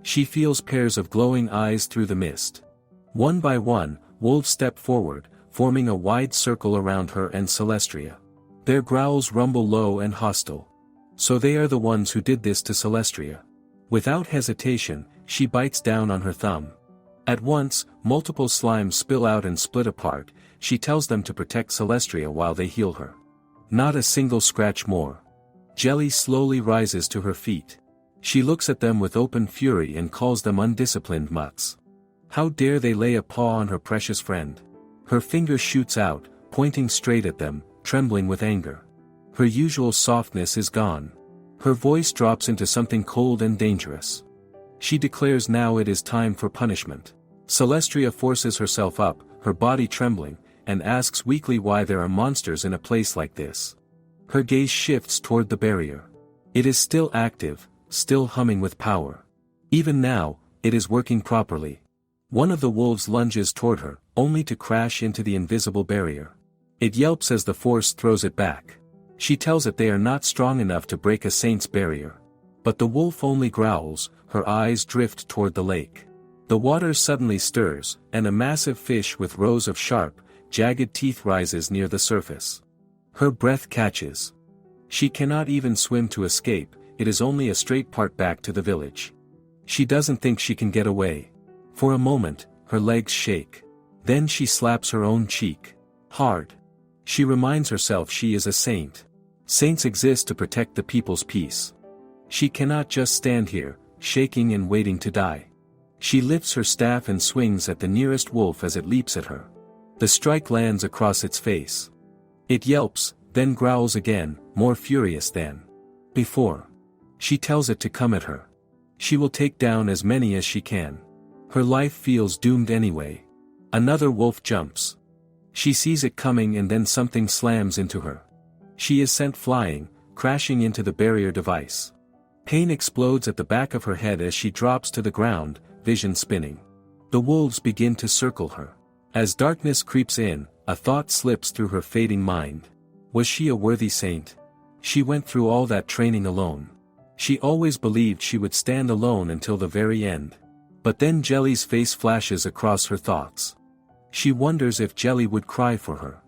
She feels pairs of glowing eyes through the mist. One by one, wolves step forward, forming a wide circle around her and Celestria. Their growls rumble low and hostile. So they are the ones who did this to Celestria. Without hesitation, she bites down on her thumb. At once, multiple slimes spill out and split apart. She tells them to protect Celestria while they heal her. Not a single scratch more. Jelly slowly rises to her feet. She looks at them with open fury and calls them undisciplined mutts. How dare they lay a paw on her precious friend? Her finger shoots out, pointing straight at them, trembling with anger. Her usual softness is gone. Her voice drops into something cold and dangerous. She declares now it is time for punishment. Celestria forces herself up, her body trembling, and asks weakly why there are monsters in a place like this. Her gaze shifts toward the barrier. It is still active, still humming with power. Even now, it is working properly. One of the wolves lunges toward her, only to crash into the invisible barrier. It yelps as the force throws it back. She tells it they are not strong enough to break a saint's barrier. But the wolf only growls, her eyes drift toward the lake. The water suddenly stirs, and a massive fish with rows of sharp, jagged teeth rises near the surface. Her breath catches. She cannot even swim to escape, it is only a straight part back to the village. She doesn't think she can get away. For a moment, her legs shake. Then she slaps her own cheek. Hard. She reminds herself she is a saint. Saints exist to protect the people's peace. She cannot just stand here, shaking and waiting to die. She lifts her staff and swings at the nearest wolf as it leaps at her. The strike lands across its face. It yelps, then growls again, more furious than before. She tells it to come at her. She will take down as many as she can. Her life feels doomed anyway. Another wolf jumps. She sees it coming and then something slams into her. She is sent flying, crashing into the barrier device. Pain explodes at the back of her head as she drops to the ground, vision spinning. The wolves begin to circle her. As darkness creeps in, a thought slips through her fading mind. Was she a worthy saint? She went through all that training alone. She always believed she would stand alone until the very end. But then Jelly's face flashes across her thoughts. She wonders if Jelly would cry for her.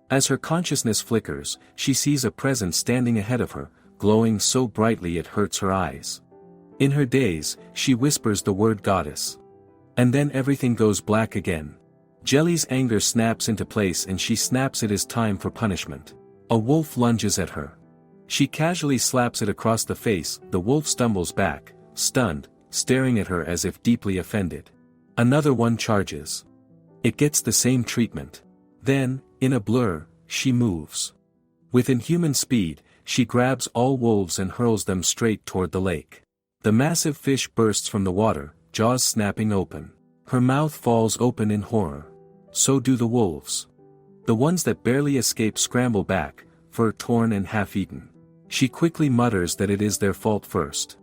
As her consciousness flickers, she sees a presence standing ahead of her, glowing so brightly it hurts her eyes. In her daze, she whispers the word goddess. And then everything goes black again. Jelly's anger snaps into place and she snaps it is time for punishment. A wolf lunges at her. She casually slaps it across the face, the wolf stumbles back, stunned, staring at her as if deeply offended. Another one charges. It gets the same treatment. Then, in a blur, she moves. With inhuman speed, she grabs all wolves and hurls them straight toward the lake. The massive fish bursts from the water, jaws snapping open. Her mouth falls open in horror. So do the wolves. The ones that barely escape scramble back, fur torn and half-eaten. She quickly mutters that it is their fault first.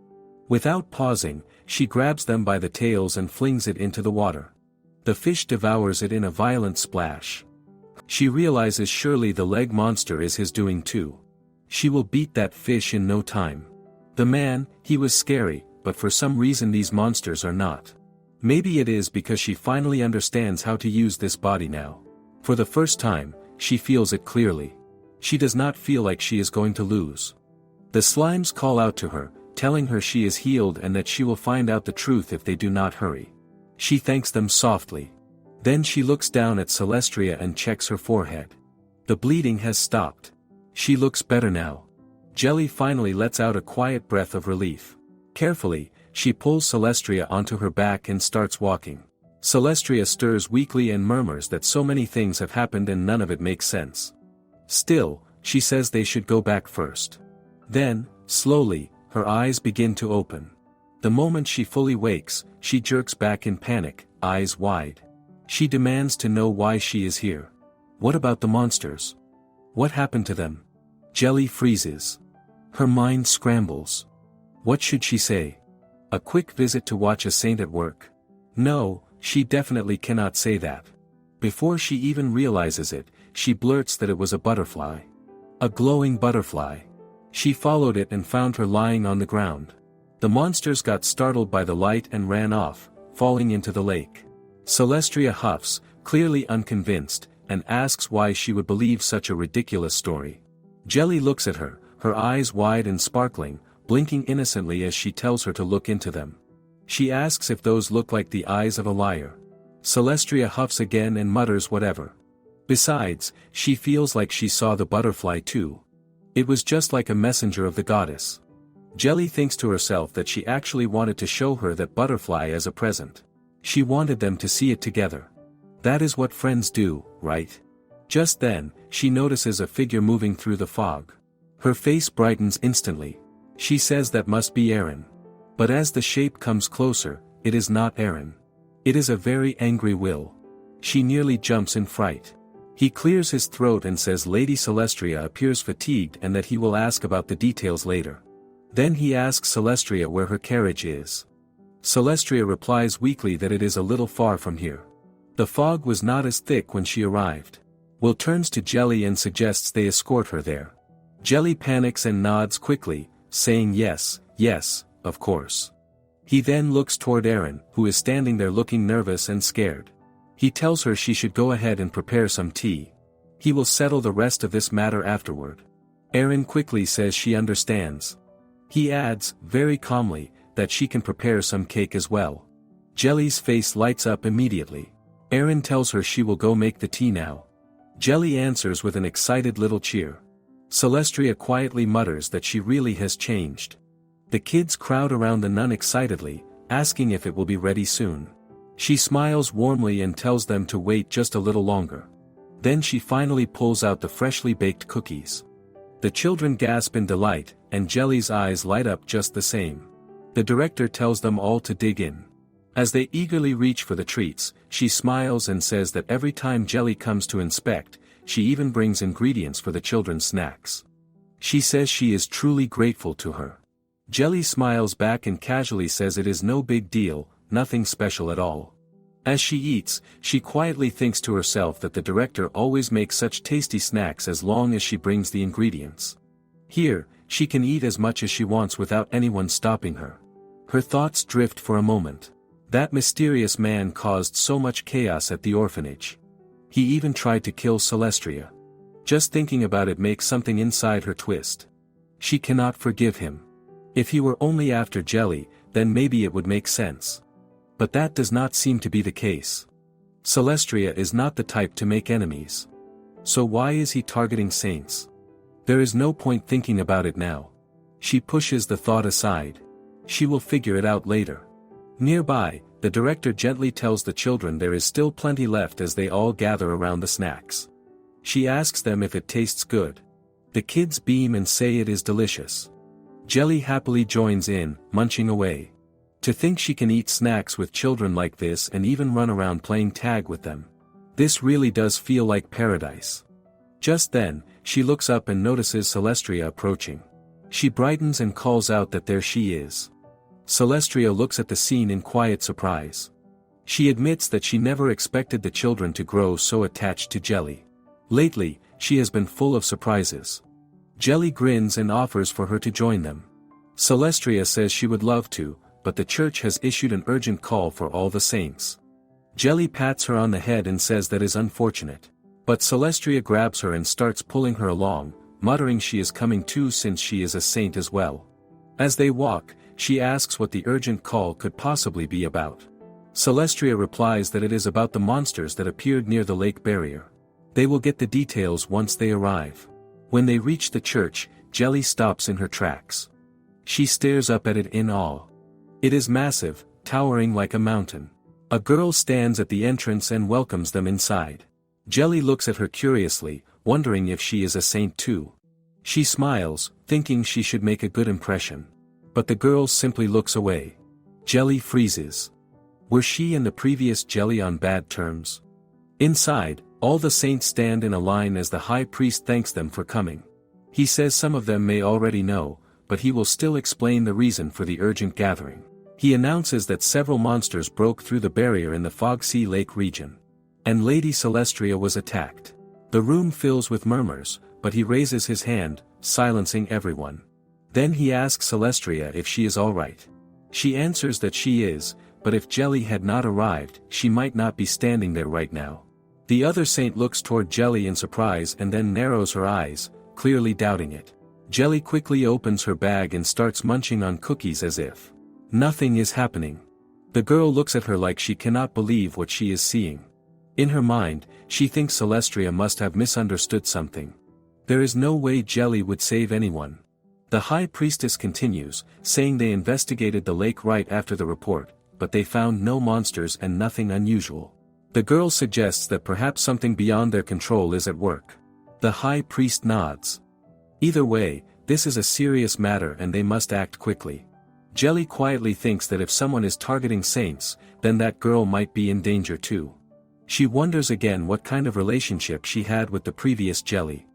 Without pausing, she grabs them by the tails and flings it into the water. The fish devours it in a violent splash. She realizes surely the leg monster is his doing too. She will beat that fish in no time. The man, he was scary, but for some reason these monsters are not. Maybe it is because she finally understands how to use this body now. For the first time, she feels it clearly. She does not feel like she is going to lose. The slimes call out to her, telling her she is healed and that she will find out the truth if they do not hurry. She thanks them softly. Then she looks down at Celestria and checks her forehead. The bleeding has stopped. She looks better now. Jelly finally lets out a quiet breath of relief. Carefully, she pulls Celestria onto her back and starts walking. Celestria stirs weakly and murmurs that so many things have happened and none of it makes sense. Still, she says they should go back first. Then, slowly, her eyes begin to open. The moment she fully wakes, she jerks back in panic, eyes wide. She demands to know why she is here. What about the monsters? What happened to them? Jelly freezes. Her mind scrambles. What should she say? A quick visit to watch a saint at work? No, she definitely cannot say that. Before she even realizes it, she blurts that it was a butterfly. A glowing butterfly. She followed it and found her lying on the ground. The monsters got startled by the light and ran off, falling into the lake. Celestria huffs, clearly unconvinced, and asks why she would believe such a ridiculous story. Jelly looks at her, her eyes wide and sparkling, blinking innocently as she tells her to look into them. She asks if those look like the eyes of a liar. Celestria huffs again and mutters whatever. Besides, she feels like she saw the butterfly too. It was just like a messenger of the goddess. Jelly thinks to herself that she actually wanted to show her that butterfly as a present. She wanted them to see it together. That is what friends do, right? Just then, she notices a figure moving through the fog. Her face brightens instantly. She says that must be Aaron. But as the shape comes closer, it is not Aaron. It is a very angry Will. She nearly jumps in fright. He clears his throat and says Lady Celestria appears fatigued and that he will ask about the details later. Then he asks Celestria where her carriage is. Celestria replies weakly that it is a little far from here. The fog was not as thick when she arrived. Will turns to Jelly and suggests they escort her there. Jelly panics and nods quickly, saying yes, yes, of course. He then looks toward Aaron, who is standing there looking nervous and scared. He tells her she should go ahead and prepare some tea. He will settle the rest of this matter afterward. Aaron quickly says she understands. He adds, very calmly, that she can prepare some cake as well. Jelly's face lights up immediately. Aaron tells her she will go make the tea now. Jelly answers with an excited little cheer. Celestria quietly mutters that she really has changed. The kids crowd around the nun excitedly, asking if it will be ready soon. She smiles warmly and tells them to wait just a little longer. Then she finally pulls out the freshly baked cookies. The children gasp in delight, and Jelly's eyes light up just the same. The director tells them all to dig in. As they eagerly reach for the treats, she smiles and says that every time Jelly comes to inspect, she even brings ingredients for the children's snacks. She says she is truly grateful to her. Jelly smiles back and casually says it is no big deal, nothing special at all. As she eats, she quietly thinks to herself that the director always makes such tasty snacks as long as she brings the ingredients. Here, she can eat as much as she wants without anyone stopping her. Her thoughts drift for a moment. That mysterious man caused so much chaos at the orphanage. He even tried to kill Celestria. Just thinking about it makes something inside her twist. She cannot forgive him. If he were only after Jelly, then maybe it would make sense. But that does not seem to be the case. Celestria is not the type to make enemies. So why is he targeting saints? There is no point thinking about it now. She pushes the thought aside. She will figure it out later. Nearby, the director gently tells the children there is still plenty left as they all gather around the snacks. She asks them if it tastes good. The kids beam and say it is delicious. Jelly happily joins in, munching away. To think she can eat snacks with children like this and even run around playing tag with them. This really does feel like paradise. Just then, she looks up and notices Celestria approaching. She brightens and calls out that there she is. Celestria looks at the scene in quiet surprise. She admits that she never expected the children to grow so attached to Jelly. Lately, she has been full of surprises. Jelly grins and offers for her to join them. Celestria says she would love to, but the church has issued an urgent call for all the saints. Jelly pats her on the head and says that is unfortunate. But Celestria grabs her and starts pulling her along, muttering she is coming too since she is a saint as well. As they walk, she asks what the urgent call could possibly be about. Celestria replies that it is about the monsters that appeared near the lake barrier. They will get the details once they arrive. When they reach the church, Jelly stops in her tracks. She stares up at it in awe. It is massive, towering like a mountain. A girl stands at the entrance and welcomes them inside. Jelly looks at her curiously, wondering if she is a saint too. She smiles, thinking she should make a good impression. But the girl simply looks away. Jelly freezes. Were she and the previous Jelly on bad terms? Inside, all the saints stand in a line as the high priest thanks them for coming. He says some of them may already know, but he will still explain the reason for the urgent gathering. He announces that several monsters broke through the barrier in the Fogsea Lake region. And Lady Celestria was attacked. The room fills with murmurs, but he raises his hand, silencing everyone. Then he asks Celestria if she is alright. She answers that she is, but if Jelly had not arrived, she might not be standing there right now. The other saint looks toward Jelly in surprise and then narrows her eyes, clearly doubting it. Jelly quickly opens her bag and starts munching on cookies as if nothing is happening. The girl looks at her like she cannot believe what she is seeing. In her mind, she thinks Celestria must have misunderstood something. There is no way Jelly would save anyone. The high priestess continues, saying they investigated the lake right after the report, but they found no monsters and nothing unusual. The girl suggests that perhaps something beyond their control is at work. The high priest nods. Either way, this is a serious matter and they must act quickly. Jelly quietly thinks that if someone is targeting saints, then that girl might be in danger too. She wonders again what kind of relationship she had with the previous Jelly.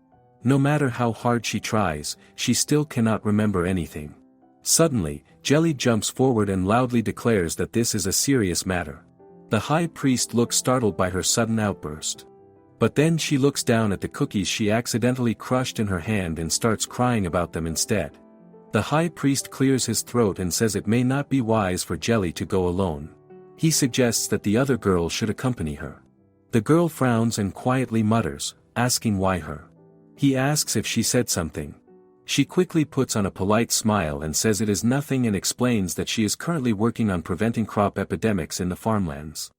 No matter how hard she tries, she still cannot remember anything. Suddenly, Jelly jumps forward and loudly declares that this is a serious matter. The high priest looks startled by her sudden outburst. But then she looks down at the cookies she accidentally crushed in her hand and starts crying about them instead. The high priest clears his throat and says it may not be wise for Jelly to go alone. He suggests that the other girl should accompany her. The girl frowns and quietly mutters, asking why her. He asks if she said something. She quickly puts on a polite smile and says it is nothing and explains that she is currently working on preventing crop epidemics in the farmlands.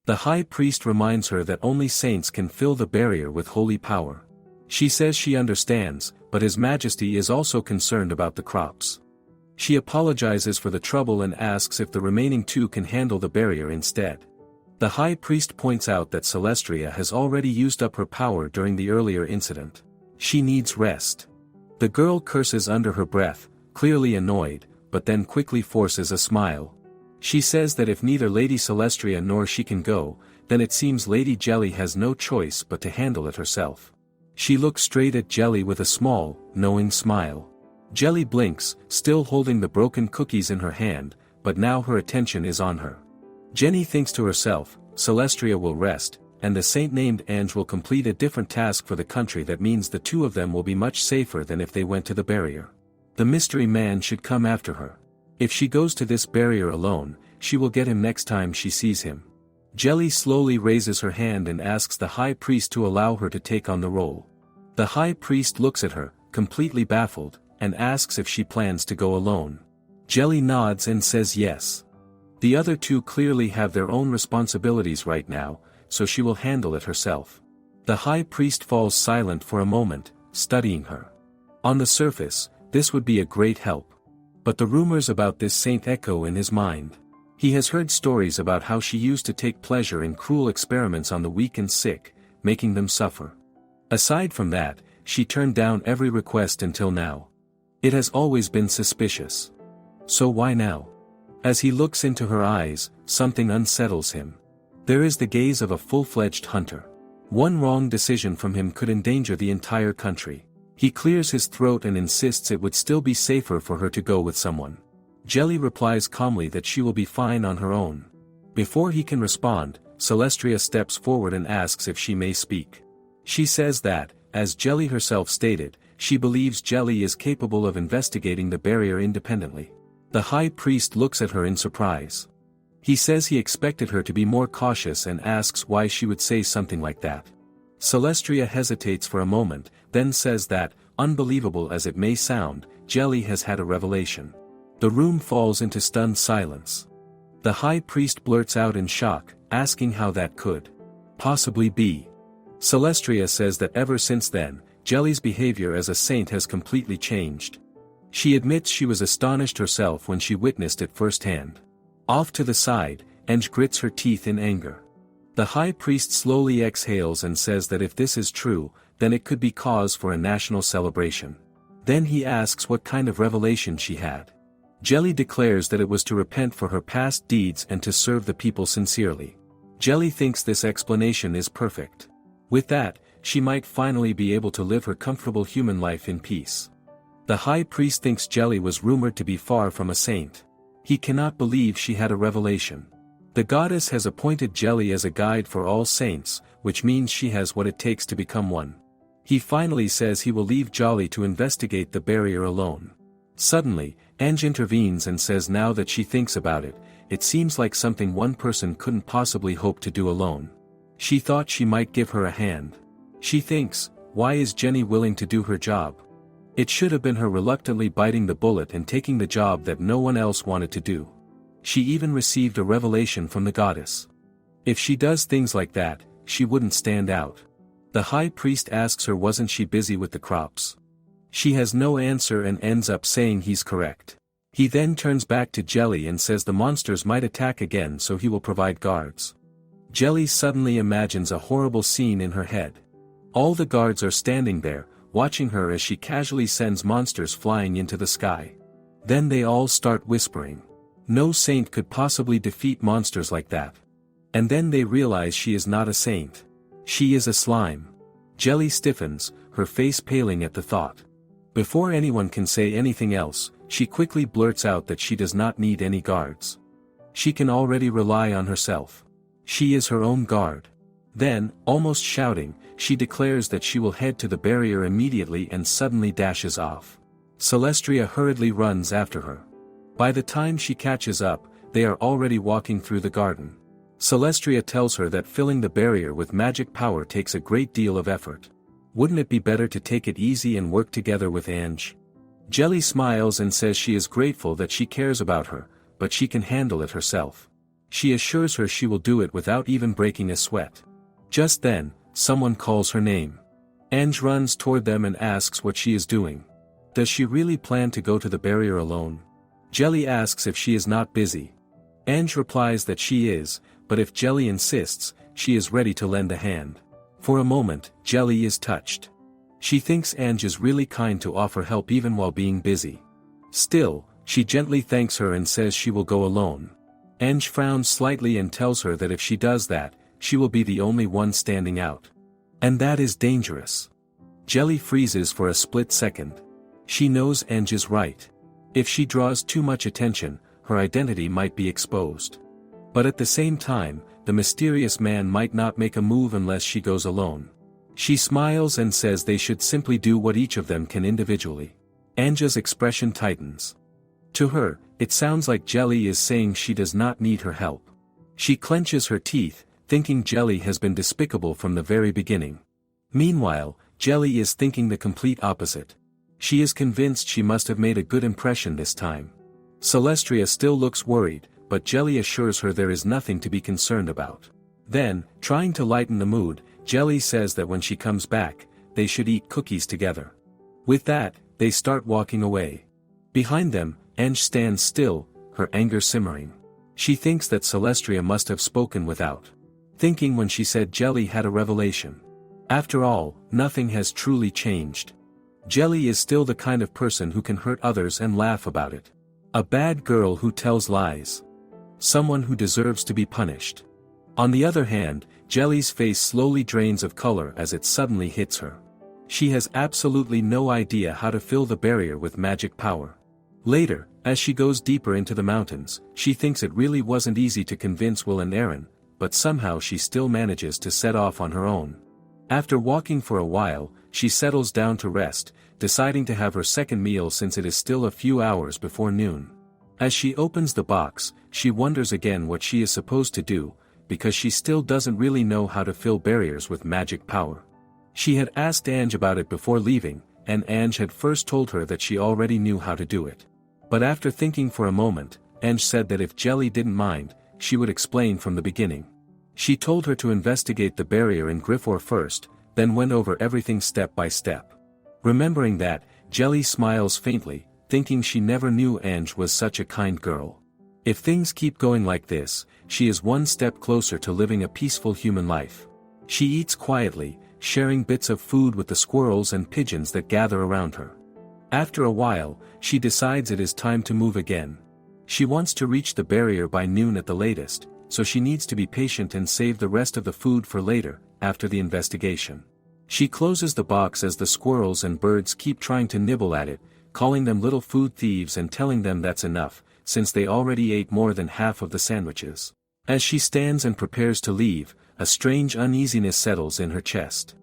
The high priest reminds her that only saints can fill the barrier with holy power. She says she understands, but His Majesty is also concerned about the crops. She apologizes for the trouble and asks if the remaining two can handle the barrier instead. The high priest points out that Celestria has already used up her power during the earlier incident. She needs rest. The girl curses under her breath, clearly annoyed, but then quickly forces a smile. She says that if neither Lady Celestria nor she can go, then it seems Lady Jelly has no choice but to handle it herself. She looks straight at Jelly with a small, knowing smile. Jelly blinks, still holding the broken cookies in her hand, but now her attention is on her. Jenny thinks to herself, Celestria will rest, and the saint named Angie will complete a different task for the country that means the two of them will be much safer than if they went to the barrier. The mystery man should come after her. If she goes to this barrier alone, she will get him next time she sees him. Jelly slowly raises her hand and asks the high priest to allow her to take on the role. The high priest looks at her, completely baffled, and asks if she plans to go alone. Jelly nods and says yes. The other two clearly have their own responsibilities right now, so she will handle it herself. The high priest falls silent for a moment, studying her. On the surface, this would be a great help. But the rumors about this saint echo in his mind. He has heard stories about how she used to take pleasure in cruel experiments on the weak and sick, making them suffer. Aside from that, she turned down every request until now. It has always been suspicious. So why now? As he looks into her eyes, something unsettles him. There is the gaze of a full-fledged hunter. One wrong decision from him could endanger the entire country. He clears his throat and insists it would still be safer for her to go with someone. Jelly replies calmly that she will be fine on her own. Before he can respond, Celestria steps forward and asks if she may speak. She says that, as Jelly herself stated, she believes Jelly is capable of investigating the barrier independently. The high priest looks at her in surprise. He says he expected her to be more cautious and asks why she would say something like that. Celestria hesitates for a moment, then says that, unbelievable as it may sound, Jelly has had a revelation. The room falls into stunned silence. The high priest blurts out in shock, asking how that could possibly be. Celestria says that ever since then, Jelly's behavior as a saint has completely changed. She admits she was astonished herself when she witnessed it firsthand. Off to the side, Angie grits her teeth in anger. The high priest slowly exhales and says that if this is true, then it could be cause for a national celebration. Then he asks what kind of revelation she had. Jelly declares that it was to repent for her past deeds and to serve the people sincerely. Jelly thinks this explanation is perfect. With that, she might finally be able to live her comfortable human life in peace. The high priest thinks Jelly was rumored to be far from a saint. He cannot believe she had a revelation. The goddess has appointed Jelly as a guide for all saints, which means she has what it takes to become one. He finally says he will leave Jelly to investigate the barrier alone. Suddenly, Angie intervenes and says now that she thinks about it, it seems like something one person couldn't possibly hope to do alone. She thought she might give her a hand. She thinks, why is Jenny willing to do her job? It should have been her reluctantly biting the bullet and taking the job that no one else wanted to do. She even received a revelation from the goddess. If she does things like that, she wouldn't stand out. The high priest asks her wasn't she busy with the crops. She has no answer and ends up saying he's correct. He then turns back to Jelly and says the monsters might attack again, so he will provide guards. Jelly suddenly imagines a horrible scene in her head. All the guards are standing there, watching her as she casually sends monsters flying into the sky. Then they all start whispering. No saint could possibly defeat monsters like that. And then they realize she is not a saint. She is a slime. Jelly stiffens, her face paling at the thought. Before anyone can say anything else, she quickly blurts out that she does not need any guards. She can already rely on herself. She is her own guard. Then, almost shouting, she declares that she will head to the barrier immediately and suddenly dashes off. Celestria hurriedly runs after her. By the time she catches up, they are already walking through the garden. Celestria tells her that filling the barrier with magic power takes a great deal of effort. Wouldn't it be better to take it easy and work together with Angie? Jelly smiles and says she is grateful that she cares about her, but she can handle it herself. She assures her she will do it without even breaking a sweat. Just then, someone calls her name. Angie runs toward them and asks what she is doing. Does she really plan to go to the barrier alone? Jelly asks if she is not busy. Angie replies that she is, but if Jelly insists, she is ready to lend a hand. For a moment, Jelly is touched. She thinks Angie is really kind to offer help even while being busy. Still, she gently thanks her and says she will go alone. Angie frowns slightly and tells her that if she does that, she will be the only one standing out. And that is dangerous. Jelly freezes for a split second. She knows Angie's right. If she draws too much attention, her identity might be exposed. But at the same time, the mysterious man might not make a move unless she goes alone. She smiles and says they should simply do what each of them can individually. Angie's expression tightens. To her, it sounds like Jelly is saying she does not need her help. She clenches her teeth, thinking Jelly has been despicable from the very beginning. Meanwhile, Jelly is thinking the complete opposite. She is convinced she must have made a good impression this time. Celestria still looks worried, but Jelly assures her there is nothing to be concerned about. Then, trying to lighten the mood, Jelly says that when she comes back, they should eat cookies together. With that, they start walking away. Behind them, Angie stands still, her anger simmering. She thinks that Celestria must have spoken without thinking when she said Jelly had a revelation. After all, nothing has truly changed. Jelly is still the kind of person who can hurt others and laugh about it. A bad girl who tells lies. Someone who deserves to be punished. On the other hand, Jelly's face slowly drains of color as it suddenly hits her. She has absolutely no idea how to fill the barrier with magic power. Later, as she goes deeper into the mountains, she thinks it really wasn't easy to convince Will and Aaron, but somehow she still manages to set off on her own. After walking for a while, she settles down to rest, deciding to have her second meal since it is still a few hours before noon. As she opens the box, she wonders again what she is supposed to do, because she still doesn't really know how to fill barriers with magic power. She had asked Ange about it before leaving, and Ange had first told her that she already knew how to do it. But after thinking for a moment, Ange said that if Jelly didn't mind, she would explain from the beginning. She told her to investigate the barrier in Griffor first, then went over everything step by step. Remembering that, Jelly smiles faintly, thinking she never knew Ange was such a kind girl. If things keep going like this, she is one step closer to living a peaceful human life. She eats quietly, sharing bits of food with the squirrels and pigeons that gather around her. After a while, she decides it is time to move again. She wants to reach the barrier by noon at the latest, so she needs to be patient and save the rest of the food for later, after the investigation. She closes the box as the squirrels and birds keep trying to nibble at it, calling them little food thieves and telling them that's enough, since they already ate more than half of the sandwiches. As she stands and prepares to leave, a strange uneasiness settles in her chest.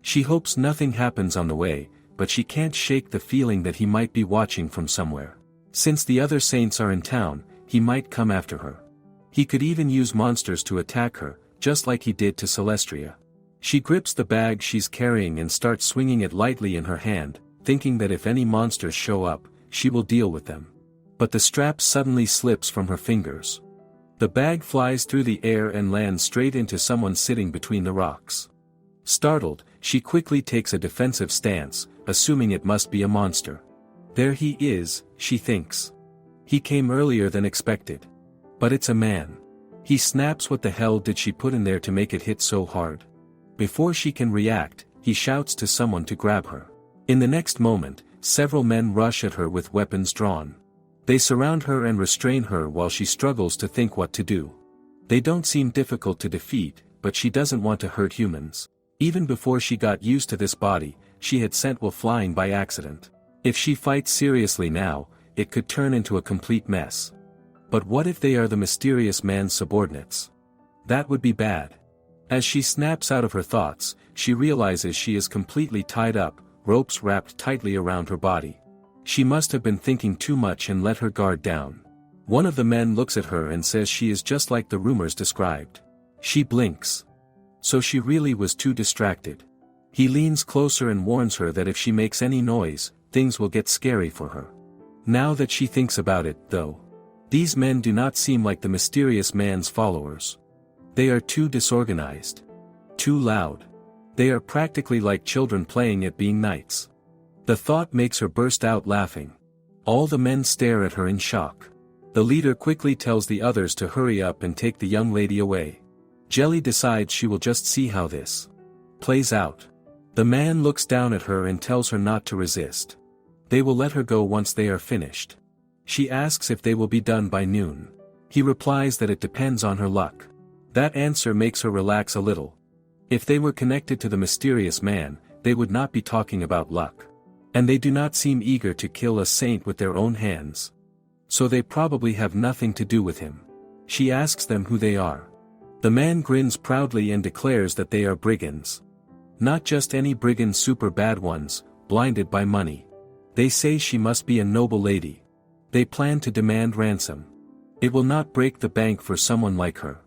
She hopes nothing happens on the way, but she can't shake the feeling that he might be watching from somewhere. Since the other saints are in town, he might come after her. He could even use monsters to attack her, just like he did to Celestria. She grips the bag she's carrying and starts swinging it lightly in her hand, thinking that if any monsters show up, she will deal with them. But the strap suddenly slips from her fingers. The bag flies through the air and lands straight into someone sitting between the rocks. Startled, she quickly takes a defensive stance, assuming it must be a monster. There he is, she thinks. He came earlier than expected. But it's a man. He snaps. What the hell did she put in there to make it hit so hard? Before she can react, he shouts to someone to grab her. In the next moment, several men rush at her with weapons drawn. They surround her and restrain her while she struggles to think what to do. They don't seem difficult to defeat, but she doesn't want to hurt humans. Even before she got used to this body, she had sent Will flying by accident. If she fights seriously now, it could turn into a complete mess. But what if they are the mysterious man's subordinates? That would be bad. As she snaps out of her thoughts, she realizes she is completely tied up, ropes wrapped tightly around her body. She must have been thinking too much and let her guard down. One of the men looks at her and says she is just like the rumors described. She blinks. So she really was too distracted. He leans closer and warns her that if she makes any noise, things will get scary for her. Now that she thinks about it, though, these men do not seem like the mysterious man's followers. They are too disorganized. Too loud. They are practically like children playing at being knights. The thought makes her burst out laughing. All the men stare at her in shock. The leader quickly tells the others to hurry up and take the young lady away. Jelly decides she will just see how this plays out. The man looks down at her and tells her not to resist. They will let her go once they are finished. She asks if they will be done by noon. He replies that it depends on her luck. That answer makes her relax a little. If they were connected to the mysterious man, they would not be talking about luck. And they do not seem eager to kill a saint with their own hands. So they probably have nothing to do with him. She asks them who they are. The man grins proudly and declares that they are brigands. Not just any brigands, super bad ones, blinded by money. They say she must be a noble lady. They plan to demand ransom. It will not break the bank for someone like her.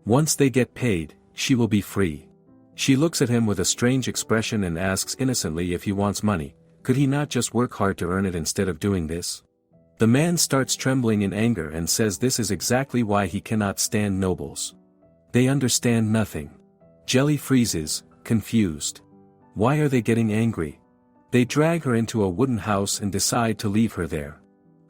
Once they get paid, she will be free. She looks at him with a strange expression and asks innocently if he wants money. Could he not just work hard to earn it instead of doing this? The man starts trembling in anger and says this is exactly why he cannot stand nobles. They understand nothing. Jelly freezes, confused. Why are they getting angry? They drag her into a wooden house and decide to leave her there.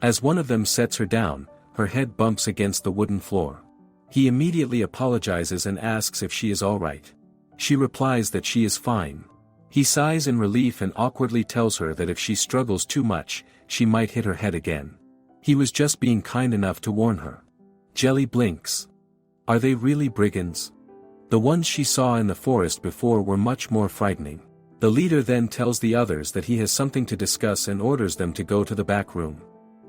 As one of them sets her down, her head bumps against the wooden floor. He immediately apologizes and asks if she is all right. She replies that she is fine. He sighs in relief and awkwardly tells her that if she struggles too much, she might hit her head again. He was just being kind enough to warn her. Jelly blinks. Are they really brigands? The ones she saw in the forest before were much more frightening. The leader then tells the others that he has something to discuss and orders them to go to the back room.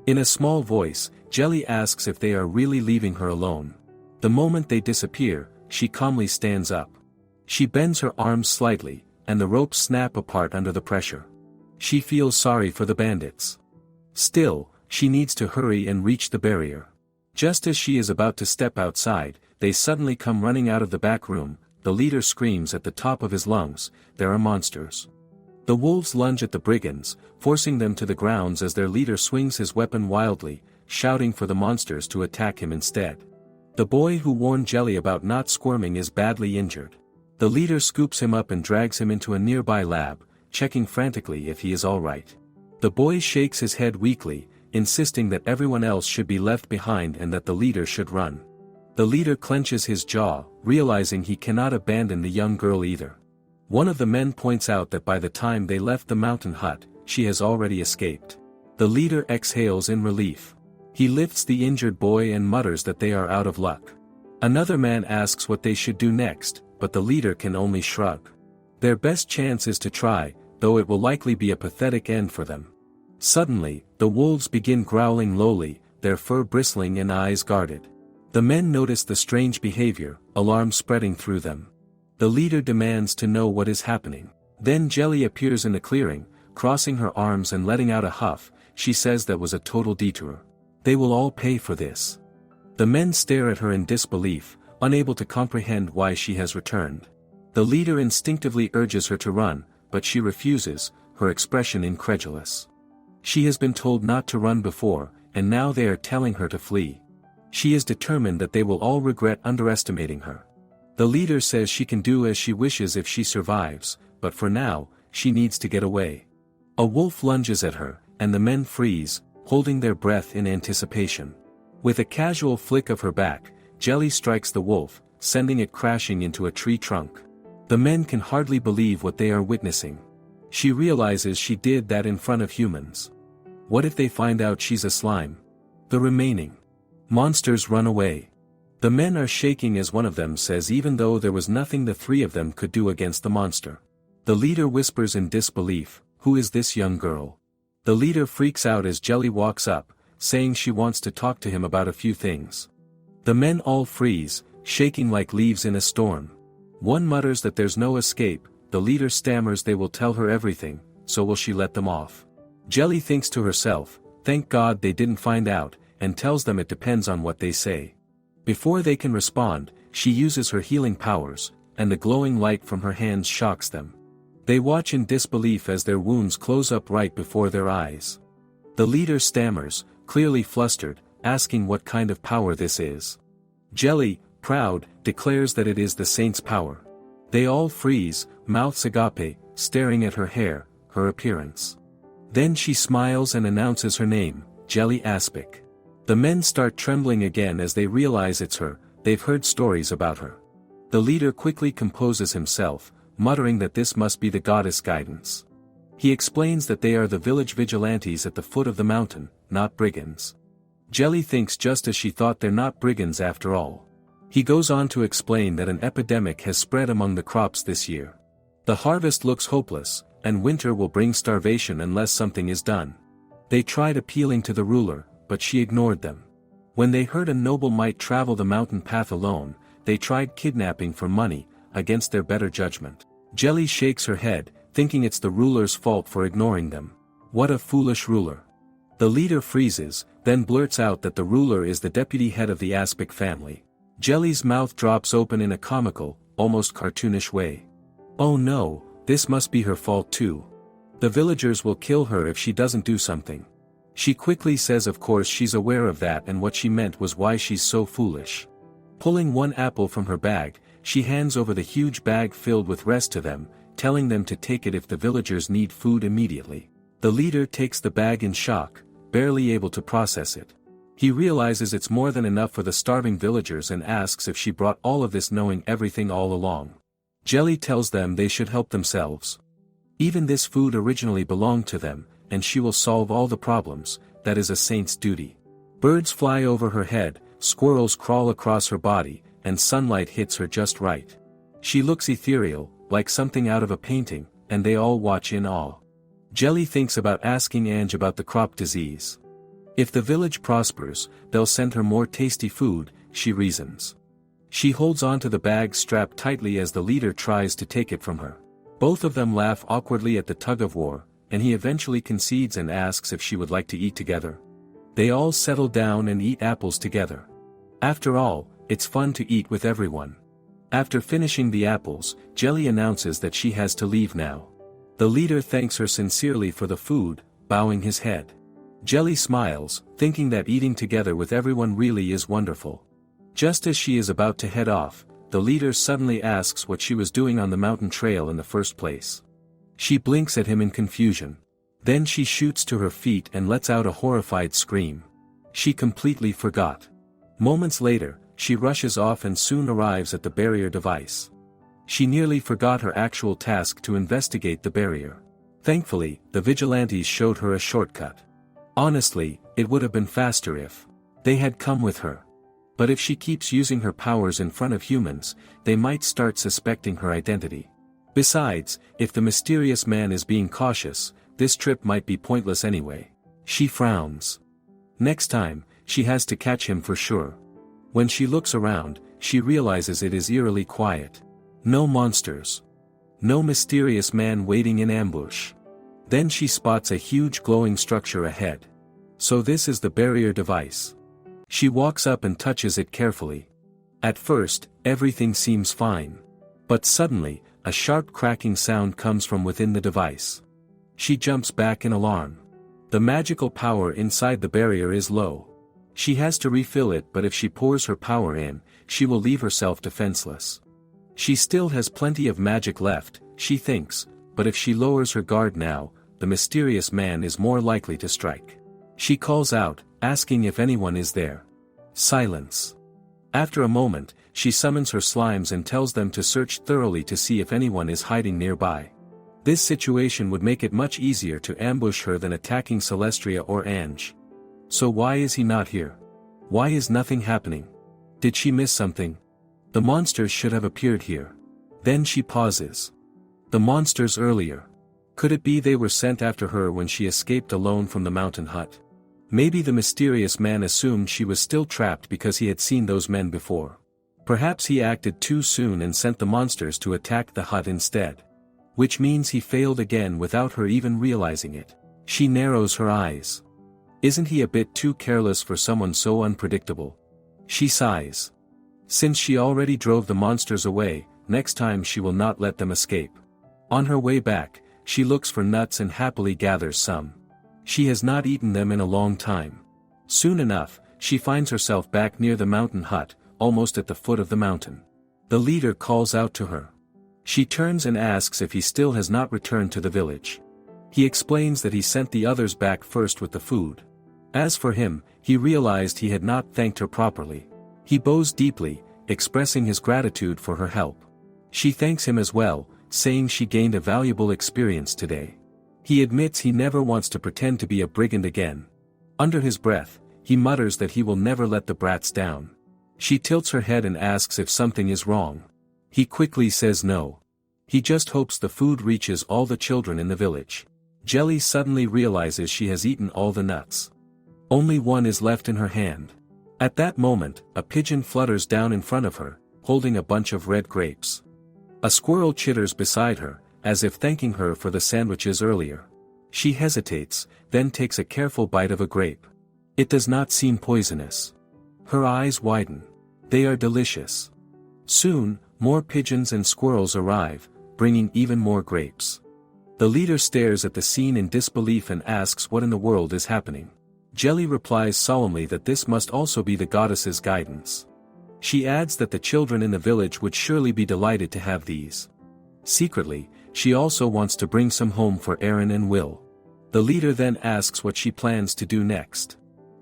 In a small voice, Jelly asks if they are really leaving her alone. The moment they disappear, she calmly stands up. She bends her arms slightly, and the ropes snap apart under the pressure. She feels sorry for the bandits. Still, she needs to hurry and reach the barrier. Just as she is about to step outside, they suddenly come running out of the back room. The leader screams at the top of his lungs, "There are monsters." The wolves lunge at the brigands, forcing them to the grounds as their leader swings his weapon wildly, shouting for the monsters to attack him instead. The boy who warned Jelly about not squirming is badly injured. The leader scoops him up and drags him into a nearby lab, checking frantically if he is alright. The boy shakes his head weakly, insisting that everyone else should be left behind and that the leader should run. The leader clenches his jaw, realizing he cannot abandon the young girl either. One of the men points out that by the time they left the mountain hut, she has already escaped. The leader exhales in relief. He lifts the injured boy and mutters that they are out of luck. Another man asks what they should do next, but the leader can only shrug. Their best chance is to try, though it will likely be a pathetic end for them. Suddenly, the wolves begin growling lowly, their fur bristling and eyes guarded. The men notice the strange behavior, alarm spreading through them. The leader demands to know what is happening. Then Jelly appears in the clearing, crossing her arms and letting out a huff. She says that was a total detour. They will all pay for this. The men stare at her in disbelief, unable to comprehend why she has returned. The leader instinctively urges her to run, but she refuses, her expression incredulous. She has been told not to run before, and now they are telling her to flee. She is determined that they will all regret underestimating her. The leader says she can do as she wishes if she survives, but for now, she needs to get away. A wolf lunges at her, and the men freeze, holding their breath in anticipation. With a casual flick of her back, Jelly strikes the wolf, sending it crashing into a tree trunk. The men can hardly believe what they are witnessing. She realizes she did that in front of humans. What if they find out she's a slime? The remaining monsters run away. The men are shaking as one of them says even though there was nothing the three of them could do against the monster. The leader whispers in disbelief, "Who is this young girl?" The leader freaks out as Jelly walks up, saying she wants to talk to him about a few things. The men all freeze, shaking like leaves in a storm. One mutters that there's no escape, the leader stammers they will tell her everything, so will she let them off. Jelly thinks to herself, thank God they didn't find out, and tells them it depends on what they say. Before they can respond, she uses her healing powers, and the glowing light from her hands shocks them. They watch in disbelief as their wounds close up right before their eyes. The leader stammers, clearly flustered, asking what kind of power this is. Jelly, proud, declares that it is the saint's power. They all freeze, mouths agape, staring at her hair, her appearance. Then she smiles and announces her name, Jelly Aspic. The men start trembling again as they realize it's her. They've heard stories about her. The leader quickly composes himself, muttering that this must be the goddess guidance. He explains that they are the village vigilantes at the foot of the mountain, not brigands. Jelly thinks just as she thought they're not brigands after all. He goes on to explain that an epidemic has spread among the crops this year. The harvest looks hopeless, and winter will bring starvation unless something is done. They tried appealing to the ruler, but she ignored them. When they heard a noble might travel the mountain path alone, they tried kidnapping for money, against their better judgment. Jelly shakes her head, thinking it's the ruler's fault for ignoring them. What a foolish ruler. The leader freezes, then blurts out that the ruler is the deputy head of the Aspic family. Jelly's mouth drops open in a comical, almost cartoonish way. Oh no, this must be her fault too. The villagers will kill her if she doesn't do something. She quickly says of course she's aware of that and what she meant was why she's so foolish. Pulling one apple from her bag, she hands over the huge bag filled with rest to them, telling them to take it if the villagers need food immediately. The leader takes the bag in shock, barely able to process it. He realizes it's more than enough for the starving villagers and asks if she brought all of this knowing everything all along. Jelly tells them they should help themselves. Even this food originally belonged to them, and she will solve all the problems, that is a saint's duty. Birds fly over her head, squirrels crawl across her body, and sunlight hits her just right. She looks ethereal, like something out of a painting, and they all watch in awe. Jelly thinks about asking Angie about the crop disease. If the village prospers, they'll send her more tasty food, she reasons. She holds onto the bag strapped tightly as the leader tries to take it from her. Both of them laugh awkwardly at the tug-of-war, and he eventually concedes and asks if she would like to eat together. They all settle down and eat apples together. After all, it's fun to eat with everyone. After finishing the apples, Jelly announces that she has to leave now. The leader thanks her sincerely for the food, bowing his head. Jelly smiles, thinking that eating together with everyone really is wonderful. Just as she is about to head off, the leader suddenly asks what she was doing on the mountain trail in the first place. She blinks at him in confusion. Then she shoots to her feet and lets out a horrified scream. She completely forgot. Moments later, she rushes off and soon arrives at the barrier device. She nearly forgot her actual task to investigate the barrier. Thankfully, the vigilantes showed her a shortcut. Honestly, it would have been faster if they had come with her. But if she keeps using her powers in front of humans, they might start suspecting her identity. Besides, if the mysterious man is being cautious, this trip might be pointless anyway. She frowns. Next time, she has to catch him for sure. When she looks around, she realizes it is eerily quiet. No monsters. No mysterious man waiting in ambush. Then she spots a huge glowing structure ahead. So this is the barrier device. She walks up and touches it carefully. At first, everything seems fine. But suddenly, a sharp cracking sound comes from within the device. She jumps back in alarm. The magical power inside the barrier is low. She has to refill it, but if she pours her power in, she will leave herself defenseless. She still has plenty of magic left, she thinks, but if she lowers her guard now, the mysterious man is more likely to strike. She calls out, asking if anyone is there. Silence. After a moment, she summons her slimes and tells them to search thoroughly to see if anyone is hiding nearby. This situation would make it much easier to ambush her than attacking Celestria or Angie. So why is he not here? Why is nothing happening? Did she miss something? The monsters should have appeared here. Then she pauses. The monsters earlier. Could it be they were sent after her when she escaped alone from the mountain hut? Maybe the mysterious man assumed she was still trapped because he had seen those men before. Perhaps he acted too soon and sent the monsters to attack the hut instead. Which means he failed again without her even realizing it. She narrows her eyes. Isn't he a bit too careless for someone so unpredictable? She sighs. Since she already drove the monsters away, next time she will not let them escape. On her way back, she looks for nuts and happily gathers some. She has not eaten them in a long time. Soon enough, she finds herself back near the mountain hut, almost at the foot of the mountain. The leader calls out to her. She turns and asks if he still has not returned to the village. He explains that he sent the others back first with the food. As for him, he realized he had not thanked her properly. He bows deeply, expressing his gratitude for her help. She thanks him as well, saying she gained a valuable experience today. He admits he never wants to pretend to be a brigand again. Under his breath, he mutters that he will never let the brats down. She tilts her head and asks if something is wrong. He quickly says no. He just hopes the food reaches all the children in the village. Jelly suddenly realizes she has eaten all the nuts. Only one is left in her hand. At that moment, a pigeon flutters down in front of her, holding a bunch of red grapes. A squirrel chitters beside her, as if thanking her for the sandwiches earlier. She hesitates, then takes a careful bite of a grape. It does not seem poisonous. Her eyes widen. They are delicious. Soon, more pigeons and squirrels arrive, bringing even more grapes. The leader stares at the scene in disbelief and asks what in the world is happening. Jelly replies solemnly that this must also be the goddess's guidance. She adds that the children in the village would surely be delighted to have these. Secretly, she also wants to bring some home for Aaron and Will. The leader then asks what she plans to do next.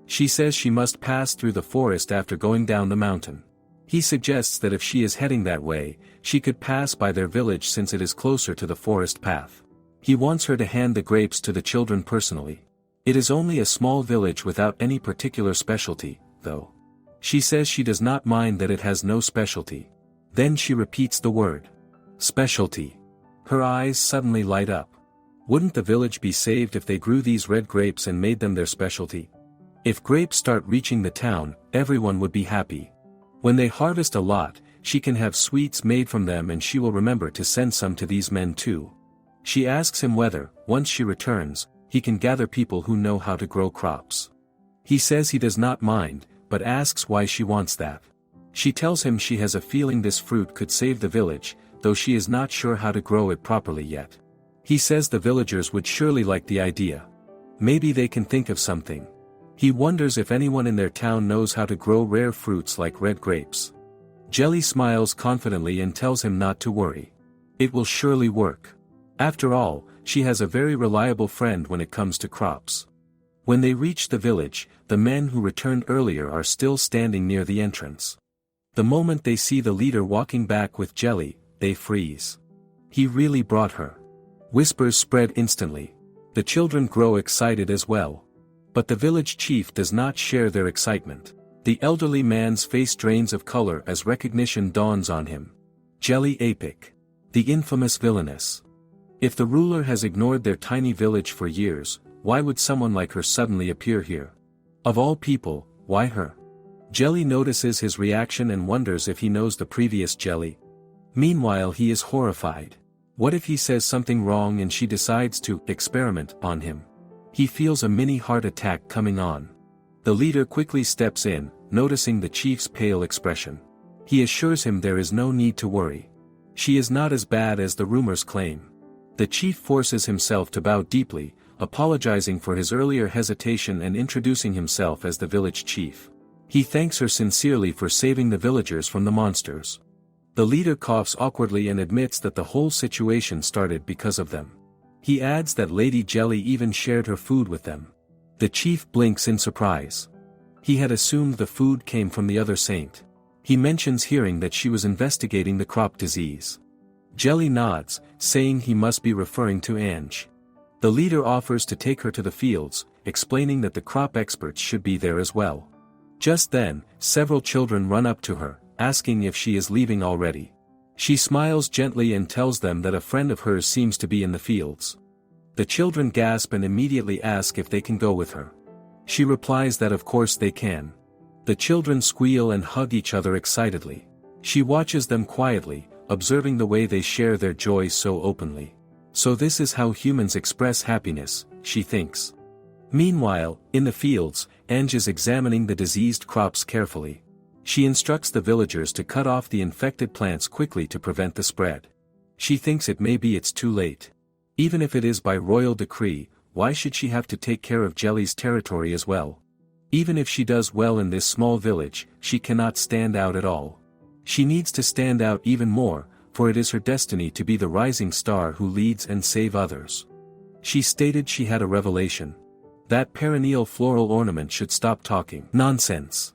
She says she must pass through the forest after going down the mountain. He suggests that if she is heading that way, she could pass by their village since it is closer to the forest path. He wants her to hand the grapes to the children personally. It is only a small village without any particular specialty, though. She says she does not mind that it has no specialty. Then she repeats the word. Specialty. Her eyes suddenly light up. Wouldn't the village be saved if they grew these red grapes and made them their specialty? If grapes start reaching the town, everyone would be happy. When they harvest a lot, she can have sweets made from them and she will remember to send some to these men too. She asks him whether, once she returns, he can gather people who know how to grow crops. He says he does not mind, but asks why she wants that. She tells him she has a feeling this fruit could save the village, though she is not sure how to grow it properly yet. He says the villagers would surely like the idea. Maybe they can think of something. He wonders if anyone in their town knows how to grow rare fruits like red grapes. Jelly smiles confidently and tells him not to worry. It will surely work. After all, she has a very reliable friend when it comes to crops. When they reach the village, the men who returned earlier are still standing near the entrance. The moment they see the leader walking back with Jelly, they freeze. He really brought her. Whispers spread instantly. The children grow excited as well. But the village chief does not share their excitement. The elderly man's face drains of color as recognition dawns on him. Jelly Apic. The infamous villainess. If the ruler has ignored their tiny village for years, why would someone like her suddenly appear here? Of all people, why her? Jelly notices his reaction and wonders if he knows the previous Jelly. Meanwhile he is horrified. What if he says something wrong and she decides to experiment on him? He feels a mini heart attack coming on. The leader quickly steps in, noticing the chief's pale expression. He assures him there is no need to worry. She is not as bad as the rumors claim. The chief forces himself to bow deeply, apologizing for his earlier hesitation and introducing himself as the village chief. He thanks her sincerely for saving the villagers from the monsters. The leader coughs awkwardly and admits that the whole situation started because of them. He adds that Lady Jelly even shared her food with them. The chief blinks in surprise. He had assumed the food came from the other saint. He mentions hearing that she was investigating the crop disease. Jelly nods, saying he must be referring to Angie. The leader offers to take her to the fields, explaining that the crop experts should be there as well. Just then, several children run up to her, asking if she is leaving already. She smiles gently and tells them that a friend of hers seems to be in the fields. The children gasp and immediately ask if they can go with her. She replies that of course they can. The children squeal and hug each other excitedly. She watches them quietly, observing the way they share their joy so openly. So this is how humans express happiness, she thinks. Meanwhile, in the fields, Angie is examining the diseased crops carefully. She instructs the villagers to cut off the infected plants quickly to prevent the spread. She thinks it's too late. Even if it is by royal decree, why should she have to take care of Jelly's territory as well? Even if she does well in this small village, she cannot stand out at all. She needs to stand out even more, for it is her destiny to be the rising star who leads and save others. She stated she had a revelation. That perennial floral ornament should stop talking nonsense.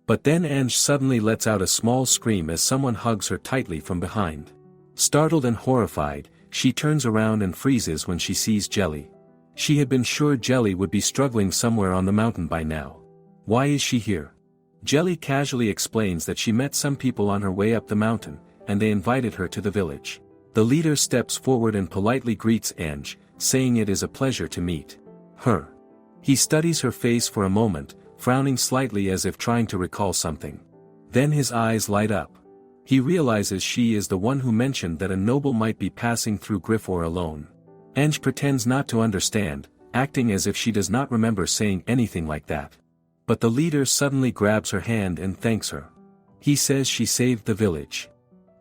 But then Angie suddenly lets out a small scream as someone hugs her tightly from behind. Startled and horrified, she turns around and freezes when she sees Jelly. She had been sure Jelly would be struggling somewhere on the mountain by now. Why is she here? Jelly casually explains that she met some people on her way up the mountain, and they invited her to the village. The leader steps forward and politely greets Angie, saying it is a pleasure to meet her. He studies her face for a moment, frowning slightly as if trying to recall something. Then his eyes light up. He realizes she is the one who mentioned that a noble might be passing through Griffor alone. Angie pretends not to understand, acting as if she does not remember saying anything like that. But the leader suddenly grabs her hand and thanks her. He says she saved the village.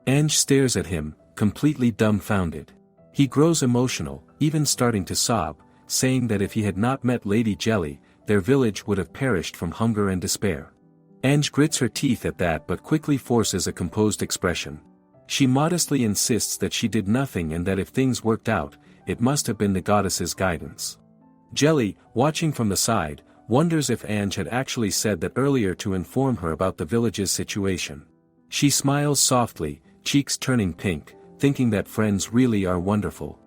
Angie stares at him, completely dumbfounded. He grows emotional, even starting to sob, saying that if he had not met Lady Jelly, their village would have perished from hunger and despair. Angie grits her teeth at that but quickly forces a composed expression. She modestly insists that she did nothing and that if things worked out, it must have been the goddess's guidance. Jelly, watching from the side, wonders if Angie had actually said that earlier to inform her about the village's situation. She smiles softly, cheeks turning pink, thinking that friends really are wonderful.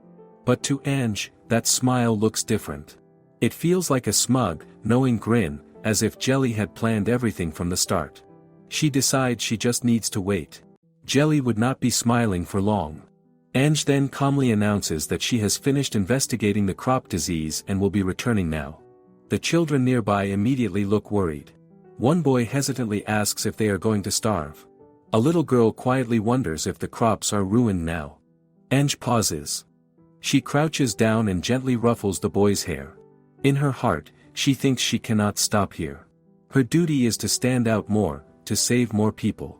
But to Angie, that smile looks different. It feels like a smug, knowing grin, as if Jelly had planned everything from the start. She decides she just needs to wait. Jelly would not be smiling for long. Angie then calmly announces that she has finished investigating the crop disease and will be returning now. The children nearby immediately look worried. One boy hesitantly asks if they are going to starve. A little girl quietly wonders if the crops are ruined now. Angie pauses. She crouches down and gently ruffles the boy's hair. In her heart, she thinks she cannot stop here. Her duty is to stand out more, to save more people.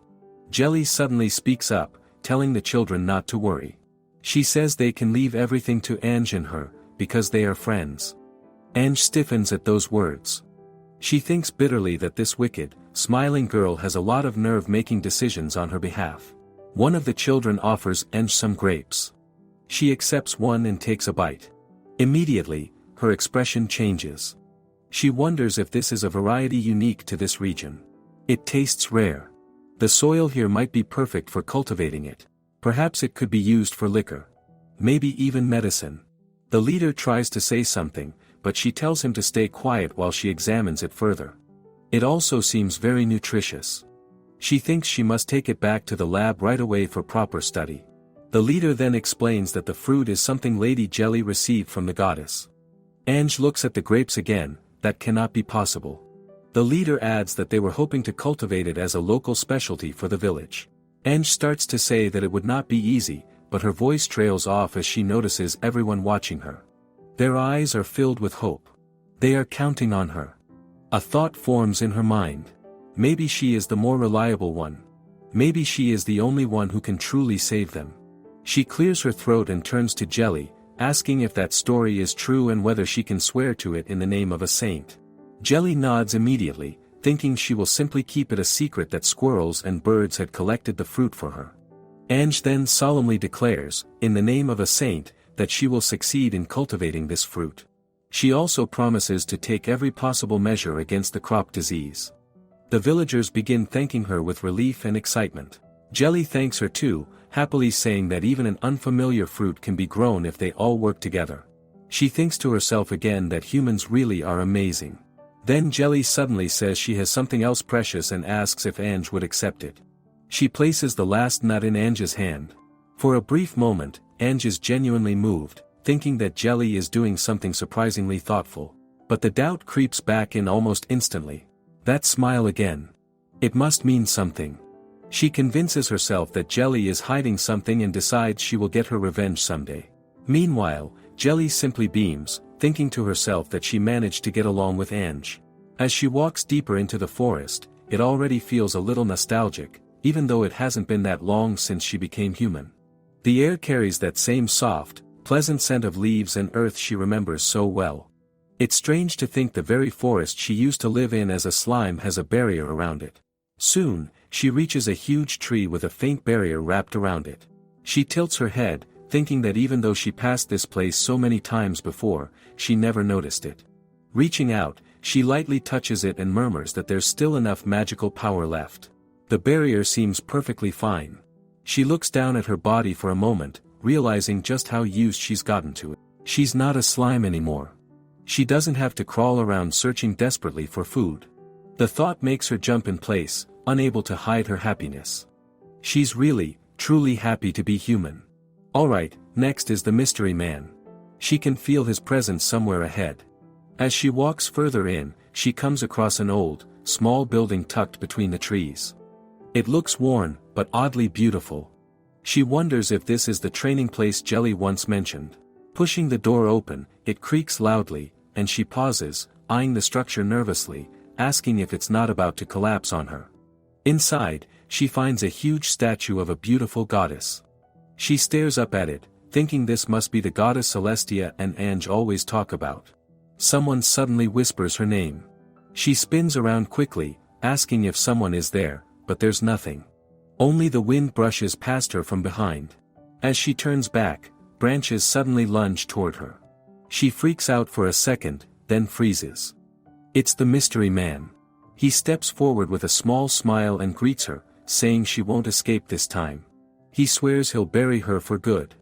Jelly suddenly speaks up, telling the children not to worry. She says they can leave everything to Angie and her, because they are friends. Angie stiffens at those words. She thinks bitterly that this wicked, smiling girl has a lot of nerve making decisions on her behalf. One of the children offers Angie some grapes. She accepts one and takes a bite. Immediately, her expression changes. She wonders if this is a variety unique to this region. It tastes rare. The soil here might be perfect for cultivating it. Perhaps it could be used for liquor. Maybe even medicine. The leader tries to say something, but she tells him to stay quiet while she examines it further. It also seems very nutritious. She thinks she must take it back to the lab right away for proper study. The leader then explains that the fruit is something Lady Jelly received from the goddess. Angie looks at the grapes again. That cannot be possible. The leader adds that they were hoping to cultivate it as a local specialty for the village. Angie starts to say that it would not be easy, but her voice trails off as she notices everyone watching her. Their eyes are filled with hope. They are counting on her. A thought forms in her mind. Maybe she is the more reliable one. Maybe she is the only one who can truly save them. She clears her throat and turns to Jelly, asking if that story is true and whether she can swear to it in the name of a saint. Jelly nods immediately, thinking she will simply keep it a secret that squirrels and birds had collected the fruit for her. Angie then solemnly declares, in the name of a saint, that she will succeed in cultivating this fruit. She also promises to take every possible measure against the crop disease. The villagers begin thanking her with relief and excitement. Jelly thanks her too, happily saying that even an unfamiliar fruit can be grown if they all work together. She thinks to herself again that humans really are amazing. Then Jelly suddenly says she has something else precious and asks if Angie would accept it. She places the last nut in Angie's hand. For a brief moment, Angie is genuinely moved, thinking that Jelly is doing something surprisingly thoughtful. But the doubt creeps back in almost instantly. That smile again. It must mean something. She convinces herself that Jelly is hiding something and decides she will get her revenge someday. Meanwhile, Jelly simply beams, thinking to herself that she managed to get along with Angie. As she walks deeper into the forest, it already feels a little nostalgic, even though it hasn't been that long since she became human. The air carries that same soft, pleasant scent of leaves and earth she remembers so well. It's strange to think the very forest she used to live in as a slime has a barrier around it. Soon, she reaches a huge tree with a faint barrier wrapped around it. She tilts her head, thinking that even though she passed this place so many times before, she never noticed it. Reaching out, she lightly touches it and murmurs that there's still enough magical power left. The barrier seems perfectly fine. She looks down at her body for a moment, realizing just how used she's gotten to it. She's not a slime anymore. She doesn't have to crawl around searching desperately for food. The thought makes her jump in place, unable to hide her happiness. She's really, truly happy to be human. Alright, next is the mystery man. She can feel his presence somewhere ahead. As she walks further in, she comes across an old, small building tucked between the trees. It looks worn, but oddly beautiful. She wonders if this is the training place Jelly once mentioned. Pushing the door open, it creaks loudly, and she pauses, eyeing the structure nervously, asking if it's not about to collapse on her. Inside, she finds a huge statue of a beautiful goddess. She stares up at it, thinking this must be the goddess Celestria and Angie always talk about. Someone suddenly whispers her name. She spins around quickly, asking if someone is there, but there's nothing. Only the wind brushes past her from behind. As she turns back, branches suddenly lunge toward her. She freaks out for a second, then freezes. It's the mystery man. He steps forward with a small smile and greets her, saying she won't escape this time. He swears he'll bury her for good.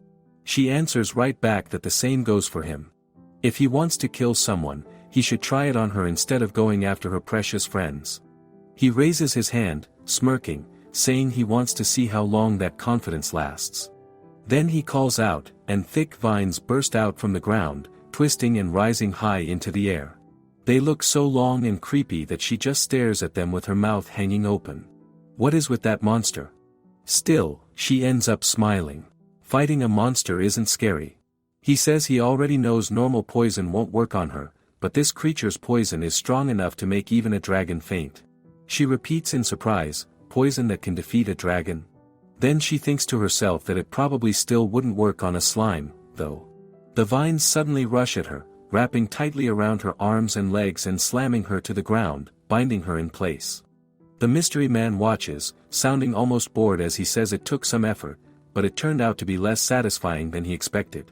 She answers right back that the same goes for him. If he wants to kill someone, he should try it on her instead of going after her precious friends. He raises his hand, smirking, saying he wants to see how long that confidence lasts. Then he calls out, and thick vines burst out from the ground, twisting and rising high into the air. They look so long and creepy that she just stares at them with her mouth hanging open. What is with that monster? Still, she ends up smiling. Fighting a monster isn't scary. He says he already knows normal poison won't work on her, but this creature's poison is strong enough to make even a dragon faint. She repeats in surprise, poison that can defeat a dragon? Then she thinks to herself that it probably still wouldn't work on a slime, though. The vines suddenly rush at her, wrapping tightly around her arms and legs and slamming her to the ground, binding her in place. The mystery man watches, sounding almost bored as he says it took some effort, but it turned out to be less satisfying than he expected.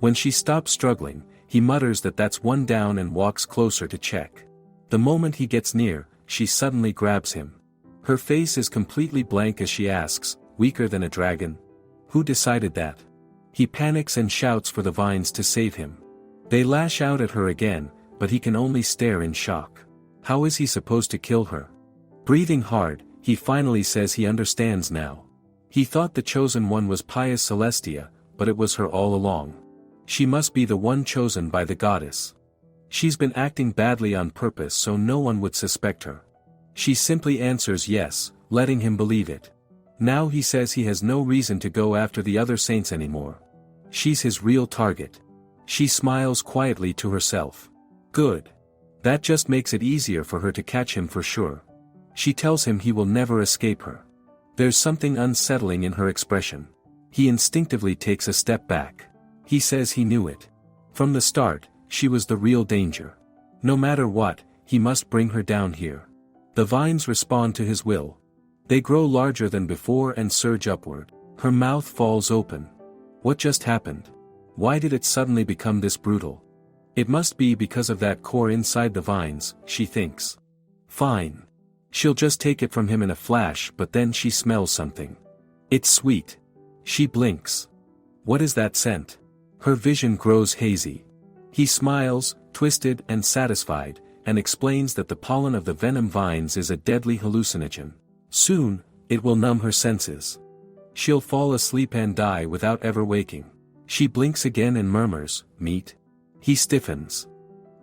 When she stops struggling, he mutters that that's one down and walks closer to check. The moment he gets near, she suddenly grabs him. Her face is completely blank as she asks, weaker than a dragon? Who decided that? He panics and shouts for the vines to save him. They lash out at her again, but he can only stare in shock. How is he supposed to kill her? Breathing hard, he finally says he understands now. He thought the chosen one was pious Celestria, but it was her all along. She must be the one chosen by the goddess. She's been acting badly on purpose so no one would suspect her. She simply answers yes, letting him believe it. Now he says he has no reason to go after the other saints anymore. She's his real target. She smiles quietly to herself. Good. That just makes it easier for her to catch him for sure. She tells him he will never escape her. There's something unsettling in her expression. He instinctively takes a step back. He says he knew it. From the start, she was the real danger. No matter what, he must bring her down here. The vines respond to his will. They grow larger than before and surge upward. Her mouth falls open. What just happened? Why did it suddenly become this brutal? It must be because of that core inside the vines, she thinks. Fine. She'll just take it from him in a flash, but then she smells something. It's sweet. She blinks. What is that scent? Her vision grows hazy. He smiles, twisted and satisfied, and explains that the pollen of the venom vines is a deadly hallucinogen. Soon, it will numb her senses. She'll fall asleep and die without ever waking. She blinks again and murmurs, meat? He stiffens.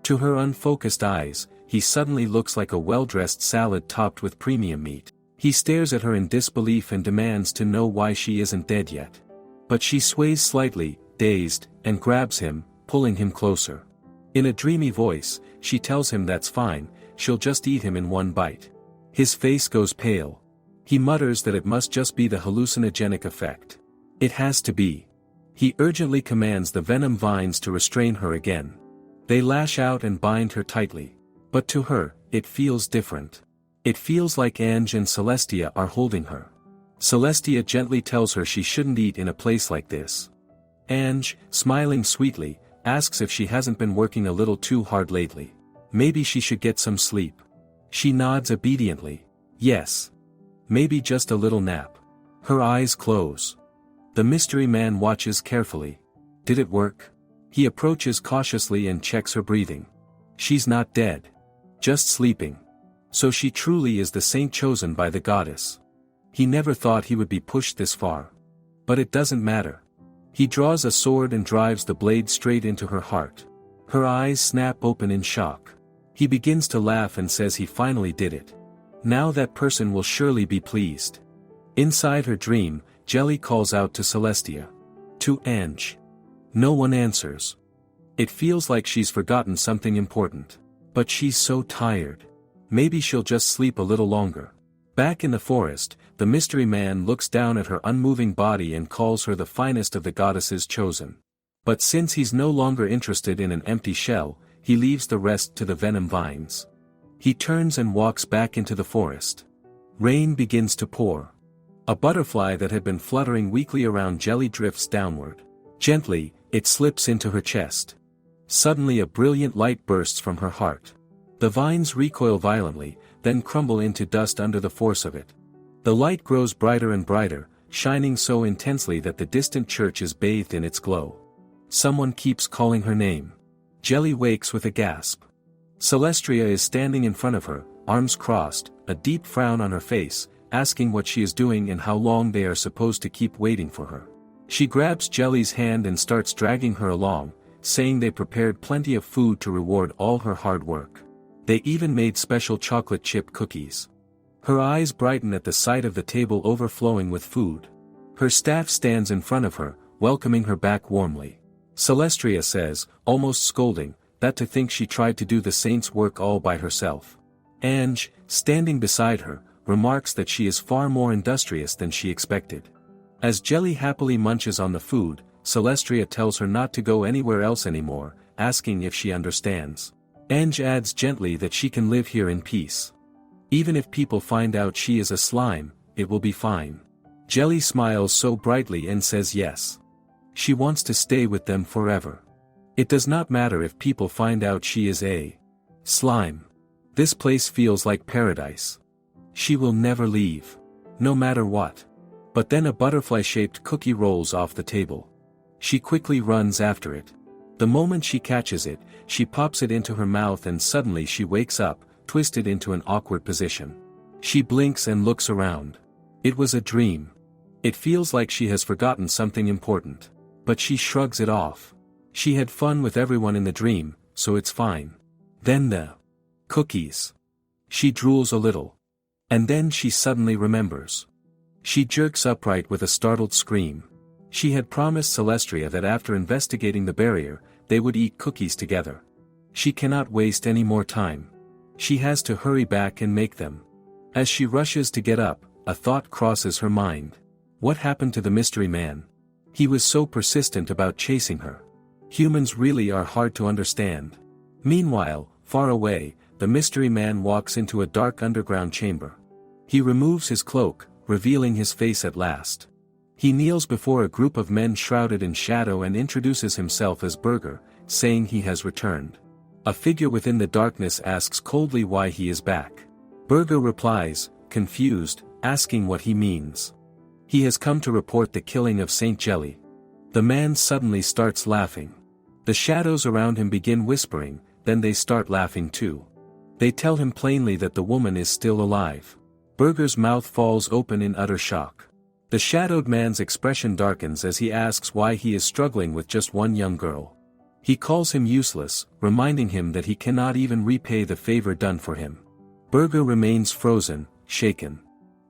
To her unfocused eyes, he suddenly looks like a well-dressed salad topped with premium meat. He stares at her in disbelief and demands to know why she isn't dead yet. But she sways slightly, dazed, and grabs him, pulling him closer. In a dreamy voice, she tells him that's fine, she'll just eat him in one bite. His face goes pale. He mutters that it must just be the hallucinogenic effect. It has to be. He urgently commands the venom vines to restrain her again. They lash out and bind her tightly. But to her, it feels different. It feels like Angie and Celestria are holding her. Celestria gently tells her she shouldn't eat in a place like this. Angie, smiling sweetly, asks if she hasn't been working a little too hard lately. Maybe she should get some sleep. She nods obediently. Yes. Maybe just a little nap. Her eyes close. The mystery man watches carefully. Did it work? He approaches cautiously and checks her breathing. She's not dead. Just sleeping. So she truly is the saint chosen by the goddess. He never thought he would be pushed this far. But it doesn't matter. He draws a sword and drives the blade straight into her heart. Her eyes snap open in shock. He begins to laugh and says he finally did it. Now that person will surely be pleased. Inside her dream, Jelly calls out to Celestria. To Angie. No one answers. It feels like she's forgotten something important. But she's so tired. Maybe she'll just sleep a little longer. Back in the forest, the mystery man looks down at her unmoving body and calls her the finest of the goddesses chosen. But since he's no longer interested in an empty shell, he leaves the rest to the venom vines. He turns and walks back into the forest. Rain begins to pour. A butterfly that had been fluttering weakly around Jelly drifts downward. Gently, it slips into her chest. Suddenly a brilliant light bursts from her heart. The vines recoil violently, then crumble into dust under the force of it. The light grows brighter and brighter, shining so intensely that the distant church is bathed in its glow. Someone keeps calling her name. Jelly wakes with a gasp. Celestria is standing in front of her, arms crossed, a deep frown on her face, asking what she is doing and how long they are supposed to keep waiting for her. She grabs Jelly's hand and starts dragging her along, saying they prepared plenty of food to reward all her hard work. They even made special chocolate chip cookies. Her eyes brighten at the sight of the table overflowing with food. Her staff stands in front of her, welcoming her back warmly. Celestria says, almost scolding, that to think she tried to do the saint's work all by herself. Angie, standing beside her, remarks that she is far more industrious than she expected. As Jelly happily munches on the food, Celestria tells her not to go anywhere else anymore, asking if she understands. Angie adds gently that she can live here in peace. Even if people find out she is a slime, it will be fine. Jelly smiles so brightly and says yes. She wants to stay with them forever. It does not matter if people find out she is a slime. This place feels like paradise. She will never leave. No matter what. But then a butterfly-shaped cookie rolls off the table. She quickly runs after it. The moment she catches it, she pops it into her mouth and suddenly she wakes up, twisted into an awkward position. She blinks and looks around. It was a dream. It feels like she has forgotten something important. But she shrugs it off. She had fun with everyone in the dream, so it's fine. Then the cookies. She drools a little. And then she suddenly remembers. She jerks upright with a startled scream. She had promised Celestria that after investigating the barrier, they would eat cookies together. She cannot waste any more time. She has to hurry back and make them. As she rushes to get up, a thought crosses her mind. What happened to the mystery man? He was so persistent about chasing her. Humans really are hard to understand. Meanwhile, far away, the mystery man walks into a dark underground chamber. He removes his cloak, revealing his face at last. He kneels before a group of men shrouded in shadow and introduces himself as Burger, saying he has returned. A figure within the darkness asks coldly why he is back. Burger replies, confused, asking what he means. He has come to report the killing of Saint Jelly. The man suddenly starts laughing. The shadows around him begin whispering, then they start laughing too. They tell him plainly that the woman is still alive. Burger's mouth falls open in utter shock. The shadowed man's expression darkens as he asks why he is struggling with just one young girl. He calls him useless, reminding him that he cannot even repay the favor done for him. Burger remains frozen, shaken.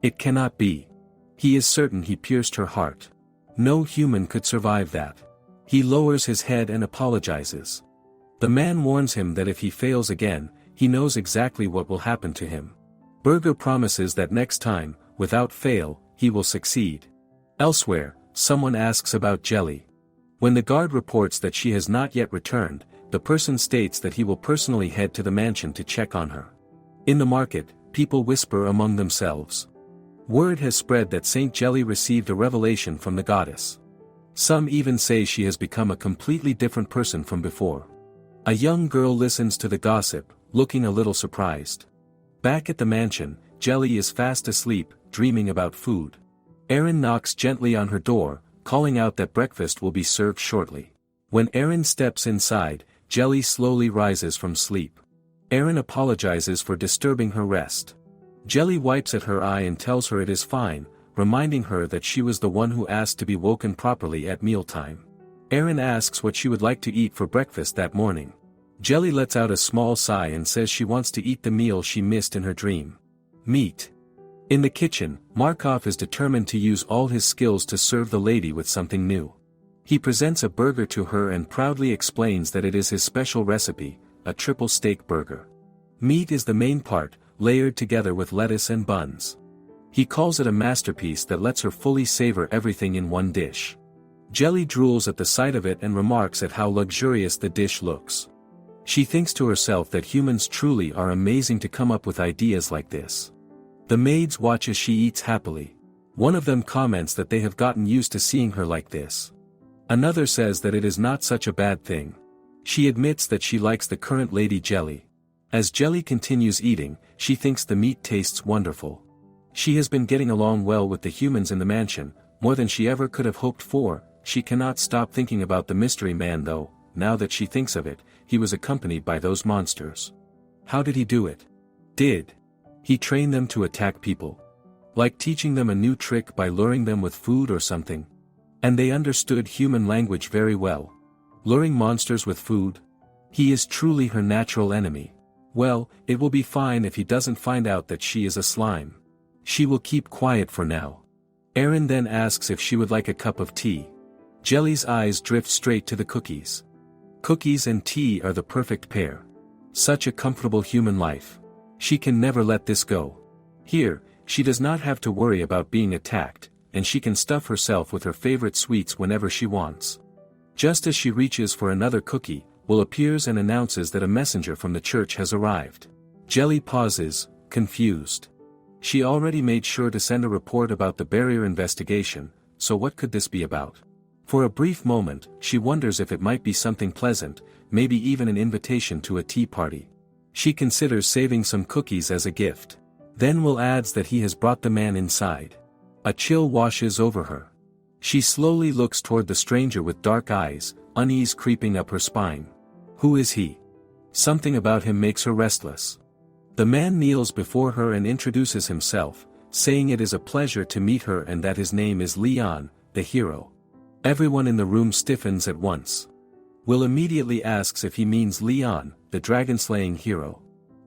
It cannot be. He is certain he pierced her heart. No human could survive that. He lowers his head and apologizes. The man warns him that if he fails again, he knows exactly what will happen to him. Burger promises that next time, without fail, he will succeed. Elsewhere, someone asks about Jelly. When the guard reports that she has not yet returned, the person states that he will personally head to the mansion to check on her. In the market, people whisper among themselves. Word has spread that Saint Jelly received a revelation from the goddess. Some even say she has become a completely different person from before. A young girl listens to the gossip, looking a little surprised. Back at the mansion, Jelly is fast asleep, dreaming about food. Erin knocks gently on her door, calling out that breakfast will be served shortly. When Erin steps inside, Jelly slowly rises from sleep. Erin apologizes for disturbing her rest. Jelly wipes at her eye and tells her it is fine, reminding her that she was the one who asked to be woken properly at mealtime. Erin asks what she would like to eat for breakfast that morning. Jelly lets out a small sigh and says she wants to eat the meal she missed in her dream. Meat. In the kitchen, Markov is determined to use all his skills to serve the lady with something new. He presents a burger to her and proudly explains that it is his special recipe, a triple steak burger. Meat is the main part, layered together with lettuce and buns. He calls it a masterpiece that lets her fully savor everything in one dish. Jelly drools at the sight of it and remarks at how luxurious the dish looks. She thinks to herself that humans truly are amazing to come up with ideas like this. The maids watch as she eats happily. One of them comments that they have gotten used to seeing her like this. Another says that it is not such a bad thing. She admits that she likes the current Lady Jelly. As Jelly continues eating, she thinks the meat tastes wonderful. She has been getting along well with the humans in the mansion, more than she ever could have hoped for. She cannot stop thinking about the mystery man though. Now that she thinks of it, he was accompanied by those monsters. How did he do it? Did he train them to attack people? Like teaching them a new trick by luring them with food or something? And they understood human language very well. Luring monsters with food? He is truly her natural enemy. Well, it will be fine if he doesn't find out that she is a slime. She will keep quiet for now. Aaron then asks if she would like a cup of tea. Jelly's eyes drift straight to the cookies. Cookies and tea are the perfect pair. Such a comfortable human life. She can never let this go. Here, she does not have to worry about being attacked, and she can stuff herself with her favorite sweets whenever she wants. Just as she reaches for another cookie, Will appears and announces that a messenger from the church has arrived. Jelly pauses, confused. She already made sure to send a report about the barrier investigation, so what could this be about? For a brief moment, she wonders if it might be something pleasant, maybe even an invitation to a tea party. She considers saving some cookies as a gift. Then Will adds that he has brought the man inside. A chill washes over her. She slowly looks toward the stranger with dark eyes, unease creeping up her spine. Who is he? Something about him makes her restless. The man kneels before her and introduces himself, saying it is a pleasure to meet her and that his name is Leon, the hero. Everyone in the room stiffens at once. Will immediately asks if he means Leon, the dragon-slaying hero.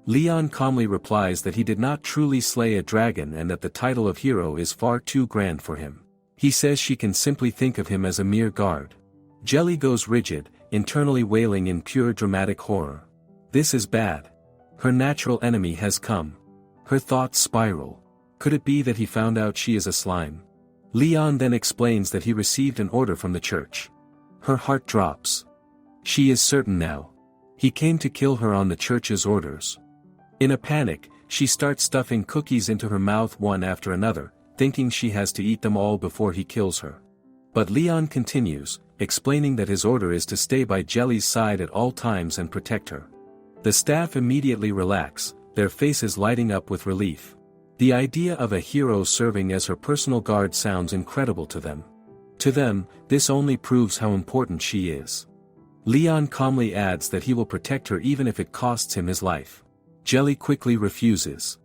Leon calmly replies that he did not truly slay a dragon and that the title of hero is far too grand for him. He says she can simply think of him as a mere guard. Jelly goes rigid, internally wailing in pure dramatic horror. This is bad. Her natural enemy has come. Her thoughts spiral. Could it be that he found out she is a slime? Leon then explains that he received an order from the church. Her heart drops. She is certain now. He came to kill her on the church's orders. In a panic, she starts stuffing cookies into her mouth one after another, thinking she has to eat them all before he kills her. But Leon continues, explaining that his order is to stay by Jelly's side at all times and protect her. The staff immediately relax, their faces lighting up with relief. The idea of a hero serving as her personal guard sounds incredible to them. To them, this only proves how important she is. Leon calmly adds that he will protect her even if it costs him his life. Jelly quickly refuses.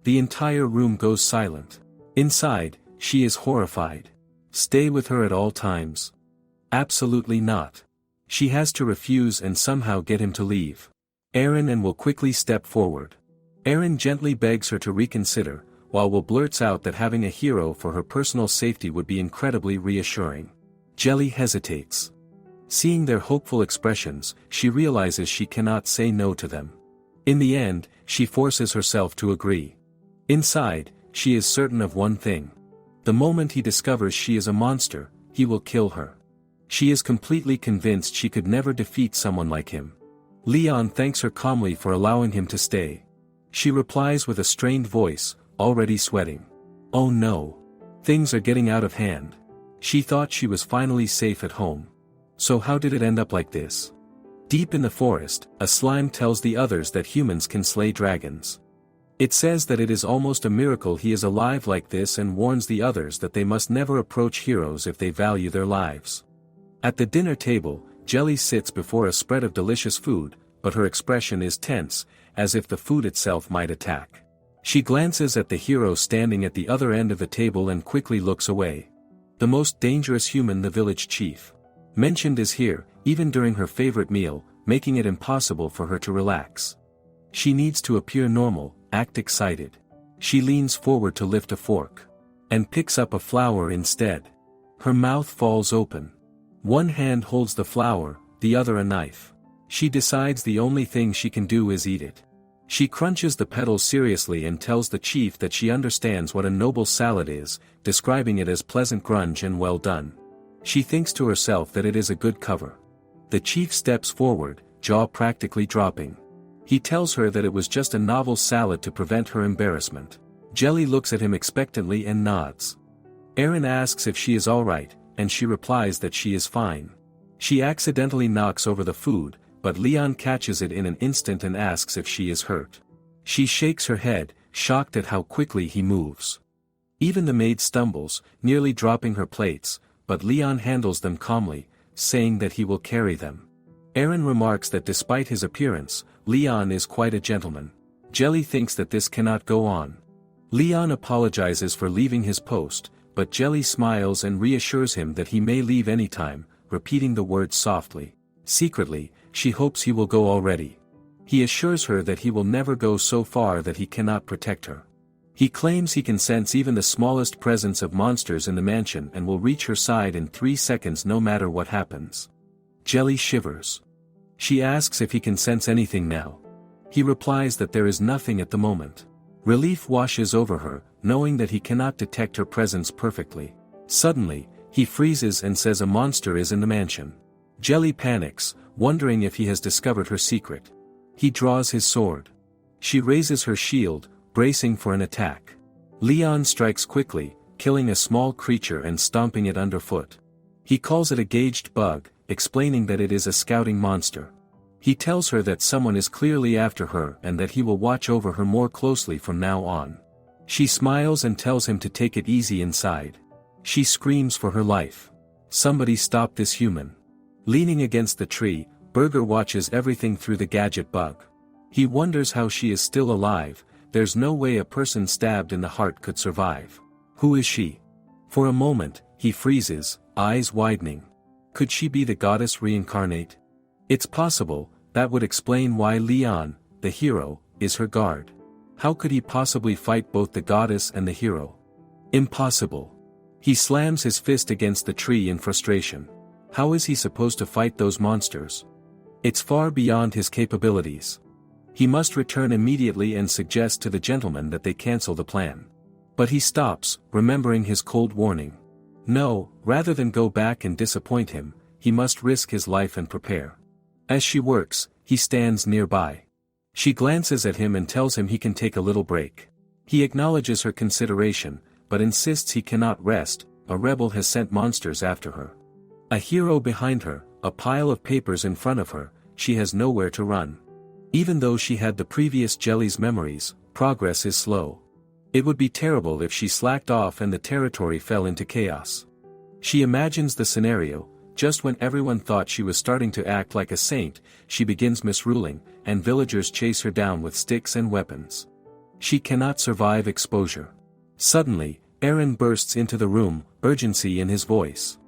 The entire room goes silent. Inside, she is horrified. Stay with her at all times. Absolutely not. She has to refuse and somehow get him to leave. Aaron and Will quickly step forward. Aaron gently begs her to reconsider, while Will blurts out that having a hero for her personal safety would be incredibly reassuring. Jelly hesitates. Seeing their hopeful expressions, she realizes she cannot say no to them. In the end, she forces herself to agree. Inside, she is certain of one thing. The moment he discovers she is a monster, he will kill her. She is completely convinced she could never defeat someone like him. Leon thanks her calmly for allowing him to stay. She replies with a strained voice, already sweating. Oh no. Things are getting out of hand. She thought she was finally safe at home. So how did it end up like this? Deep in the forest, a slime tells the others that humans can slay dragons. It says that it is almost a miracle he is alive like this and warns the others that they must never approach heroes if they value their lives. At the dinner table, Jelly sits before a spread of delicious food, but her expression is tense, as if the food itself might attack. She glances at the hero standing at the other end of the table and quickly looks away. The most dangerous human, the village chief. Mentioned is here, even during her favorite meal, making it impossible for her to relax. She needs to appear normal, act excited. She leans forward to lift a fork. And picks up a flower instead. Her mouth falls open. One hand holds the flower, the other a knife. She decides the only thing she can do is eat it. She crunches the petals seriously and tells the chief that she understands what a noble salad is, describing it as pleasant grunge and well done. She thinks to herself that it is a good cover. The chief steps forward, jaw practically dropping. He tells her that it was just a novel salad to prevent her embarrassment. Jelly looks at him expectantly and nods. Aaron asks if she is alright, and she replies that she is fine. She accidentally knocks over the food, but Leon catches it in an instant and asks if she is hurt. She shakes her head, shocked at how quickly he moves. Even the maid stumbles, nearly dropping her plates, but Leon handles them calmly, saying that he will carry them. Aaron remarks that despite his appearance, Leon is quite a gentleman. Jelly thinks that this cannot go on. Leon apologizes for leaving his post, but Jelly smiles and reassures him that he may leave anytime, repeating the words softly. Secretly, she hopes he will go already. He assures her that he will never go so far that he cannot protect her. He claims he can sense even the smallest presence of monsters in the mansion and will reach her side in 3 seconds no matter what happens. Jelly shivers. She asks if he can sense anything now. He replies that there is nothing at the moment. Relief washes over her, knowing that he cannot detect her presence perfectly. Suddenly, he freezes and says a monster is in the mansion. Jelly panics, wondering if he has discovered her secret. He draws his sword. She raises her shield, bracing for an attack. Leon strikes quickly, killing a small creature and stomping it underfoot. He calls it a gauged bug, explaining that it is a scouting monster. He tells her that someone is clearly after her and that he will watch over her more closely from now on. She smiles and tells him to take it easy inside. She screams for her life. Somebody stop this human. Leaning against the tree, Burger watches everything through the gadget bug. He wonders how she is still alive. There's no way a person stabbed in the heart could survive. Who is she? For a moment, he freezes, eyes widening. Could she be the goddess reincarnate? It's possible. That would explain why Leon, the hero, is her guard. How could he possibly fight both the goddess and the hero? Impossible. He slams his fist against the tree in frustration. How is he supposed to fight those monsters? It's far beyond his capabilities. He must return immediately and suggest to the gentleman that they cancel the plan. But he stops, remembering his cold warning. No, rather than go back and disappoint him, he must risk his life and prepare. As she works, he stands nearby. She glances at him and tells him he can take a little break. He acknowledges her consideration, but insists he cannot rest. A rebel has sent monsters after her. A hero behind her, a pile of papers in front of her, she has nowhere to run. Even though she had the previous jelly's memories, progress is slow. It would be terrible if she slacked off and the territory fell into chaos. She imagines the scenario. Just when everyone thought she was starting to act like a saint, she begins misruling, and villagers chase her down with sticks and weapons. She cannot survive exposure. Suddenly, Aaron bursts into the room, urgency in his voice.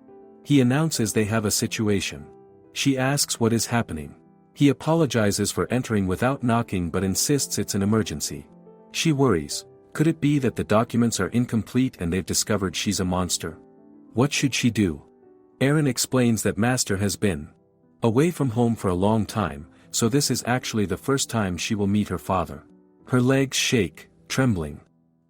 He announces they have a situation. She asks what is happening. He apologizes for entering without knocking but insists it's an emergency. She worries. Could it be that the documents are incomplete and they've discovered she's a monster? What should she do? Aaron explains that Master has been away from home for a long time, so this is actually the first time she will meet her father. Her legs shake, trembling.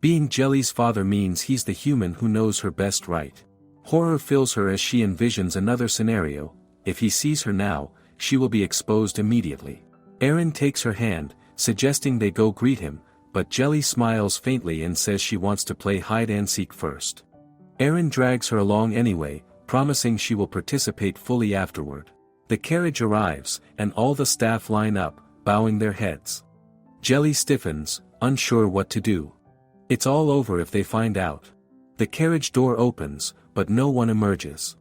Being Jelly's father means he's the human who knows her best right. Horror fills her as she envisions another scenario. If he sees her now, she will be exposed immediately. Aaron takes her hand, suggesting they go greet him, but Jelly smiles faintly and says she wants to play hide-and-seek first. Aaron drags her along anyway, promising she will participate fully afterward. The carriage arrives, and all the staff line up, bowing their heads. Jelly stiffens, unsure what to do. It's all over if they find out. The carriage door opens, but no one emerges.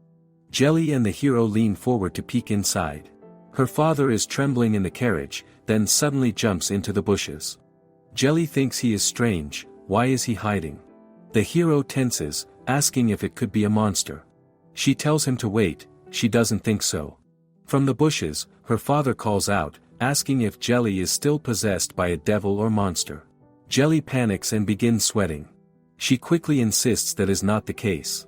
Jelly and the hero lean forward to peek inside. Her father is trembling in the carriage, then suddenly jumps into the bushes. Jelly thinks he is strange. Why is he hiding? The hero tenses, asking if it could be a monster. She tells him to wait. She doesn't think so. From the bushes, her father calls out, asking if Jelly is still possessed by a devil or monster. Jelly panics and begins sweating. She quickly insists that is not the case.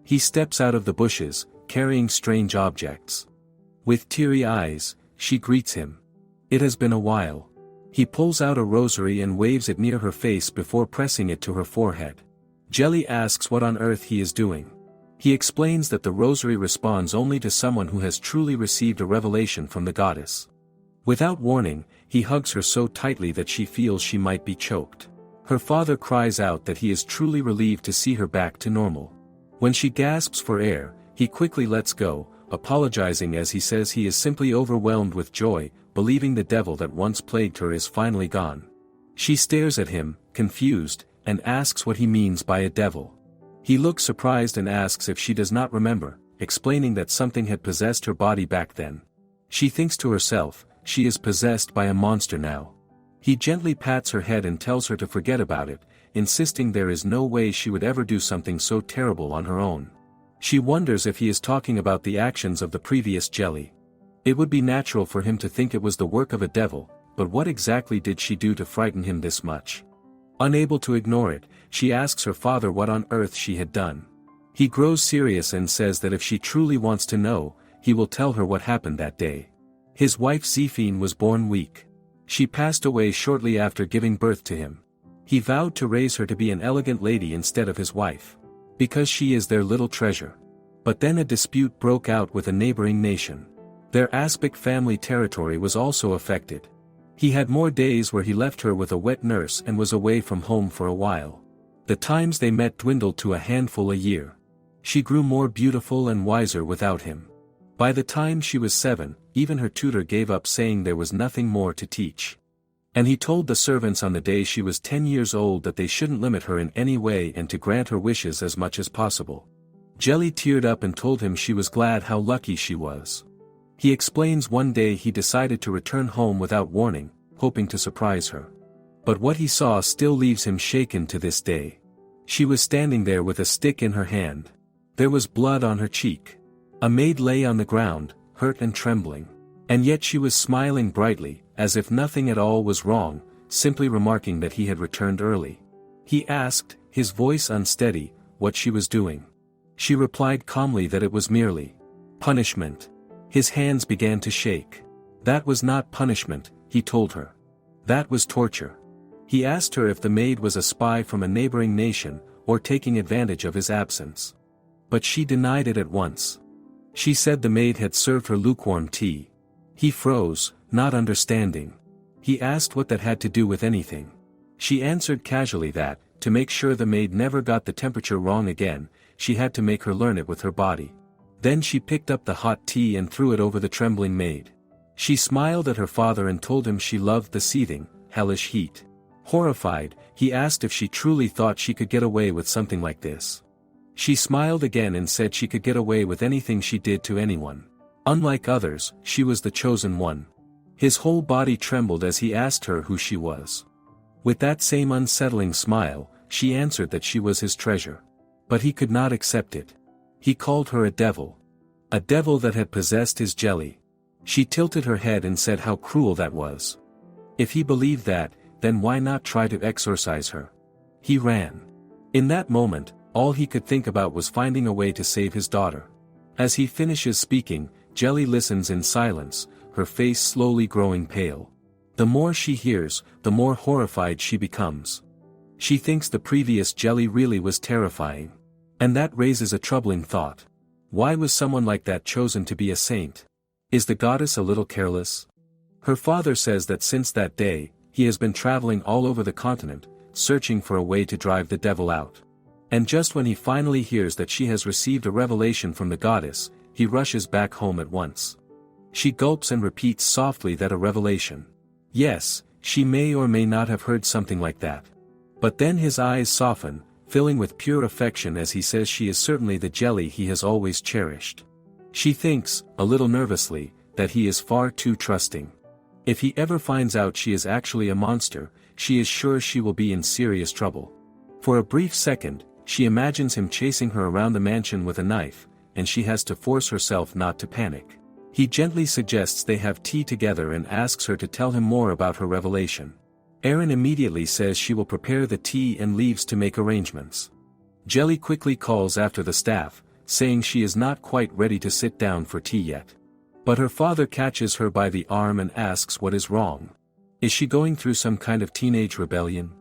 He steps out of the bushes, carrying strange objects. With teary eyes, she greets him. It has been a while. He pulls out a rosary and waves it near her face before pressing it to her forehead. Jelly asks what on earth he is doing. He explains that the rosary responds only to someone who has truly received a revelation from the goddess. Without warning, he hugs her so tightly that she feels she might be choked. Her father cries out that he is truly relieved to see her back to normal. When she gasps for air, he quickly lets go, apologizing as he says he is simply overwhelmed with joy, believing the devil that once plagued her is finally gone. She stares at him, confused, and asks what he means by a devil. He looks surprised and asks if she does not remember, explaining that something had possessed her body back then. She thinks to herself, she is possessed by a monster now. He gently pats her head and tells her to forget about it, insisting there is no way she would ever do something so terrible on her own. She wonders if he is talking about the actions of the previous Jelly. It would be natural for him to think it was the work of a devil, but what exactly did she do to frighten him this much? Unable to ignore it, she asks her father what on earth she had done. He grows serious and says that if she truly wants to know, he will tell her what happened that day. His wife Zephine was born weak. She passed away shortly after giving birth to him. He vowed to raise her to be an elegant lady instead of his wife, because she is their little treasure. But then a dispute broke out with a neighboring nation. Their Aspic family territory was also affected. He had more days where he left her with a wet nurse and was away from home for a while. The times they met dwindled to a handful a year. She grew more beautiful and wiser without him. By the time she was 7, even her tutor gave up, saying there was nothing more to teach. And he told the servants on the day she was 10 years old that they shouldn't limit her in any way and to grant her wishes as much as possible. Jelly teared up and told him she was glad how lucky she was. He explains one day he decided to return home without warning, hoping to surprise her. But what he saw still leaves him shaken to this day. She was standing there with a stick in her hand. There was blood on her cheek. A maid lay on the ground, hurt and trembling. And yet she was smiling brightly, as if nothing at all was wrong, simply remarking that he had returned early. He asked, his voice unsteady, what she was doing. She replied calmly that it was merely punishment. His hands began to shake. That was not punishment, he told her. That was torture. He asked her if the maid was a spy from a neighboring nation, or taking advantage of his absence. But she denied it at once. She said the maid had served her lukewarm tea. He froze, not understanding. He asked what that had to do with anything. She answered casually that, to make sure the maid never got the temperature wrong again, she had to make her learn it with her body. Then she picked up the hot tea and threw it over the trembling maid. She smiled at her father and told him she loved the seething, hellish heat. Horrified, he asked if she truly thought she could get away with something like this. She smiled again and said she could get away with anything she did to anyone. Unlike others, she was the chosen one. His whole body trembled as he asked her who she was. With that same unsettling smile, she answered that she was his treasure. But he could not accept it. He called her a devil. A devil that had possessed his jelly. She tilted her head and said how cruel that was. If he believed that, then why not try to exorcise her? He ran. In that moment, all he could think about was finding a way to save his daughter. As he finishes speaking, Jelly listens in silence, her face slowly growing pale. The more she hears, the more horrified she becomes. She thinks the previous Jelly really was terrifying. And that raises a troubling thought. Why was someone like that chosen to be a saint? Is the goddess a little careless? Her father says that since that day, he has been traveling all over the continent, searching for a way to drive the devil out. And just when he finally hears that she has received a revelation from the goddess, he rushes back home at once. She gulps and repeats softly that a revelation. Yes, she may or may not have heard something like that. But then his eyes soften, filling with pure affection as he says she is certainly the Jelly he has always cherished. She thinks, a little nervously, that he is far too trusting. If he ever finds out she is actually a monster, she is sure she will be in serious trouble. For a brief second, she imagines him chasing her around the mansion with a knife, and she has to force herself not to panic. He gently suggests they have tea together and asks her to tell him more about her revelation. Erin immediately says she will prepare the tea and leaves to make arrangements. Jelly quickly calls after the staff, saying she is not quite ready to sit down for tea yet. But her father catches her by the arm and asks what is wrong. Is she going through some kind of teenage rebellion?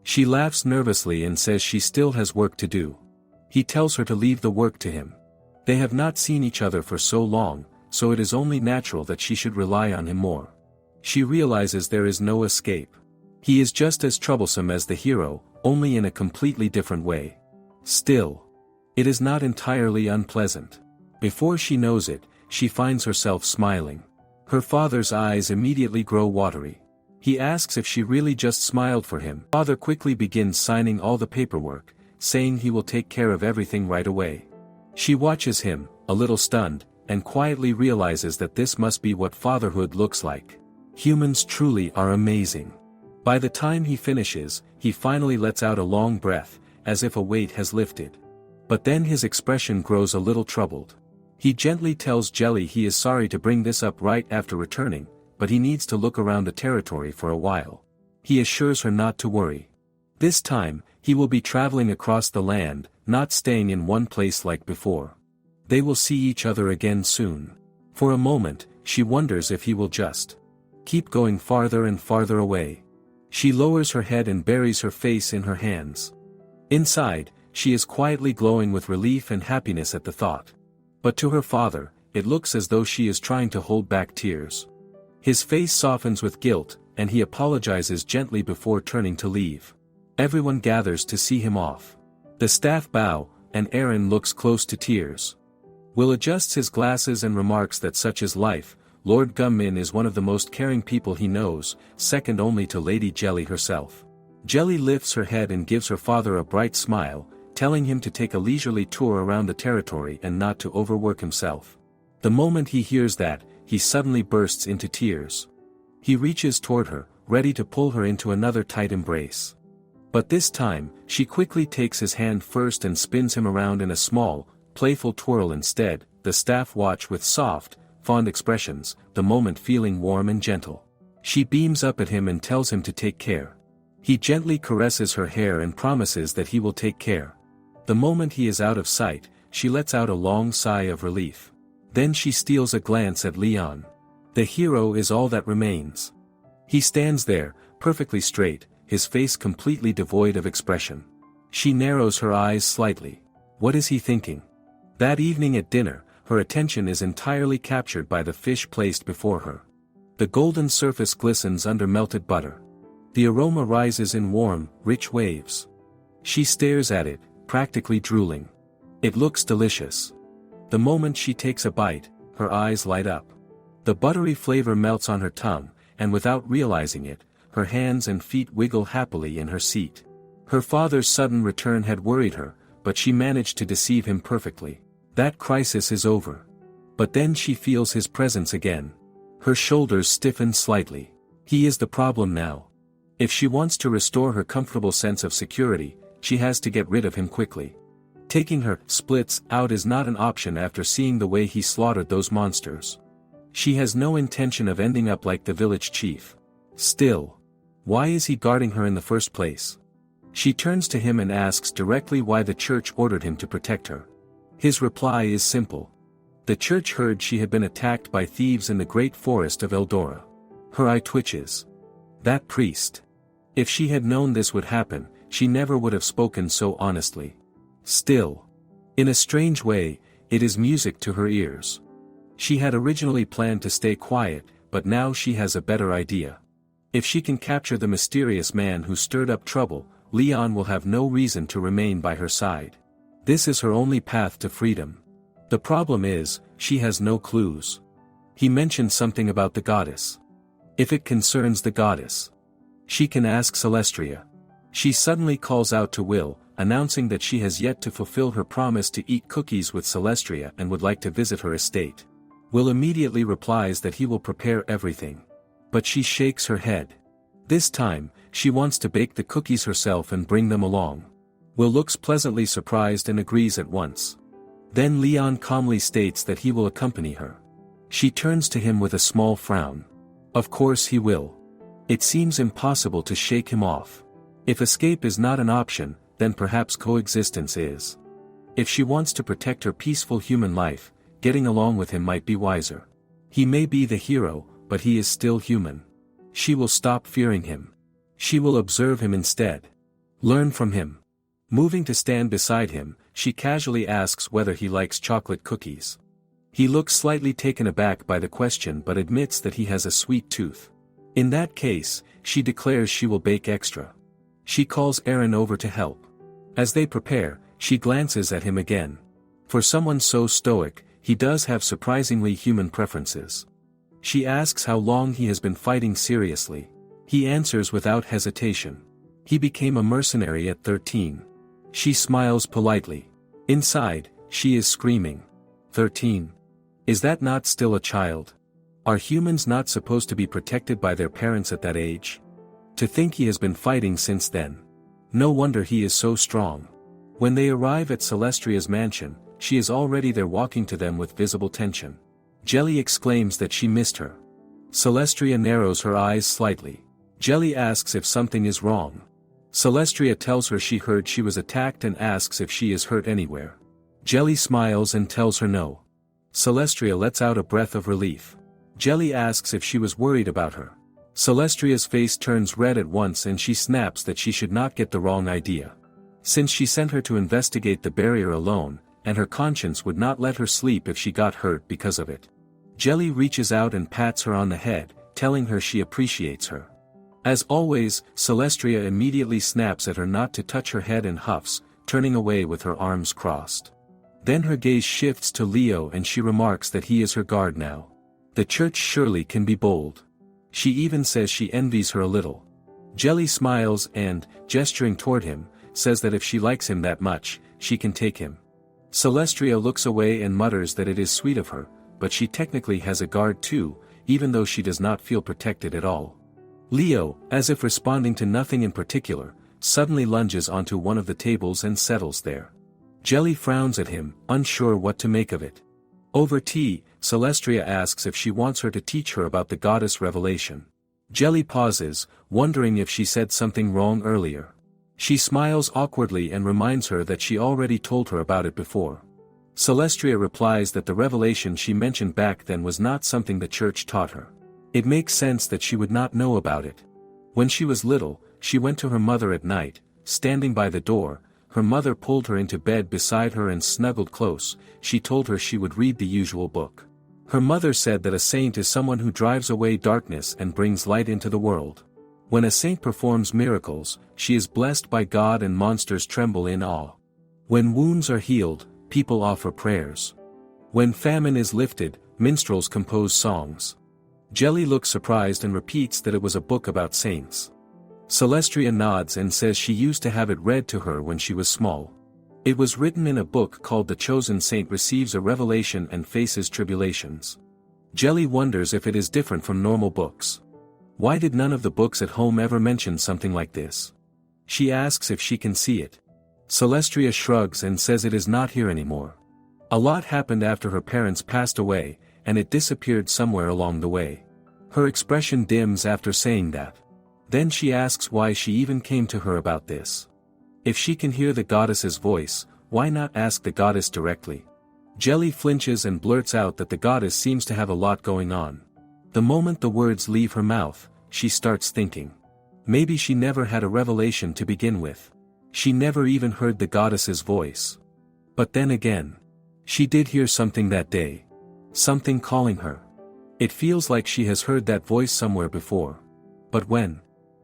She laughs nervously and says she still has work to do. He tells her to leave the work to him. They have not seen each other for so long, so it is only natural that she should rely on him more. She realizes there is no escape. He is just as troublesome as the hero, only in a completely different way. Still, it is not entirely unpleasant. Before she knows it, she finds herself smiling. Her father's eyes immediately grow watery. He asks if she really just smiled for him. Father quickly begins signing all the paperwork, saying he will take care of everything right away. She watches him, a little stunned, and quietly realizes that this must be what fatherhood looks like. Humans truly are amazing. By the time he finishes, he finally lets out a long breath, as if a weight has lifted. But then his expression grows a little troubled. He gently tells Jelly he is sorry to bring this up right after returning, but he needs to look around the territory for a while. He assures her not to worry. This time, he will be traveling across the land, not staying in one place like before. They will see each other again soon. For a moment, she wonders if he will just keep going farther and farther away. She lowers her head and buries her face in her hands. Inside, she is quietly glowing with relief and happiness at the thought. But to her father, it looks as though she is trying to hold back tears. His face softens with guilt, and he apologizes gently before turning to leave. Everyone gathers to see him off. The staff bow, and Aaron looks close to tears. Will adjusts his glasses and remarks that such is life. Lord Gummin is one of the most caring people he knows, second only to Lady Jelly herself. Jelly lifts her head and gives her father a bright smile, telling him to take a leisurely tour around the territory and not to overwork himself. The moment he hears that, he suddenly bursts into tears. He reaches toward her, ready to pull her into another tight embrace. But this time, she quickly takes his hand first and spins him around in a small, playful twirl instead. The staff watch with soft, fond expressions, the moment feeling warm and gentle. She beams up at him and tells him to take care. He gently caresses her hair and promises that he will take care. The moment he is out of sight, she lets out a long sigh of relief. Then she steals a glance at Leon. The hero is all that remains. He stands there, perfectly straight, his face completely devoid of expression. She narrows her eyes slightly. What is he thinking? That evening at dinner, her attention is entirely captured by the fish placed before her. The golden surface glistens under melted butter. The aroma rises in warm, rich waves. She stares at it, practically drooling. It looks delicious. The moment she takes a bite, her eyes light up. The buttery flavor melts on her tongue, and without realizing it, her hands and feet wiggle happily in her seat. Her father's sudden return had worried her, but she managed to deceive him perfectly. That crisis is over. But then she feels his presence again. Her shoulders stiffen slightly. He is the problem now. If she wants to restore her comfortable sense of security, she has to get rid of him quickly. Taking her splits out is not an option after seeing the way he slaughtered those monsters. She has no intention of ending up like the village chief. Still, why is he guarding her in the first place? She turns to him and asks directly why the church ordered him to protect her. His reply is simple. The church heard she had been attacked by thieves in the great forest of Eldora. Her eye twitches. That priest. If she had known this would happen, she never would have spoken so honestly. Still, in a strange way, it is music to her ears. She had originally planned to stay quiet, but now she has a better idea. If she can capture the mysterious man who stirred up trouble, Leon will have no reason to remain by her side. This is her only path to freedom. The problem is, she has no clues. He mentioned something about the goddess. If it concerns the goddess, she can ask Celestria. She suddenly calls out to Will, announcing that she has yet to fulfill her promise to eat cookies with Celestria and would like to visit her estate. Will immediately replies that he will prepare everything. But she shakes her head. This time, she wants to bake the cookies herself and bring them along. Will looks pleasantly surprised and agrees at once. Then Leon calmly states that he will accompany her. She turns to him with a small frown. Of course he will. It seems impossible to shake him off. If escape is not an option, then perhaps coexistence is. If she wants to protect her peaceful human life, getting along with him might be wiser. He may be the hero, but he is still human. She will stop fearing him. She will observe him instead. Learn from him. Moving to stand beside him, she casually asks whether he likes chocolate cookies. He looks slightly taken aback by the question but admits that he has a sweet tooth. In that case, she declares she will bake extra. She calls Aaron over to help. As they prepare, she glances at him again. For someone so stoic, he does have surprisingly human preferences. She asks how long he has been fighting seriously. He answers without hesitation. He became a mercenary at 13. She smiles politely. Inside, she is screaming. 13. Is that not still a child? Are humans not supposed to be protected by their parents at that age? To think he has been fighting since then. No wonder he is so strong. When they arrive at Celestria's mansion, she is already there walking to them with visible tension. Jelly exclaims that she missed her. Celestria narrows her eyes slightly. Jelly asks if something is wrong. Celestria tells her she heard she was attacked and asks if she is hurt anywhere. Jelly smiles and tells her no. Celestria lets out a breath of relief. Jelly asks if she was worried about her. Celestria's face turns red at once and she snaps that she should not get the wrong idea. Since she sent her to investigate the barrier alone, and her conscience would not let her sleep if she got hurt because of it. Jelly reaches out and pats her on the head, telling her she appreciates her. As always, Celestria immediately snaps at her not to touch her head and huffs, turning away with her arms crossed. Then her gaze shifts to Leo and she remarks that he is her guard now. The church surely can be bold. She even says she envies her a little. Jelly smiles and, gesturing toward him, says that if she likes him that much, she can take him. Celestria looks away and mutters that it is sweet of her, but she technically has a guard too, even though she does not feel protected at all. Leo, as if responding to nothing in particular, suddenly lunges onto one of the tables and settles there. Jelly frowns at him, unsure what to make of it. Over tea, Celestria asks if she wants her to teach her about the goddess revelation. Jelly pauses, wondering if she said something wrong earlier. She smiles awkwardly and reminds her that she already told her about it before. Celestria replies that the revelation she mentioned back then was not something the church taught her. It makes sense that she would not know about it. When she was little, she went to her mother at night, standing by the door. Her mother pulled her into bed beside her and snuggled close. She told her she would read the usual book. Her mother said that a saint is someone who drives away darkness and brings light into the world. When a saint performs miracles, she is blessed by God and monsters tremble in awe. When wounds are healed, people offer prayers. When famine is lifted, minstrels compose songs. Jelly looks surprised and repeats that it was a book about saints. Celestria nods and says she used to have it read to her when she was small. It was written in a book called The Chosen Saint Receives a Revelation and Faces Tribulations. Jelly wonders if it is different from normal books. Why did none of the books at home ever mention something like this? She asks if she can see it. Celestria shrugs and says it is not here anymore. A lot happened after her parents passed away, and it disappeared somewhere along the way. Her expression dims after saying that. Then she asks why she even came to her about this. If she can hear the goddess's voice, why not ask the goddess directly? Jelly flinches and blurts out that the goddess seems to have a lot going on. The moment the words leave her mouth, she starts thinking. Maybe she never had a revelation to begin with. She never even heard the goddess's voice. But then again, she did hear something that day. Something calling her. It feels like she has heard that voice somewhere before. But when?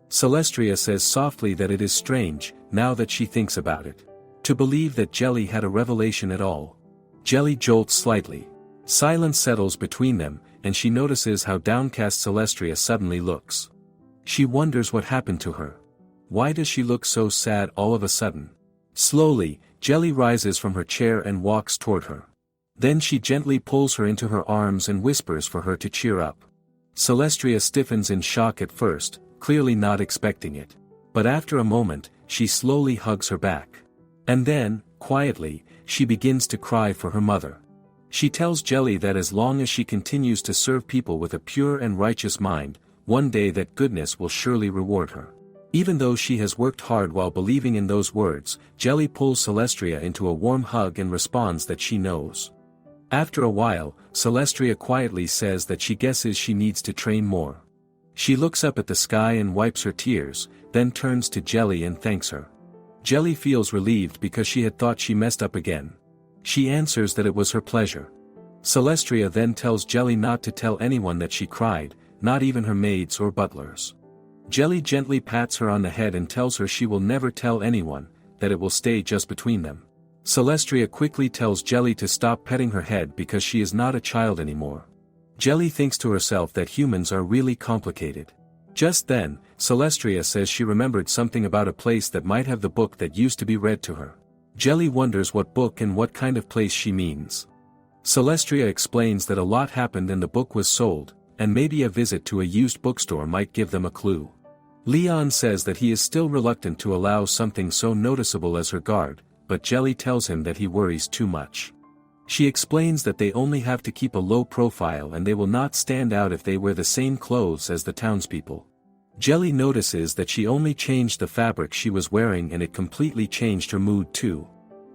Celestria says softly that it is strange, now that she thinks about it, to believe that Jelly had a revelation at all. Jelly jolts slightly. Silence settles between them, and she notices how downcast Celestria suddenly looks. She wonders what happened to her. Why does she look so sad all of a sudden? Slowly, Jelly rises from her chair and walks toward her. Then she gently pulls her into her arms and whispers for her to cheer up. Celestria stiffens in shock at first, clearly not expecting it. But after a moment, she slowly hugs her back. And then, quietly, she begins to cry for her mother. She tells Jelly that as long as she continues to serve people with a pure and righteous mind, one day that goodness will surely reward her. Even though she has worked hard while believing in those words, Jelly pulls Celestria into a warm hug and responds that she knows. After a while, Celestria quietly says that she guesses she needs to train more. She looks up at the sky and wipes her tears, then turns to Jelly and thanks her. Jelly feels relieved because she had thought she messed up again. She answers that it was her pleasure. Celestria then tells Jelly not to tell anyone that she cried, not even her maids or butlers. Jelly gently pats her on the head and tells her she will never tell anyone, that it will stay just between them. Celestria quickly tells Jelly to stop petting her head because she is not a child anymore. Jelly thinks to herself that humans are really complicated. Just then, Celestria says she remembered something about a place that might have the book that used to be read to her. Jelly wonders what book and what kind of place she means. Celestria explains that a lot happened and the book was sold, and maybe a visit to a used bookstore might give them a clue. Leon says that he is still reluctant to allow something so noticeable as her guard, but Jelly tells him that he worries too much. She explains that they only have to keep a low profile and they will not stand out if they wear the same clothes as the townspeople. Jelly notices that she only changed the fabric she was wearing and it completely changed her mood too.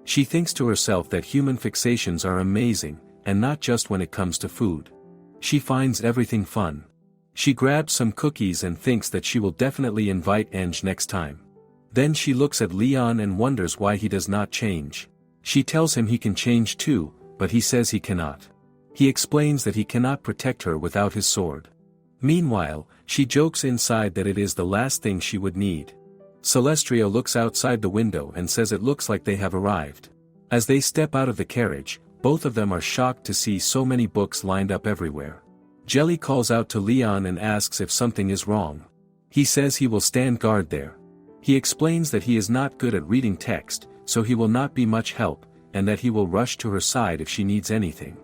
She thinks to herself that human fixations are amazing, and not just when it comes to food. She finds everything fun. She grabs some cookies and thinks that she will definitely invite Angie next time. Then she looks at Leon and wonders why he does not change. She tells him he can change too, but he says he cannot. He explains that he cannot protect her without his sword. Meanwhile, she jokes inside that it is the last thing she would need. Celestria looks outside the window and says it looks like they have arrived. As they step out of the carriage, both of them are shocked to see so many books lined up everywhere. Jelly calls out to Leon and asks if something is wrong. He says he will stand guard there. He explains that he is not good at reading text, so he will not be much help, and that he will rush to her side if she needs anything.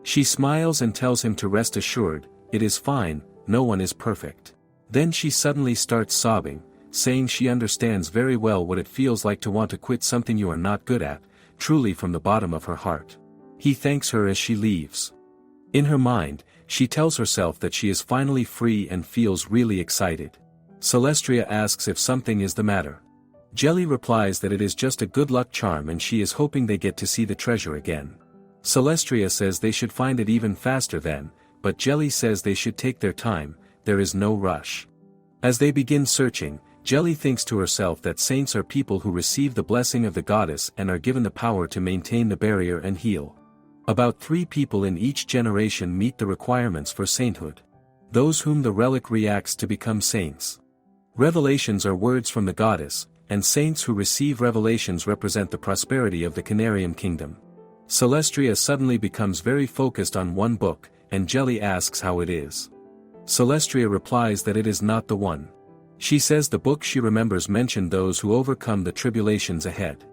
She smiles and tells him to rest assured, it is fine, no one is perfect. Then she suddenly starts sobbing, saying she understands very well what it feels like to want to quit something you are not good at, truly from the bottom of her heart. He thanks her as she leaves. In her mind, she tells herself that she is finally free and feels really excited. Celestria asks if something is the matter. Jelly replies that it is just a good luck charm and she is hoping they get to see the treasure again. Celestria says they should find it even faster then, but Jelly says they should take their time, there is no rush. As they begin searching, Jelly thinks to herself that saints are people who receive the blessing of the goddess and are given the power to maintain the barrier and heal. About 3 people in each generation meet the requirements for sainthood. Those whom the relic reacts to become saints. Revelations are words from the goddess, and saints who receive revelations represent the prosperity of the Canarium kingdom. Celestria suddenly becomes very focused on one book, and Jelly asks how it is. Celestria replies that it is not the one. She says the book she remembers mentioned those who overcome the tribulations ahead.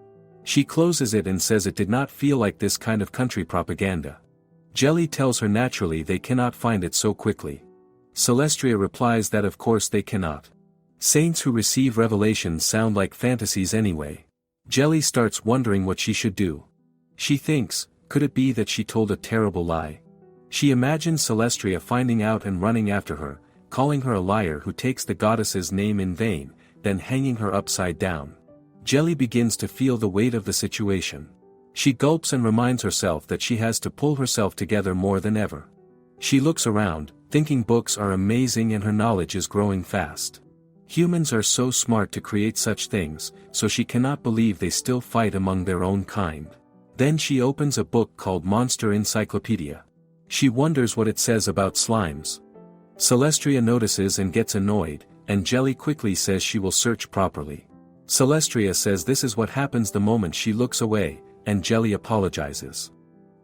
She closes it and says it did not feel like this kind of country propaganda. Jelly tells her naturally they cannot find it so quickly. Celestria replies that of course they cannot. Saints who receive revelations sound like fantasies anyway. Jelly starts wondering what she should do. She thinks, could it be that she told a terrible lie? She imagines Celestria finding out and running after her, calling her a liar who takes the goddess's name in vain, then hanging her upside down. Jelly begins to feel the weight of the situation. She gulps and reminds herself that she has to pull herself together more than ever. She looks around, thinking books are amazing and her knowledge is growing fast. Humans are so smart to create such things, so she cannot believe they still fight among their own kind. Then she opens a book called Monster Encyclopedia. She wonders what it says about slimes. Celestria notices and gets annoyed, and Jelly quickly says she will search properly. Celestria says this is what happens the moment she looks away, and Jelly apologizes.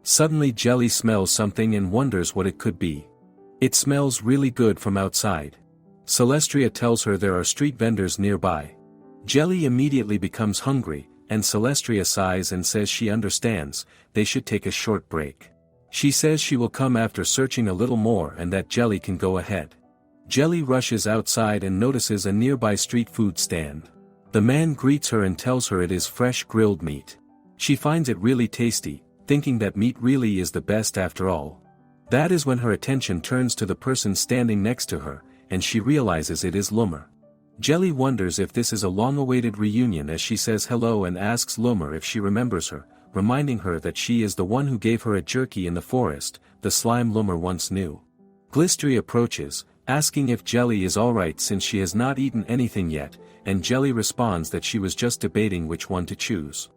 Suddenly Jelly smells something and wonders what it could be. It smells really good from outside. Celestria tells her there are street vendors nearby. Jelly immediately becomes hungry, and Celestria sighs and says she understands, they should take a short break. She says she will come after searching a little more and that Jelly can go ahead. Jelly rushes outside and notices a nearby street food stand. The man greets her and tells her it is fresh grilled meat. She finds it really tasty, thinking that meat really is the best after all. That is when her attention turns to the person standing next to her, and she realizes it is Loomer. Jelly wonders if this is a long-awaited reunion as she says hello and asks Loomer if she remembers her, reminding her that she is the one who gave her a jerky in the forest, the slime Loomer once knew. Glistry approaches, asking if Jelly is alright since she has not eaten anything yet, and Jelly responds that she was just debating which one to choose.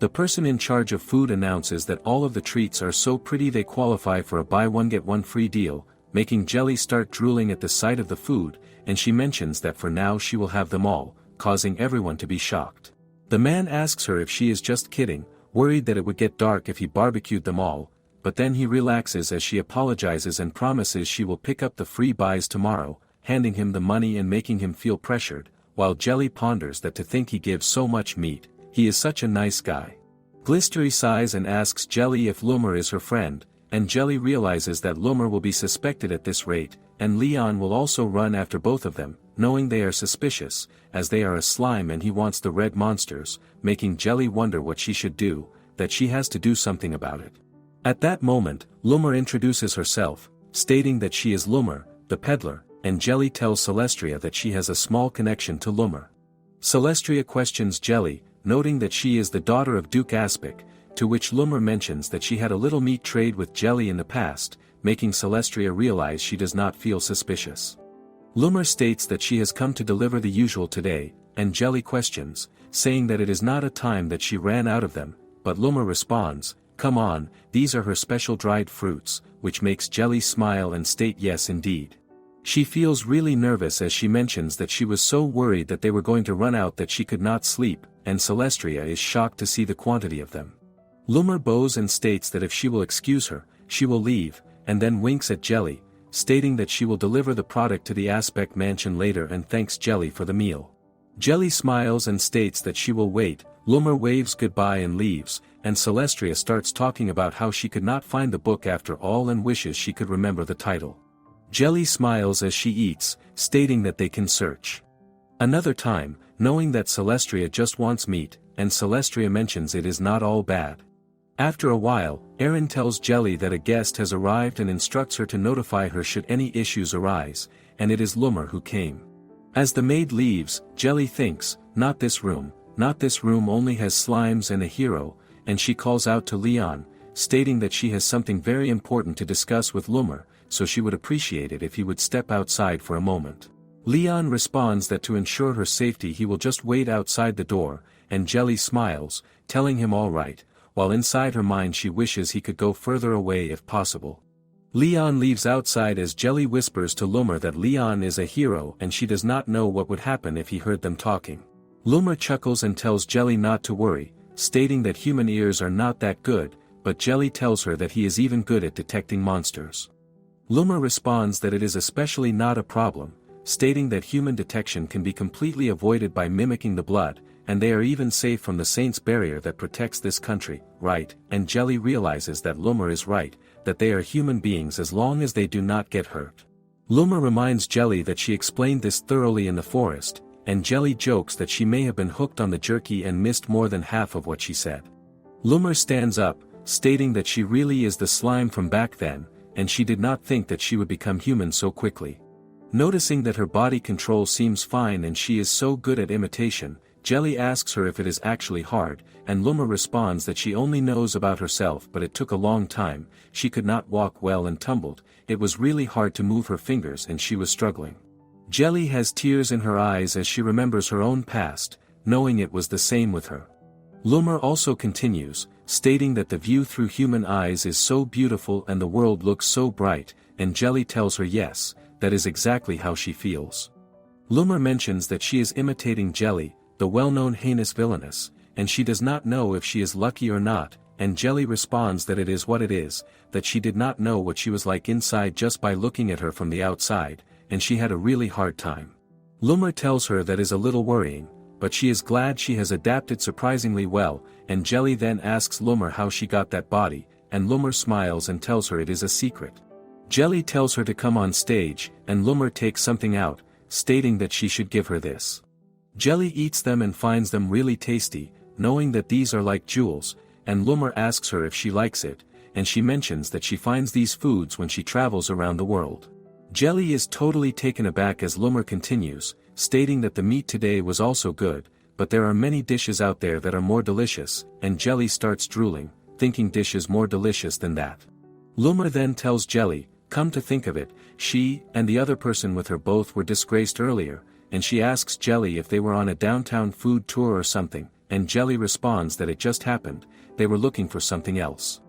The person in charge of food announces that all of the treats are so pretty they qualify for a buy one get one free deal, making Jelly start drooling at the sight of the food, and she mentions that for now she will have them all, causing everyone to be shocked. The man asks her if she is just kidding, worried that it would get dark if he barbecued them all, but then he relaxes as she apologizes and promises she will pick up the free buys tomorrow, handing him the money and making him feel pressured, while Jelly ponders that to think he gives so much meat, he is such a nice guy. Glistery sighs and asks Jelly if Loomer is her friend, and Jelly realizes that Loomer will be suspected at this rate, and Leon will also run after both of them, knowing they are suspicious, as they are a slime and he wants the red monsters, making Jelly wonder what she should do, that she has to do something about it. At that moment, Loomer introduces herself, stating that she is Loomer, the peddler, and Jelly tells Celestria that she has a small connection to Loomer. Celestria questions Jelly, noting that she is the daughter of Duke Aspic, to which Loomer mentions that she had a little meat trade with Jelly in the past, making Celestria realize she does not feel suspicious. Loomer states that she has come to deliver the usual today, and Jelly questions, saying that it is not a time that she ran out of them, but Loomer responds, "Come on, these are her special dried fruits," which makes Jelly smile and state yes indeed. She feels really nervous as she mentions that she was so worried that they were going to run out that she could not sleep, and Celestria is shocked to see the quantity of them. Loomer bows and states that if she will excuse her, she will leave, and then winks at Jelly, stating that she will deliver the product to the Aspect mansion later and thanks Jelly for the meal. Jelly smiles and states that she will wait. Loomer waves goodbye and leaves, and Celestria starts talking about how she could not find the book after all and wishes she could remember the title. Jelly smiles as she eats, stating that they can search another time, knowing that Celestria just wants meat, and Celestria mentions it is not all bad. After a while, Erin tells Jelly that a guest has arrived and instructs her to notify her should any issues arise, and it is Loomer who came. As the maid leaves, Jelly thinks, not this room only has slimes and a hero, and she calls out to Leon, stating that she has something very important to discuss with Loomer, so she would appreciate it if he would step outside for a moment. Leon responds that to ensure her safety he will just wait outside the door, and Jelly smiles, telling him all right, while inside her mind she wishes he could go further away if possible. Leon leaves outside as Jelly whispers to Loomer that Leon is a hero and she does not know what would happen if he heard them talking. Loomer chuckles and tells Jelly not to worry, stating that human ears are not that good, but Jelly tells her that he is even good at detecting monsters. Loomer responds that it is especially not a problem, stating that human detection can be completely avoided by mimicking the blood, and they are even safe from the Saints' barrier that protects this country, right? And Jelly realizes that Loomer is right, that they are human beings as long as they do not get hurt. Loomer reminds Jelly that she explained this thoroughly in the forest, and Jelly jokes that she may have been hooked on the jerky and missed more than half of what she said. Loomer stands up, stating that she really is the slime from back then, and she did not think that she would become human so quickly. Noticing that her body control seems fine and she is so good at imitation, Jelly asks her if it is actually hard, and Loomer responds that she only knows about herself but it took a long time, she could not walk well and tumbled, it was really hard to move her fingers and she was struggling. Jelly has tears in her eyes as she remembers her own past, knowing it was the same with her. Loomer also continues, stating that the view through human eyes is so beautiful and the world looks so bright, and Jelly tells her yes, that is exactly how she feels. Loomer mentions that she is imitating Jelly, the well-known heinous villainess, and she does not know if she is lucky or not, and Jelly responds that it is what it is, that she did not know what she was like inside just by looking at her from the outside, and she had a really hard time. Loomer tells her that is a little worrying, but she is glad she has adapted surprisingly well, and Jelly then asks Loomer how she got that body, and Loomer smiles and tells her it is a secret. Jelly tells her to come on stage, and Loomer takes something out, stating that she should give her this. Jelly eats them and finds them really tasty, knowing that these are like jewels, and Loomer asks her if she likes it, and she mentions that she finds these foods when she travels around the world. Jelly is totally taken aback as Loomer continues, stating that the meat today was also good, but there are many dishes out there that are more delicious, and Jelly starts drooling, thinking dishes more delicious than that. Loomer then tells Jelly, come to think of it, she and the other person with her both were disgraced earlier, and she asks Jelly if they were on a downtown food tour or something, and Jelly responds that it just happened, they were looking for something else.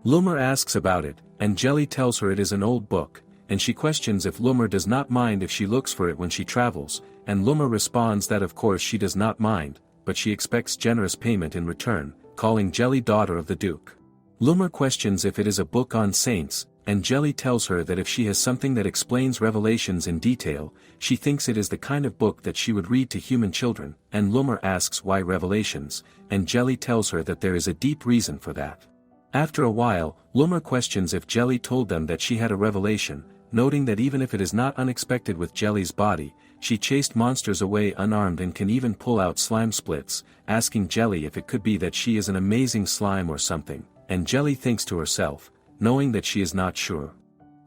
Loomer asks about it, and Jelly tells her it is an old book, and she questions if Loomer does not mind if she looks for it when she travels, and Loomer responds that of course she does not mind, but she expects generous payment in return, calling Jelly daughter of the Duke. Loomer questions if it is a book on saints, and Jelly tells her that if she has something that explains Revelations in detail, she thinks it is the kind of book that she would read to human children, and Loomer asks why Revelations, and Jelly tells her that there is a deep reason for that. After a while, Loomer questions if Jelly told them that she had a revelation, noting that even if it is not unexpected with Jelly's body, she chased monsters away unarmed and can even pull out slime splits, asking Jelly if it could be that she is an amazing slime or something, and Jelly thinks to herself, knowing that she is not sure.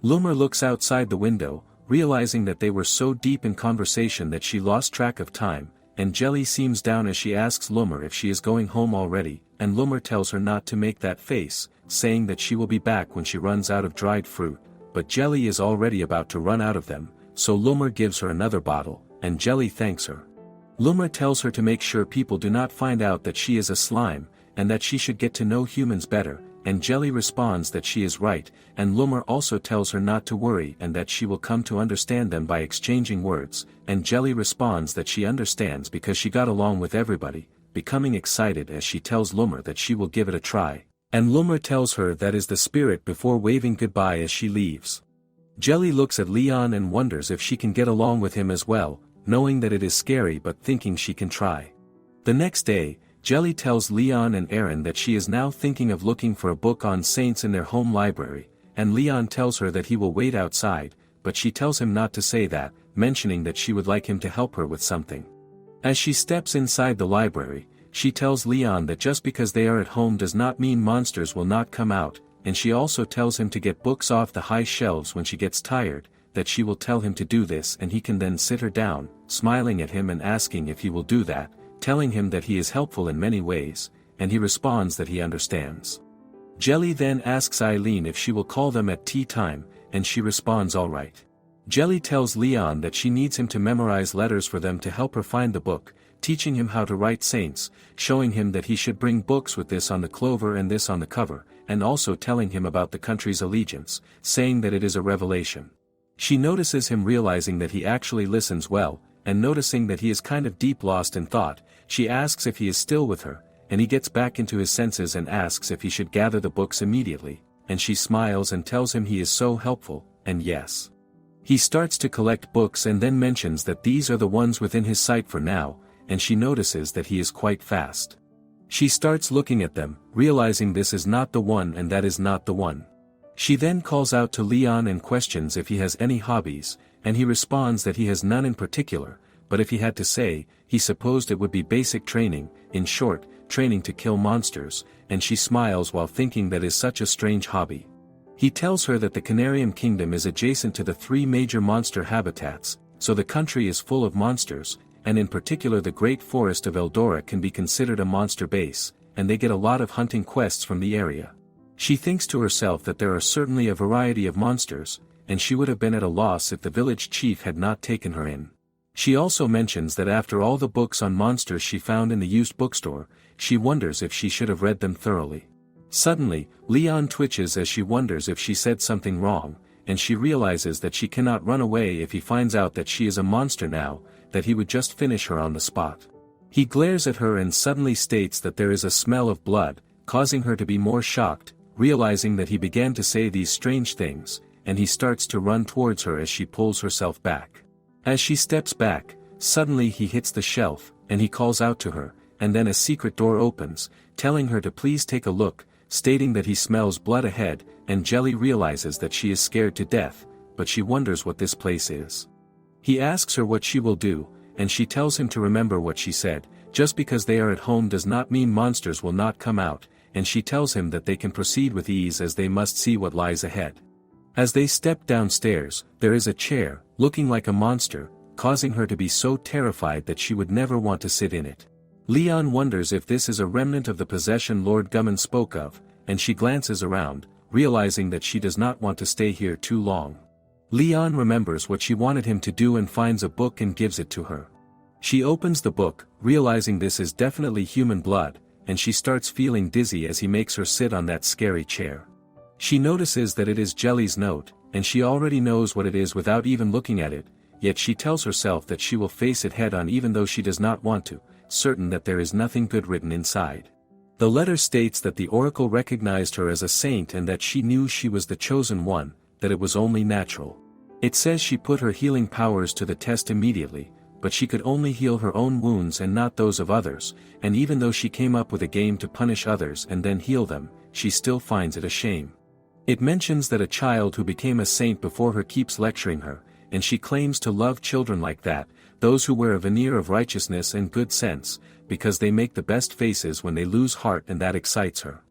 Loomer looks outside the window, realizing that they were so deep in conversation that she lost track of time, and Jelly seems down as she asks Loomer if she is going home already, and Loomer tells her not to make that face, saying that she will be back when she runs out of dried fruit, but Jelly is already about to run out of them, so Loomer gives her another bottle, and Jelly thanks her. Loomer tells her to make sure people do not find out that she is a slime, and that she should get to know humans better, and Jelly responds that she is right, and Loomer also tells her not to worry and that she will come to understand them by exchanging words, and Jelly responds that she understands because she got along with everybody, becoming excited as she tells Loomer that she will give it a try, and Loomer tells her that is the spirit before waving goodbye as she leaves. Jelly looks at Leon and wonders if she can get along with him as well, knowing that it is scary but thinking she can try. The next day, Jelly tells Leon and Aaron that she is now thinking of looking for a book on saints in their home library, and Leon tells her that he will wait outside, but she tells him not to say that, mentioning that she would like him to help her with something. As she steps inside the library, she tells Leon that just because they are at home does not mean monsters will not come out, and she also tells him to get books off the high shelves when she gets tired, that she will tell him to do this and he can then sit her down, smiling at him and asking if he will do that, telling him that he is helpful in many ways, and he responds that he understands. Jelly then asks Eileen if she will call them at tea time, and she responds alright. Jelly tells Leon that she needs him to memorize letters for them to help her find the book, teaching him how to write saints, showing him that he should bring books with this on the clover and this on the cover, and also telling him about the country's allegiance, saying that it is a revelation. She notices him realizing that he actually listens well, and noticing that he is kind of deep lost in thought, she asks if he is still with her, and he gets back into his senses and asks if he should gather the books immediately, and she smiles and tells him he is so helpful, and yes. He starts to collect books and then mentions that these are the ones within his sight for now, and she notices that he is quite fast. She starts looking at them, realizing this is not the one and that is not the one. She then calls out to Leon and questions if he has any hobbies, and he responds that he has none in particular, but if he had to say, he supposed it would be basic training, in short, training to kill monsters, and she smiles while thinking that is such a strange hobby. He tells her that the Canarium Kingdom is adjacent to the 3 major monster habitats, so the country is full of monsters, and in particular the Great Forest of Eldora can be considered a monster base, and they get a lot of hunting quests from the area. She thinks to herself that there are certainly a variety of monsters, and she would have been at a loss if the village chief had not taken her in. She also mentions that after all the books on monsters she found in the used bookstore, she wonders if she should have read them thoroughly. Suddenly, Leon twitches as she wonders if she said something wrong, and she realizes that she cannot run away if he finds out that she is a monster now, that he would just finish her on the spot. He glares at her and suddenly states that there is a smell of blood, causing her to be more shocked, realizing that he began to say these strange things, and he starts to run towards her as she pulls herself back. As she steps back, suddenly he hits the shelf, and he calls out to her, and then a secret door opens, telling her to please take a look, stating that he smells blood ahead, and Jelly realizes that she is scared to death, but she wonders what this place is. He asks her what she will do, and she tells him to remember what she said, just because they are at home does not mean monsters will not come out, and she tells him that they can proceed with ease as they must see what lies ahead. As they step downstairs, there is a chair, looking like a monster, causing her to be so terrified that she would never want to sit in it. Leon wonders if this is a remnant of the possession Lord Gummon spoke of, and she glances around, realizing that she does not want to stay here too long. Leon remembers what she wanted him to do and finds a book and gives it to her. She opens the book, realizing this is definitely human blood, and she starts feeling dizzy as he makes her sit on that scary chair. She notices that it is Jelly's note, and she already knows what it is without even looking at it, yet she tells herself that she will face it head on even though she does not want to, certain that there is nothing good written inside. The letter states that the oracle recognized her as a saint and that she knew she was the chosen one, that it was only natural. It says she put her healing powers to the test immediately, but she could only heal her own wounds and not those of others, and even though she came up with a game to punish others and then heal them, she still finds it a shame. It mentions that a child who became a saint before her keeps lecturing her, and she claims to love children like that, those who wear a veneer of righteousness and good sense, because they make the best faces when they lose heart and that excites her.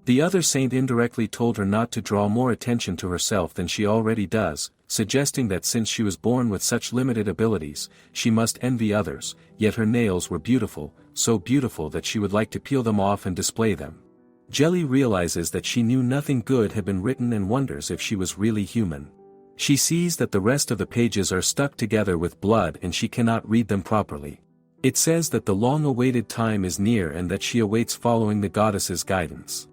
The other saint indirectly told her not to draw more attention to herself than she already does, suggesting that since she was born with such limited abilities, she must envy others, yet her nails were beautiful, so beautiful that she would like to peel them off and display them. Jelly realizes that she knew nothing good had been written and wonders if she was really human. She sees that the rest of the pages are stuck together with blood and she cannot read them properly. It says that the long-awaited time is near and that she awaits following the goddess's guidance.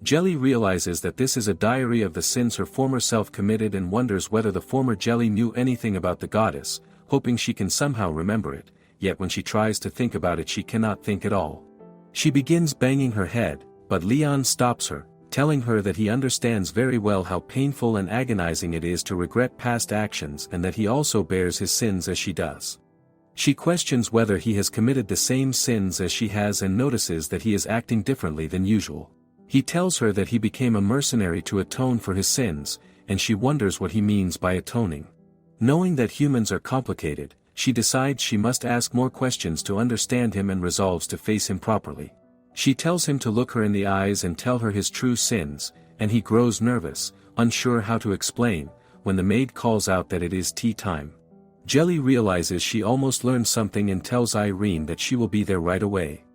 Jelly realizes that this is a diary of the sins her former self committed and wonders whether the former Jelly knew anything about the goddess, hoping she can somehow remember it, yet when she tries to think about it she cannot think at all. She begins banging her head, but Leon stops her, telling her that he understands very well how painful and agonizing it is to regret past actions and that he also bears his sins as she does. She questions whether he has committed the same sins as she has and notices that he is acting differently than usual. He tells her that he became a mercenary to atone for his sins, and she wonders what he means by atoning. Knowing that humans are complicated, she decides she must ask more questions to understand him and resolves to face him properly. She tells him to look her in the eyes and tell her his true sins, and he grows nervous, unsure how to explain, when the maid calls out that it is tea time. Jelly realizes she almost learned something and tells Irene that she will be there right away.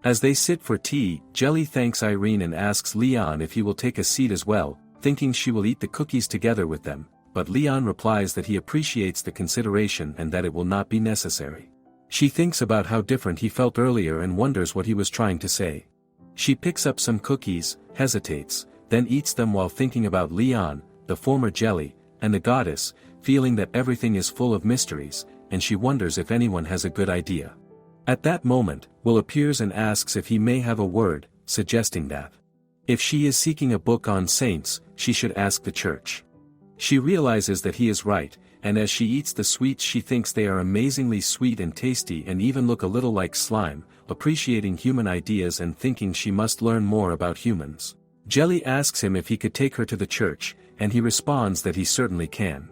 As they sit for tea, Jelly thanks Irene and asks Leon if he will take a seat as well, thinking she will eat the cookies together with them, but Leon replies that he appreciates the consideration and that it will not be necessary. She thinks about how different he felt earlier and wonders what he was trying to say. She picks up some cookies, hesitates, then eats them while thinking about Leon, the former Jelly, and the goddess, feeling that everything is full of mysteries, and she wonders if anyone has a good idea. At that moment, Will appears and asks if he may have a word, suggesting that if she is seeking a book on saints, she should ask the church. She realizes that he is right, and as she eats the sweets she thinks they are amazingly sweet and tasty and even look a little like slime, appreciating human ideas and thinking she must learn more about humans. Jelly asks him if he could take her to the church, and he responds that he certainly can.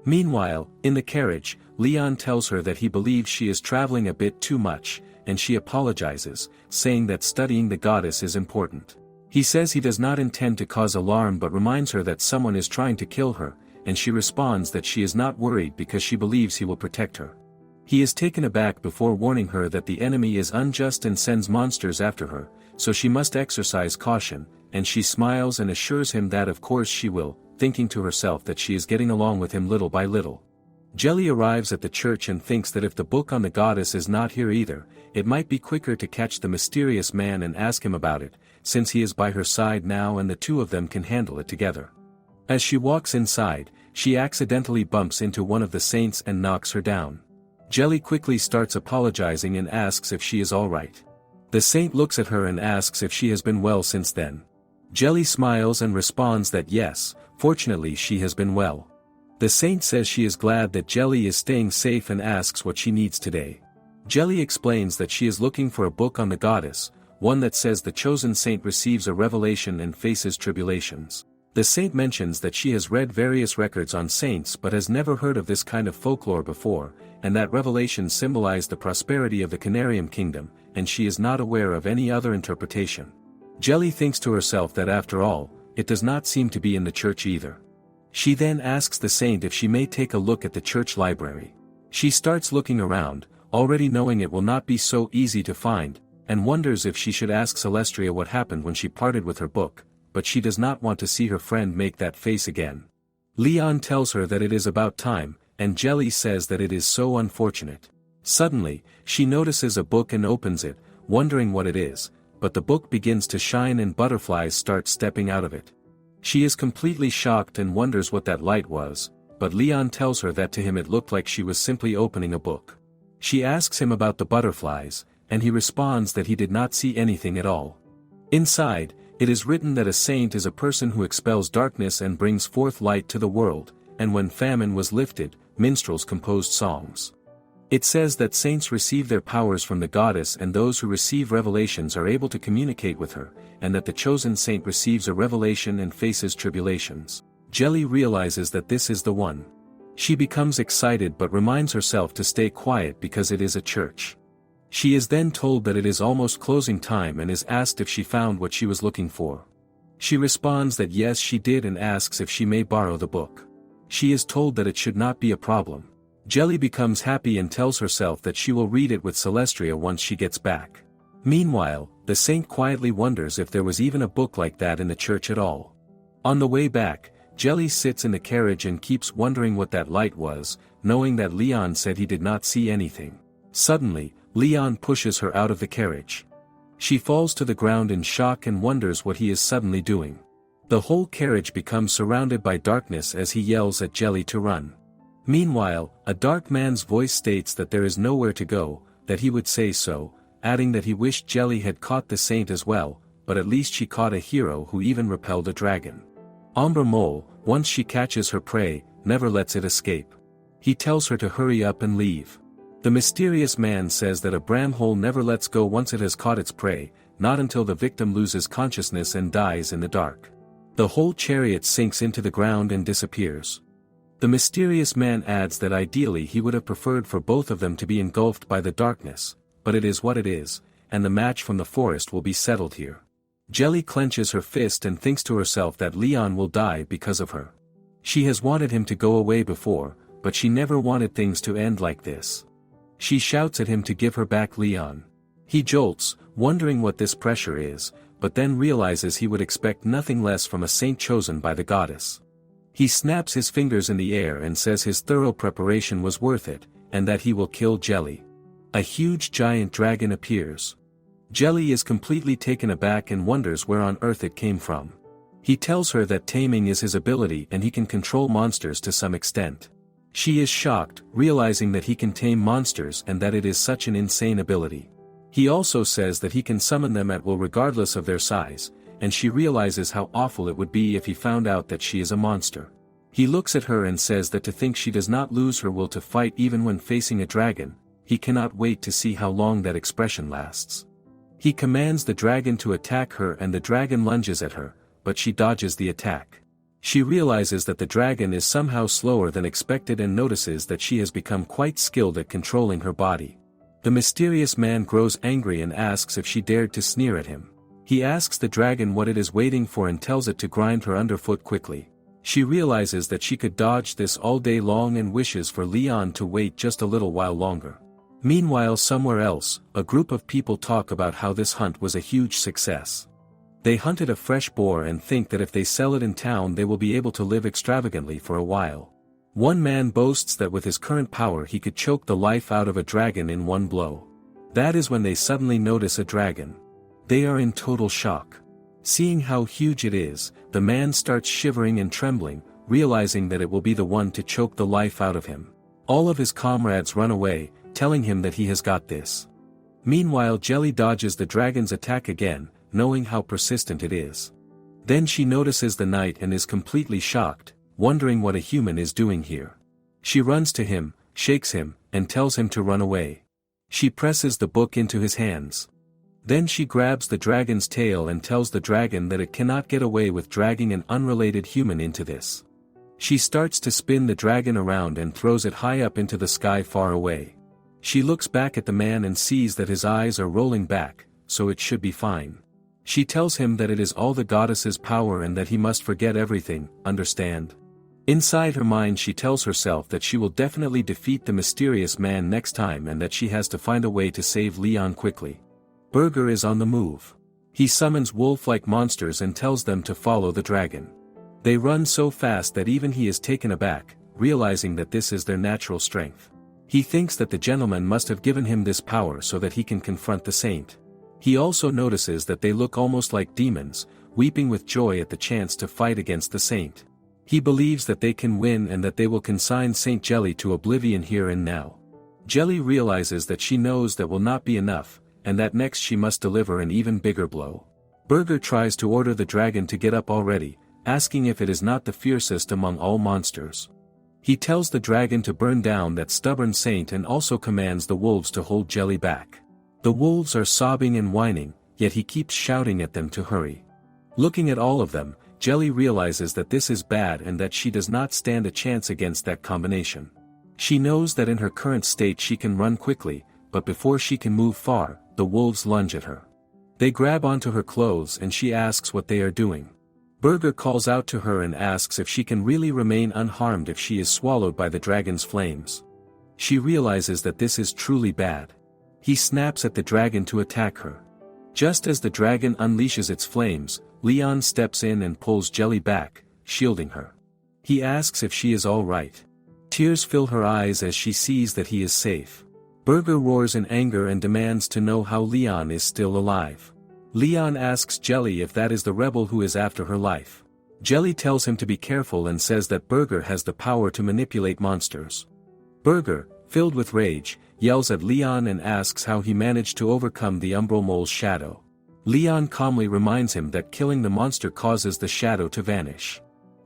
Meanwhile, in the carriage, Leon tells her that he believes she is traveling a bit too much, and she apologizes, saying that studying the goddess is important. He says he does not intend to cause alarm but reminds her that someone is trying to kill her, and she responds that she is not worried because she believes he will protect her. He is taken aback before warning her that the enemy is unjust and sends monsters after her, so she must exercise caution, and she smiles and assures him that of course she will, thinking to herself that she is getting along with him little by little. Jelly arrives at the church and thinks that if the book on the goddess is not here either, it might be quicker to catch the mysterious man and ask him about it, since he is by her side now and the two of them can handle it together. As she walks inside, she accidentally bumps into one of the saints and knocks her down. Jelly quickly starts apologizing and asks if she is alright. The saint looks at her and asks if she has been well since then. Jelly smiles and responds that yes, fortunately she has been well. The saint says she is glad that Jelly is staying safe and asks what she needs today. Jelly explains that she is looking for a book on the goddess, one that says the chosen saint receives a revelation and faces tribulations. The saint mentions that she has read various records on saints but has never heard of this kind of folklore before, and that revelations symbolize the prosperity of the Canarium Kingdom, and she is not aware of any other interpretation. Jelly thinks to herself that after all, it does not seem to be in the church either. She then asks the saint if she may take a look at the church library. She starts looking around, already knowing it will not be so easy to find, and wonders if she should ask Celestria what happened when she parted with her book, but she does not want to see her friend make that face again. Leon tells her that it is about time, and Jelly says that it is so unfortunate. Suddenly, she notices a book and opens it, wondering what it is, but the book begins to shine and butterflies start stepping out of it. She is completely shocked and wonders what that light was, but Leon tells her that to him it looked like she was simply opening a book. She asks him about the butterflies, and he responds that he did not see anything at all. Inside, it is written that a saint is a person who expels darkness and brings forth light to the world, and when famine was lifted, minstrels composed songs. It says that saints receive their powers from the goddess and those who receive revelations are able to communicate with her, and that the chosen saint receives a revelation and faces tribulations. Jelly realizes that this is the one. She becomes excited but reminds herself to stay quiet because it is a church. She is then told that it is almost closing time and is asked if she found what she was looking for. She responds that yes she did and asks if she may borrow the book. She is told that it should not be a problem. Jelly becomes happy and tells herself that she will read it with Celestria once she gets back. Meanwhile, the saint quietly wonders if there was even a book like that in the church at all. On the way back, Jelly sits in the carriage and keeps wondering what that light was, knowing that Leon said he did not see anything. Suddenly, Leon pushes her out of the carriage. She falls to the ground in shock and wonders what he is suddenly doing. The whole carriage becomes surrounded by darkness as he yells at Jelly to run. Meanwhile, a dark man's voice states that there is nowhere to go, that he would say so, adding that he wished Jelly had caught the saint as well, but at least she caught a hero who even repelled a dragon. Ombre Mole, once she catches her prey, never lets it escape. He tells her to hurry up and leave. The mysterious man says that a bramhole never lets go once it has caught its prey, not until the victim loses consciousness and dies in the dark. The whole chariot sinks into the ground and disappears. The mysterious man adds that ideally he would have preferred for both of them to be engulfed by the darkness, but it is what it is, and the match from the forest will be settled here. Jelly clenches her fist and thinks to herself that Leon will die because of her. She has wanted him to go away before, but she never wanted things to end like this. She shouts at him to give her back Leon. He jolts, wondering what this pressure is, but then realizes he would expect nothing less from a saint chosen by the goddess. He snaps his fingers in the air and says his thorough preparation was worth it, and that he will kill Jelly. A huge giant dragon appears. Jelly is completely taken aback and wonders where on earth it came from. He tells her that taming is his ability and he can control monsters to some extent. She is shocked, realizing that he can tame monsters and that it is such an insane ability. He also says that he can summon them at will regardless of their size, and she realizes how awful it would be if he found out that she is a monster. He looks at her and says that to think she does not lose her will to fight even when facing a dragon, he cannot wait to see how long that expression lasts. He commands the dragon to attack her and the dragon lunges at her, but she dodges the attack. She realizes that the dragon is somehow slower than expected and notices that she has become quite skilled at controlling her body. The mysterious man grows angry and asks if she dared to sneer at him. He asks the dragon what it is waiting for and tells it to grind her underfoot quickly. She realizes that she could dodge this all day long and wishes for Leon to wait just a little while longer. Meanwhile, somewhere else, a group of people talk about how this hunt was a huge success. They hunted a fresh boar and think that if they sell it in town they will be able to live extravagantly for a while. One man boasts that with his current power he could choke the life out of a dragon in one blow. That is when they suddenly notice a dragon. They are in total shock. Seeing how huge it is, the man starts shivering and trembling, realizing that it will be the one to choke the life out of him. All of his comrades run away, telling him that he has got this. Meanwhile, Jelly dodges the dragon's attack again, knowing how persistent it is. Then she notices the knight and is completely shocked, wondering what a human is doing here. She runs to him, shakes him, and tells him to run away. She presses the book into his hands. Then she grabs the dragon's tail and tells the dragon that it cannot get away with dragging an unrelated human into this. She starts to spin the dragon around and throws it high up into the sky far away. She looks back at the man and sees that his eyes are rolling back, so it should be fine. She tells him that it is all the goddess's power and that he must forget everything, understand? Inside her mind she tells herself that she will definitely defeat the mysterious man next time and that she has to find a way to save Leon quickly. Burger is on the move. He summons wolf-like monsters and tells them to follow the dragon. They run so fast that even he is taken aback, realizing that this is their natural strength. He thinks that the gentleman must have given him this power so that he can confront the saint. He also notices that they look almost like demons, weeping with joy at the chance to fight against the saint. He believes that they can win and that they will consign Saint Jelly to oblivion here and now. Jelly realizes that she knows that will not be enough, and that next she must deliver an even bigger blow. Burger tries to order the dragon to get up already, asking if it is not the fiercest among all monsters. He tells the dragon to burn down that stubborn saint and also commands the wolves to hold Jelly back. The wolves are sobbing and whining, yet he keeps shouting at them to hurry. Looking at all of them, Jelly realizes that this is bad and that she does not stand a chance against that combination. She knows that in her current state she can run quickly, but before she can move far, the wolves lunge at her. They grab onto her clothes and she asks what they are doing. Burger calls out to her and asks if she can really remain unharmed if she is swallowed by the dragon's flames. She realizes that this is truly bad. He snaps at the dragon to attack her. Just as the dragon unleashes its flames, Leon steps in and pulls Jelly back, shielding her. He asks if she is all right. Tears fill her eyes as she sees that he is safe. Burger roars in anger and demands to know how Leon is still alive. Leon asks Jelly if that is the rebel who is after her life. Jelly tells him to be careful and says that Burger has the power to manipulate monsters. Burger, filled with rage, yells at Leon and asks how he managed to overcome the umbral mole's shadow. Leon calmly reminds him that killing the monster causes the shadow to vanish.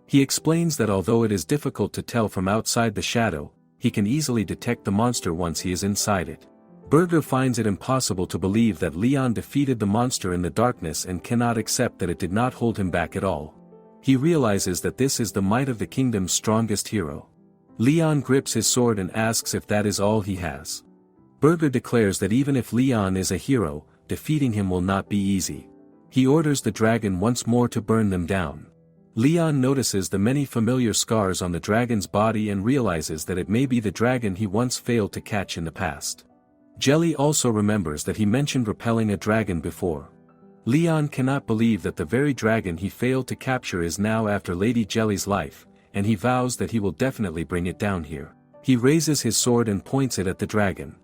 He explains that although it is difficult to tell from outside the shadow, he can easily detect the monster once he is inside it. Burger finds it impossible to believe that Leon defeated the monster in the darkness and cannot accept that it did not hold him back at all. He realizes that this is the might of the kingdom's strongest hero. Leon grips his sword and asks if that is all he has. Burger declares that even if Leon is a hero, defeating him will not be easy. He orders the dragon once more to burn them down. Leon notices the many familiar scars on the dragon's body and realizes that it may be the dragon he once failed to catch in the past. Jelly also remembers that he mentioned repelling a dragon before. Leon cannot believe that the very dragon he failed to capture is now after Lady Jelly's life, and he vows that he will definitely bring it down here. He raises his sword and points it at the dragon.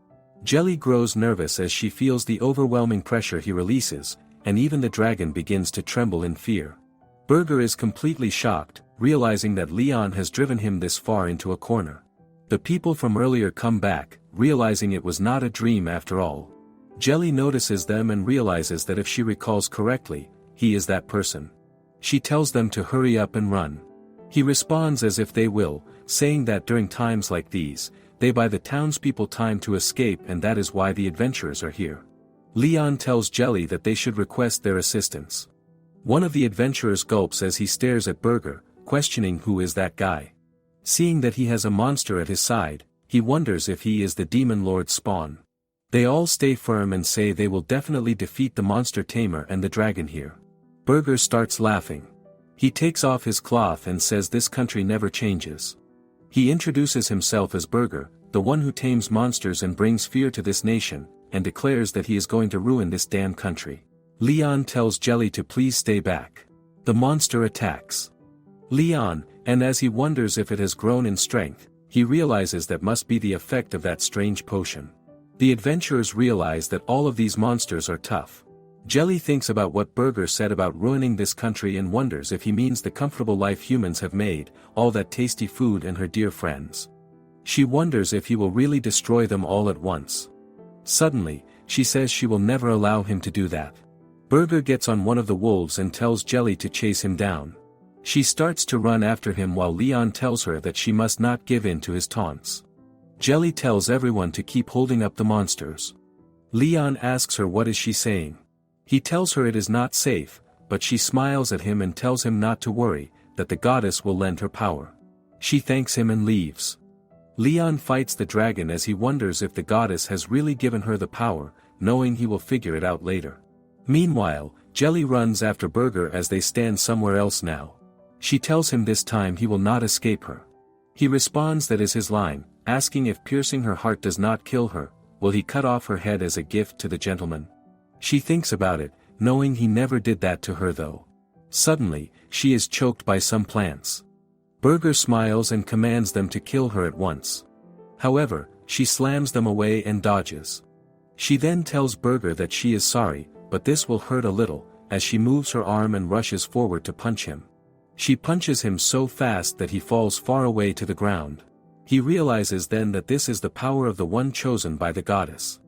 Jelly grows nervous as she feels the overwhelming pressure he releases, and even the dragon begins to tremble in fear. Burger is completely shocked, realizing that Leon has driven him this far into a corner. The people from earlier come back, realizing it was not a dream after all. Jelly notices them and realizes that if she recalls correctly, he is that person. She tells them to hurry up and run. He responds as if they will, saying that during times like these, they buy the townspeople time to escape and that is why the adventurers are here. Leon tells Jelly that they should request their assistance. One of the adventurers gulps as he stares at Burger, questioning who is that guy. Seeing that he has a monster at his side, he wonders if he is the demon lord's spawn. They all stay firm and say they will definitely defeat the monster tamer and the dragon here. Burger starts laughing. He takes off his cloth and says this country never changes. He introduces himself as Burger, the one who tames monsters and brings fear to this nation, and declares that he is going to ruin this damn country. Leon tells Jelly to please stay back. The monster attacks Leon, and as he wonders if it has grown in strength, he realizes that must be the effect of that strange potion. The adventurers realize that all of these monsters are tough. Jelly thinks about what Burger said about ruining this country and wonders if he means the comfortable life humans have made, all that tasty food and her dear friends. She wonders if he will really destroy them all at once. Suddenly, she says she will never allow him to do that. Burger gets on one of the wolves and tells Jelly to chase him down. She starts to run after him while Leon tells her that she must not give in to his taunts. Jelly tells everyone to keep holding up the monsters. Leon asks her what is she saying. He tells her it is not safe, but she smiles at him and tells him not to worry, that the goddess will lend her power. She thanks him and leaves. Leon fights the dragon as he wonders if the goddess has really given her the power, knowing he will figure it out later. Meanwhile, Jelly runs after Burger as they stand somewhere else now. She tells him this time he will not escape her. He responds that is his line, asking if piercing her heart does not kill her, will he cut off her head as a gift to the gentleman? She thinks about it, knowing he never did that to her though. Suddenly, she is choked by some plants. Burger smiles and commands them to kill her at once. However, she slams them away and dodges. She then tells Burger that she is sorry, but this will hurt a little, as she moves her arm and rushes forward to punch him. She punches him so fast that he falls far away to the ground. He realizes then that this is the power of the one chosen by the goddess.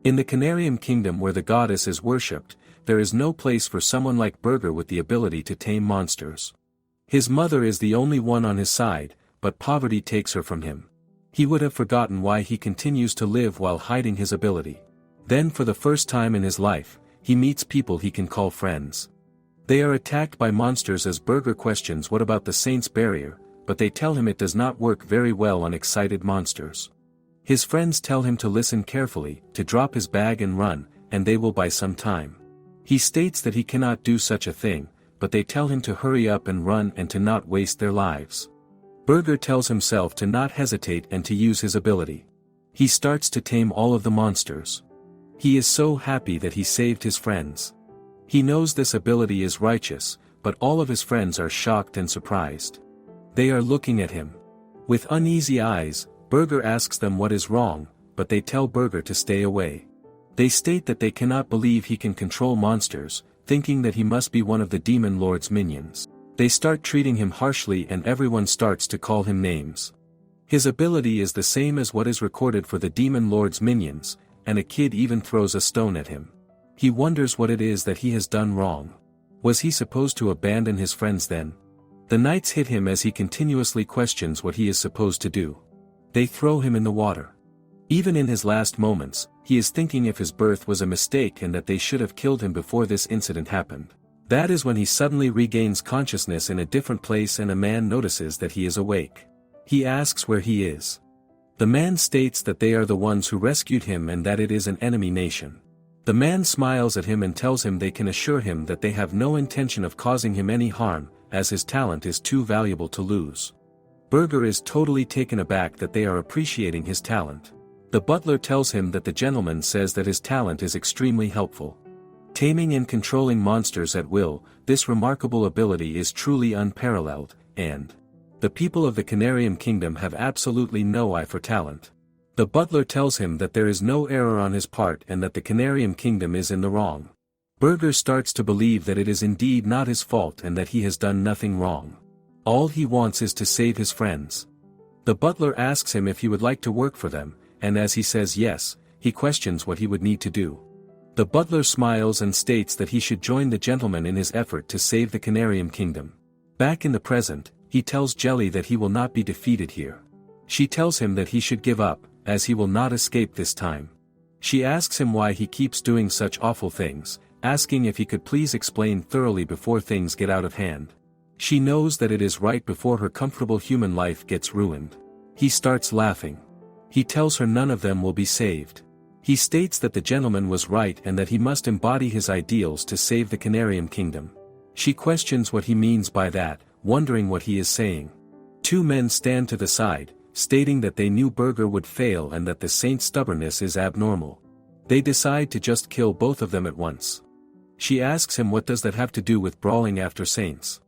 In the Canarium Kingdom where the goddess is worshipped, there is no place for someone like Burger with the ability to tame monsters. His mother is the only one on his side, but poverty takes her from him. He would have forgotten why he continues to live while hiding his ability. Then for the first time in his life, he meets people he can call friends. They are attacked by monsters as Burger questions what about the Saint's Barrier, but they tell him it does not work very well on excited monsters. His friends tell him to listen carefully, to drop his bag and run, and they will buy some time. He states that he cannot do such a thing, but they tell him to hurry up and run and to not waste their lives. Burger tells himself to not hesitate and to use his ability. He starts to tame all of the monsters. He is so happy that he saved his friends. He knows this ability is righteous, but all of his friends are shocked and surprised. They are looking at him. With uneasy eyes, Burger asks them what is wrong, but they tell Burger to stay away. They state that they cannot believe he can control monsters, thinking that he must be one of the demon lord's minions. They start treating him harshly and everyone starts to call him names. His ability is the same as what is recorded for the demon lord's minions, and a kid even throws a stone at him. He wonders what it is that he has done wrong. Was he supposed to abandon his friends then? The knights hit him as he continuously questions what he is supposed to do. They throw him in the water. Even in his last moments, he is thinking if his birth was a mistake and that they should have killed him before this incident happened. That is when he suddenly regains consciousness in a different place and a man notices that he is awake. He asks where he is. The man states that they are the ones who rescued him and that it is an enemy nation. The man smiles at him and tells him they can assure him that they have no intention of causing him any harm, as his talent is too valuable to lose. Burger is totally taken aback that they are appreciating his talent. The butler tells him that the gentleman says that his talent is extremely helpful. Taming and controlling monsters at will, this remarkable ability is truly unparalleled, and the people of the Canarium Kingdom have absolutely no eye for talent. The butler tells him that there is no error on his part and that the Canarium Kingdom is in the wrong. Burger starts to believe that it is indeed not his fault and that he has done nothing wrong. All he wants is to save his friends. The butler asks him if he would like to work for them, and as he says yes, he questions what he would need to do. The butler smiles and states that he should join the gentleman in his effort to save the Canarium Kingdom. Back in the present, he tells Jelly that he will not be defeated here. She tells him that he should give up, as he will not escape this time. She asks him why he keeps doing such awful things, asking if he could please explain thoroughly before things get out of hand. She knows that it is right before her comfortable human life gets ruined. He starts laughing. He tells her none of them will be saved. He states that the gentleman was right and that he must embody his ideals to save the Canarium Kingdom. She questions what he means by that, wondering what he is saying. Two men stand to the side, stating that they knew Burger would fail and that the saint's stubbornness is abnormal. They decide to just kill both of them at once. She asks him what does that have to do with brawling after saints.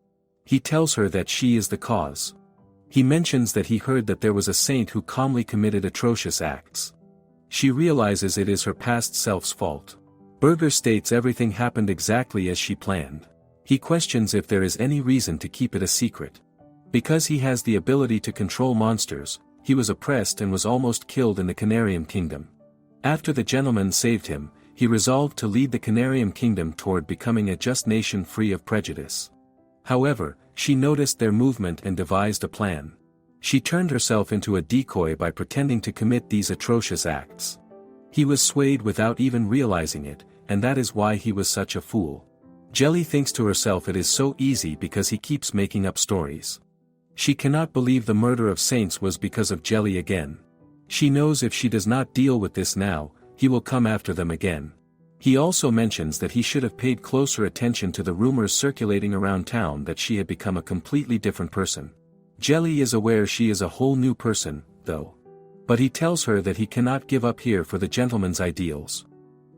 He tells her that she is the cause. He mentions that he heard that there was a saint who calmly committed atrocious acts. She realizes it is her past self's fault. Burger states everything happened exactly as she planned. He questions if there is any reason to keep it a secret. Because he has the ability to control monsters, he was oppressed and was almost killed in the Canarium Kingdom. After the gentleman saved him, he resolved to lead the Canarium Kingdom toward becoming a just nation free of prejudice. However, she noticed their movement and devised a plan. She turned herself into a decoy by pretending to commit these atrocious acts. He was swayed without even realizing it, and that is why he was such a fool. Jelly thinks to herself it is so easy because he keeps making up stories. She cannot believe the murder of saints was because of Jelly again. She knows if she does not deal with this now, he will come after them again. He also mentions that he should have paid closer attention to the rumors circulating around town that she had become a completely different person. Jelly is aware she is a whole new person, though. But he tells her that he cannot give up here for the gentleman's ideals.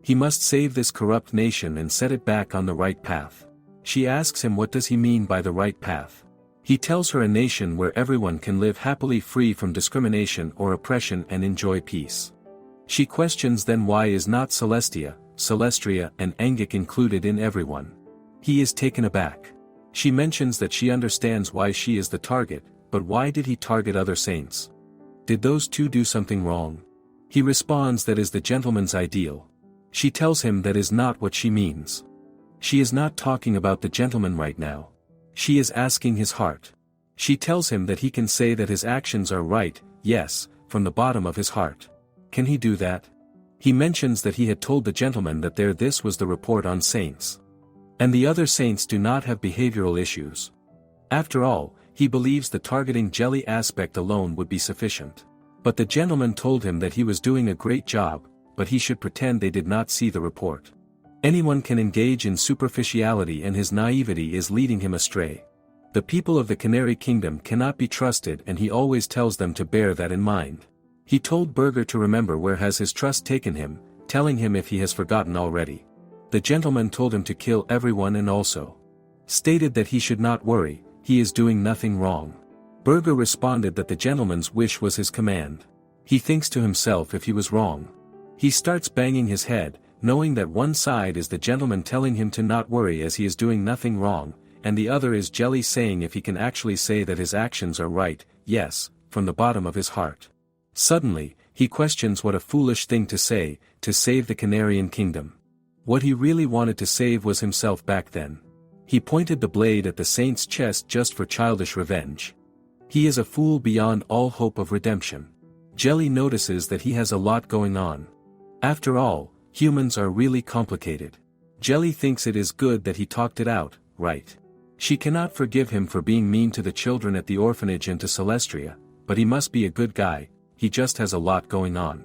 He must save this corrupt nation and set it back on the right path. She asks him what does he mean by the right path. He tells her a nation where everyone can live happily free from discrimination or oppression and enjoy peace. She questions then why is not Celestria and Angie included in everyone. He is taken aback. She mentions that she understands why she is the target, but why did he target other saints? Did those two do something wrong? He responds that is the gentleman's ideal. She tells him that is not what she means. She is not talking about the gentleman right now. She is asking his heart. She tells him that he can say that his actions are right, yes, from the bottom of his heart. Can he do that? He mentions that he had told the gentleman that this was the report on saints. And the other saints do not have behavioral issues. After all, he believes the targeting Jelly aspect alone would be sufficient. But the gentleman told him that he was doing a great job, but he should pretend they did not see the report. Anyone can engage in superficiality and his naivety is leading him astray. The people of the Canary Kingdom cannot be trusted and he always tells them to bear that in mind. He told Burger to remember where has his trust taken him, telling him if he has forgotten already. The gentleman told him to kill everyone and also stated that he should not worry, he is doing nothing wrong. Burger responded that the gentleman's wish was his command. He thinks to himself if he was wrong. He starts banging his head, knowing that one side is the gentleman telling him to not worry as he is doing nothing wrong, and the other is Jelly saying if he can actually say that his actions are right, yes, from the bottom of his heart. Suddenly, he questions what a foolish thing to say, to save the Canarian Kingdom. What he really wanted to save was himself back then. He pointed the blade at the saint's chest just for childish revenge. He is a fool beyond all hope of redemption. Jelly notices that he has a lot going on. After all, humans are really complicated. Jelly thinks it is good that he talked it out, right? She cannot forgive him for being mean to the children at the orphanage and to Celestria, but he must be a good guy, he just has a lot going on.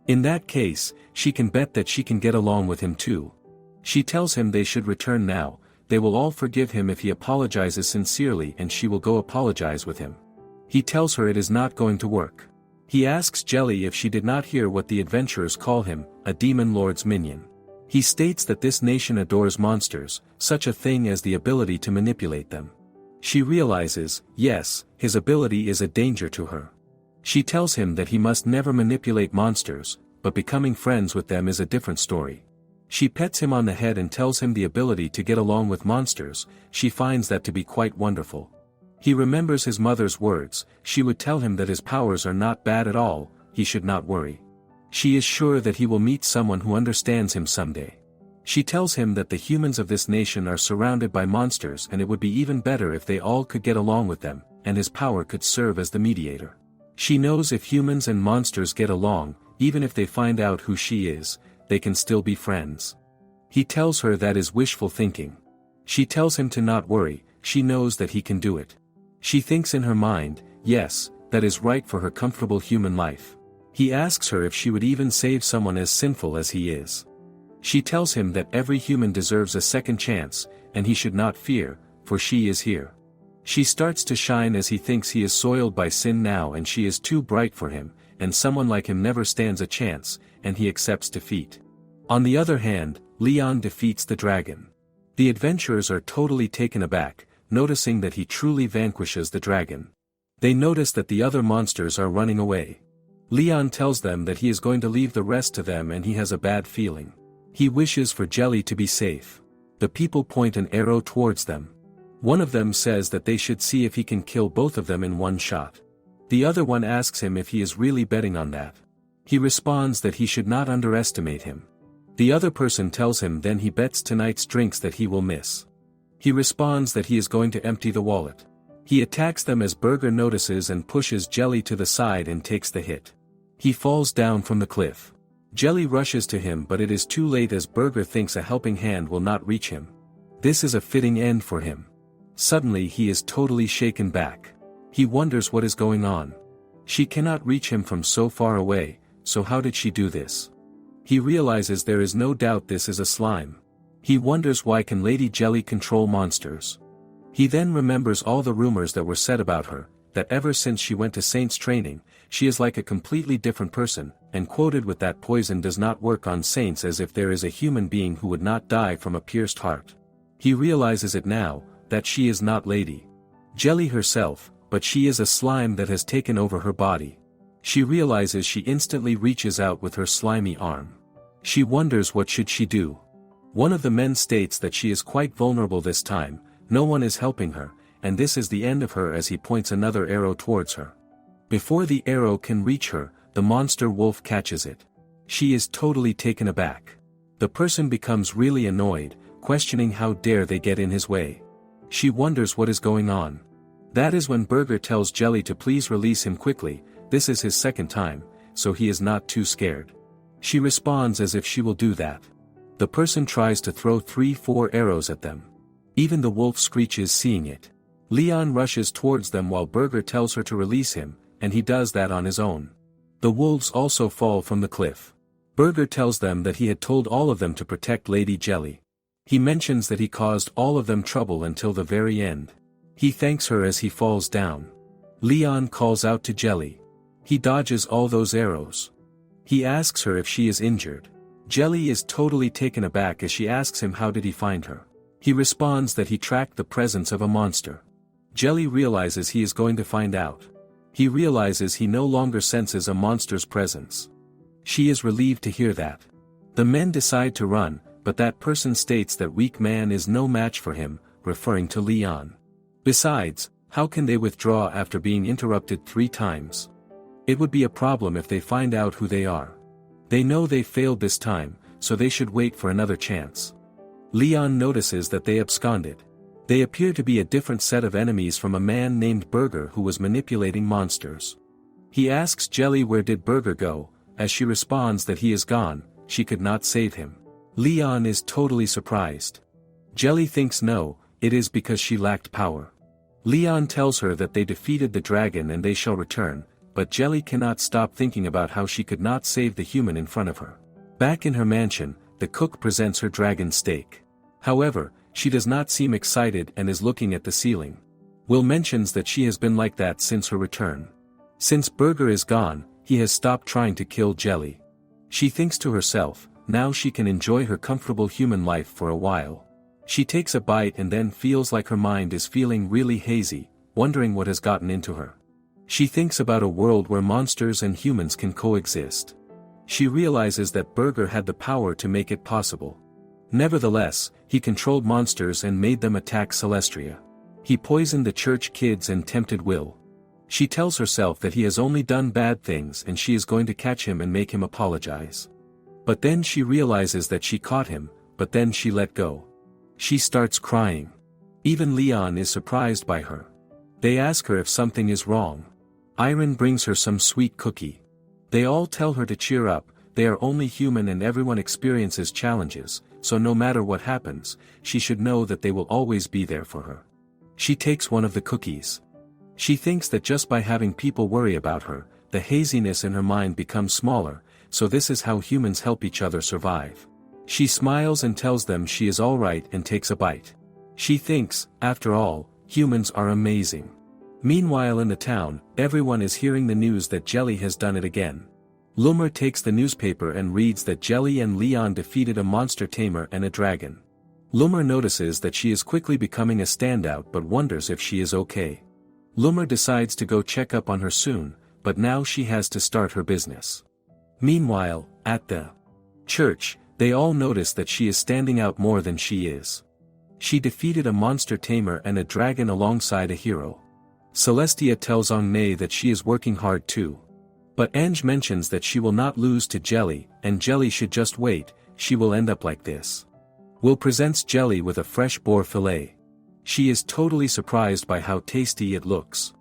In that case, she can bet that she can get along with him too. She tells him they should return now, they will all forgive him if he apologizes sincerely and she will go apologize with him. He tells her it is not going to work. He asks Jelly if she did not hear what the adventurers call him, a demon lord's minion. He states that this nation adores monsters, such a thing as the ability to manipulate them. She realizes, yes, his ability is a danger to her. She tells him that he must never manipulate monsters, but becoming friends with them is a different story. She pets him on the head and tells him the ability to get along with monsters, she finds that to be quite wonderful. He remembers his mother's words, she would tell him that his powers are not bad at all, he should not worry. She is sure that he will meet someone who understands him someday. She tells him that the humans of this nation are surrounded by monsters and it would be even better if they all could get along with them, and his power could serve as the mediator. She knows if humans and monsters get along, even if they find out who she is, they can still be friends. He tells her that is wishful thinking. She tells him to not worry, she knows that he can do it. She thinks in her mind, yes, that is right for her comfortable human life. He asks her if she would even save someone as sinful as he is. She tells him that every human deserves a second chance, and he should not fear, for she is here. She starts to shine as he thinks he is soiled by sin now and she is too bright for him, and someone like him never stands a chance, and he accepts defeat. On the other hand, Leon defeats the dragon. The adventurers are totally taken aback, noticing that he truly vanquishes the dragon. They notice that the other monsters are running away. Leon tells them that he is going to leave the rest to them and he has a bad feeling. He wishes for Jelly to be safe. The people point an arrow towards them. One of them says that they should see if he can kill both of them in one shot. The other one asks him if he is really betting on that. He responds that he should not underestimate him. The other person tells him then he bets tonight's drinks that he will miss. He responds that he is going to empty the wallet. He attacks them as Burger notices and pushes Jelly to the side and takes the hit. He falls down from the cliff. Jelly rushes to him but it is too late as Burger thinks a helping hand will not reach him. This is a fitting end for him. Suddenly he is totally shaken back. He wonders what is going on. She cannot reach him from so far away, so how did she do this? He realizes there is no doubt this is a slime. He wonders why can Lady Jelly control monsters. He then remembers all the rumors that were said about her, that ever since she went to Saint's training, she is like a completely different person, and quoted with that poison does not work on saints as if there is a human being who would not die from a pierced heart. He realizes it now, that she is not Lady Jelly herself, but she is a slime that has taken over her body. She realizes she instantly reaches out with her slimy arm. She wonders what should she do. One of the men states that she is quite vulnerable this time, no one is helping her, and this is the end of her as he points another arrow towards her. Before the arrow can reach her, the monster wolf catches it. She is totally taken aback. The person becomes really annoyed, questioning how dare they get in his way. She wonders what is going on. That is when Burger tells Jelly to please release him quickly, this is his second time, so he is not too scared. She responds as if she will do that. The person tries to throw 3-4 arrows at them. Even the wolf screeches seeing it. Leon rushes towards them while Burger tells her to release him, and he does that on his own. The wolves also fall from the cliff. Burger tells them that he had told all of them to protect Lady Jelly. He mentions that he caused all of them trouble until the very end. He thanks her as he falls down. Leon calls out to Jelly. He dodges all those arrows. He asks her if she is injured. Jelly is totally taken aback as she asks him how did he find her. He responds that he tracked the presence of a monster. Jelly realizes he is going to find out. He realizes he no longer senses a monster's presence. She is relieved to hear that. The men decide to run, but that person states that weak man is no match for him, referring to Leon. Besides, how can they withdraw after being interrupted 3 times? It would be a problem if they find out who they are. They know they failed this time, so they should wait for another chance. Leon notices that they absconded. They appear to be a different set of enemies from a man named Burger who was manipulating monsters. He asks Jelly where did Burger go, as she responds that he is gone, she could not save him. Leon is totally surprised. Jelly thinks no, it is because she lacked power. Leon tells her that they defeated the dragon and they shall return, but Jelly cannot stop thinking about how she could not save the human in front of her. Back in her mansion, the cook presents her dragon steak. However, she does not seem excited and is looking at the ceiling. Will mentions that she has been like that since her return. Since Burger is gone, he has stopped trying to kill Jelly. She thinks to herself, now she can enjoy her comfortable human life for a while. She takes a bite and then feels like her mind is feeling really hazy, wondering what has gotten into her. She thinks about a world where monsters and humans can coexist. She realizes that Burger had the power to make it possible. Nevertheless, he controlled monsters and made them attack Celestria. He poisoned the church kids and tempted Will. She tells herself that he has only done bad things and she is going to catch him and make him apologize. But then she realizes that she caught him, but then she let go. She starts crying. Even Leon is surprised by her. They ask her if something is wrong. Iron brings her some sweet cookie. They all tell her to cheer up, they are only human and everyone experiences challenges, so no matter what happens, she should know that they will always be there for her. She takes one of the cookies. She thinks that just by having people worry about her, the haziness in her mind becomes smaller, so this is how humans help each other survive. She smiles and tells them she is alright and takes a bite. She thinks, after all, humans are amazing. Meanwhile in the town, everyone is hearing the news that Jelly has done it again. Loomer takes the newspaper and reads that Jelly and Leon defeated a monster tamer and a dragon. Loomer notices that she is quickly becoming a standout but wonders if she is okay. Loomer decides to go check up on her soon, but now she has to start her business. Meanwhile, at the church, they all notice that she is standing out more than she is. She defeated a monster tamer and a dragon alongside a hero. Celestia tells Angie that she is working hard too. But Angie mentions that she will not lose to Jelly, and Jelly should just wait, she will end up like this. Will presents Jelly with a fresh boar fillet. She is totally surprised by how tasty it looks.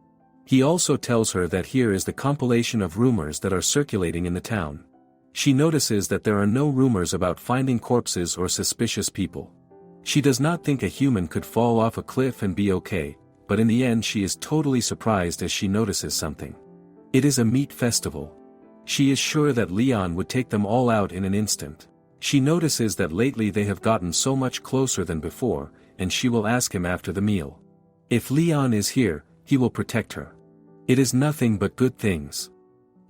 He also tells her that here is the compilation of rumors that are circulating in the town. She notices that there are no rumors about finding corpses or suspicious people. She does not think a human could fall off a cliff and be okay, but in the end she is totally surprised as she notices something. It is a meat festival. She is sure that Leon would take them all out in an instant. She notices that lately they have gotten so much closer than before, and she will ask him after the meal. If Leon is here, he will protect her. It is nothing but good things.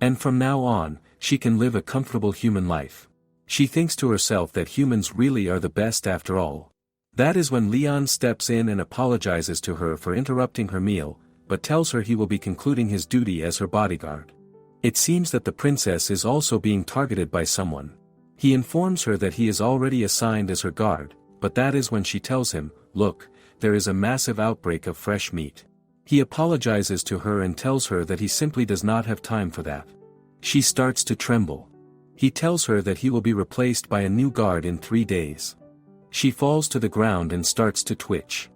And from now on, she can live a comfortable human life. She thinks to herself that humans really are the best after all. That is when Leon steps in and apologizes to her for interrupting her meal, but tells her he will be concluding his duty as her bodyguard. It seems that the princess is also being targeted by someone. He informs her that he is already assigned as her guard, but that is when she tells him, look, there is a massive outbreak of fresh meat. He apologizes to her and tells her that he simply does not have time for that. She starts to tremble. He tells her that he will be replaced by a new guard in 3 days. She falls to the ground and starts to twitch.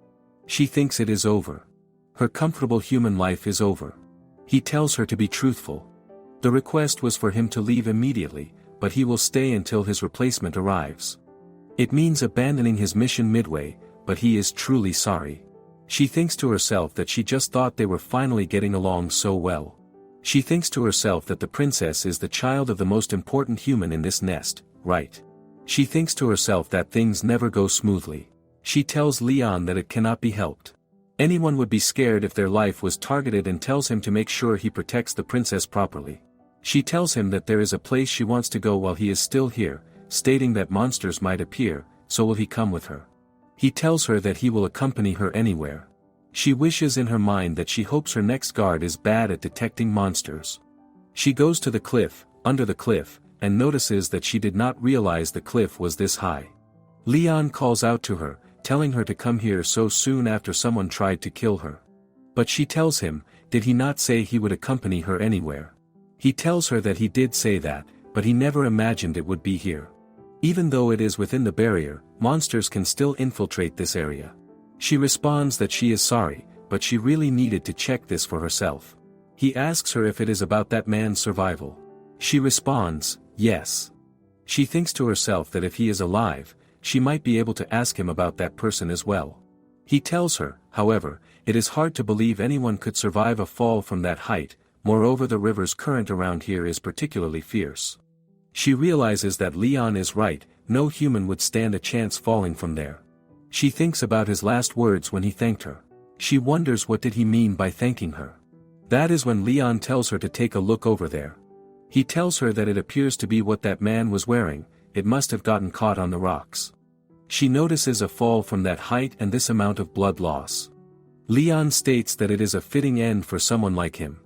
She thinks it is over. Her comfortable human life is over. He tells her to be truthful. The request was for him to leave immediately, but he will stay until his replacement arrives. It means abandoning his mission midway, but he is truly sorry. She thinks to herself that she just thought they were finally getting along so well. She thinks to herself that the princess is the child of the most important human in this nest, right? She thinks to herself that things never go smoothly. She tells Leon that it cannot be helped. Anyone would be scared if their life was targeted and tells him to make sure he protects the princess properly. She tells him that there is a place she wants to go while he is still here, stating that monsters might appear, so will he come with her. He tells her that he will accompany her anywhere. She wishes in her mind that she hopes her next guard is bad at detecting monsters. She goes to the cliff, under the cliff, and notices that she did not realize the cliff was this high. Leon calls out to her, telling her to come here so soon after someone tried to kill her. But she tells him, did he not say he would accompany her anywhere? He tells her that he did say that, but he never imagined it would be here. Even though it is within the barrier, monsters can still infiltrate this area. She responds that she is sorry, but she really needed to check this for herself. He asks her if it is about that man's survival. She responds, yes. She thinks to herself that if he is alive, she might be able to ask him about that person as well. He tells her, however, it is hard to believe anyone could survive a fall from that height, moreover the river's current around here is particularly fierce. She realizes that Leon is right, no human would stand a chance falling from there. She thinks about his last words when he thanked her. She wonders what did he mean by thanking her. That is when Leon tells her to take a look over there. He tells her that it appears to be what that man was wearing, it must have gotten caught on the rocks. She notices a fall from that height and this amount of blood loss. Leon states that it is a fitting end for someone like him.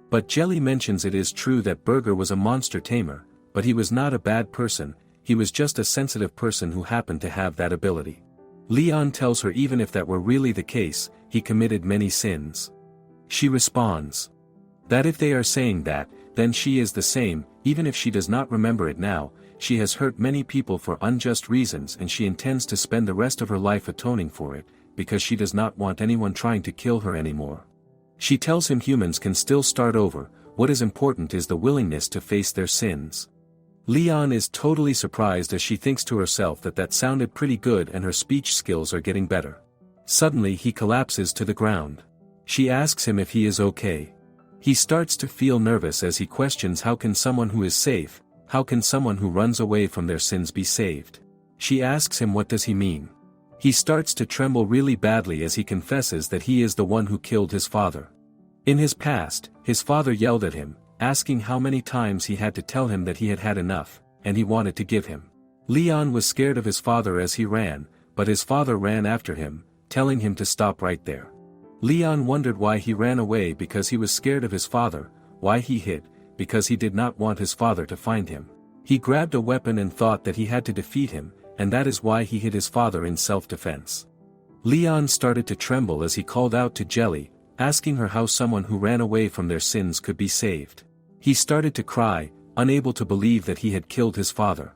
But Jelly mentions it is true that Burger was a monster tamer, but he was not a bad person, he was just a sensitive person who happened to have that ability. Leon tells her even if that were really the case, he committed many sins. She responds that if they are saying that, then she is the same, even if she does not remember it now. She has hurt many people for unjust reasons and she intends to spend the rest of her life atoning for it, because she does not want anyone trying to kill her anymore. She tells him humans can still start over, what is important is the willingness to face their sins. Leon is totally surprised as she thinks to herself that that sounded pretty good and her speech skills are getting better. Suddenly he collapses to the ground. She asks him if he is okay. He starts to feel nervous as he questions how can someone who is safe, how can someone who runs away from their sins be saved? She asks him what does he mean. He starts to tremble really badly as he confesses that he is the one who killed his father. In his past, his father yelled at him, asking how many times he had to tell him that he had had enough, and he wanted to give him. Leon was scared of his father as he ran, but his father ran after him, telling him to stop right there. Leon wondered why he ran away because he was scared of his father, why he hid, because he did not want his father to find him. He grabbed a weapon and thought that he had to defeat him, and that is why he hit his father in self-defense. Leon started to tremble as he called out to Jelly, asking her how someone who ran away from their sins could be saved. He started to cry, unable to believe that he had killed his father.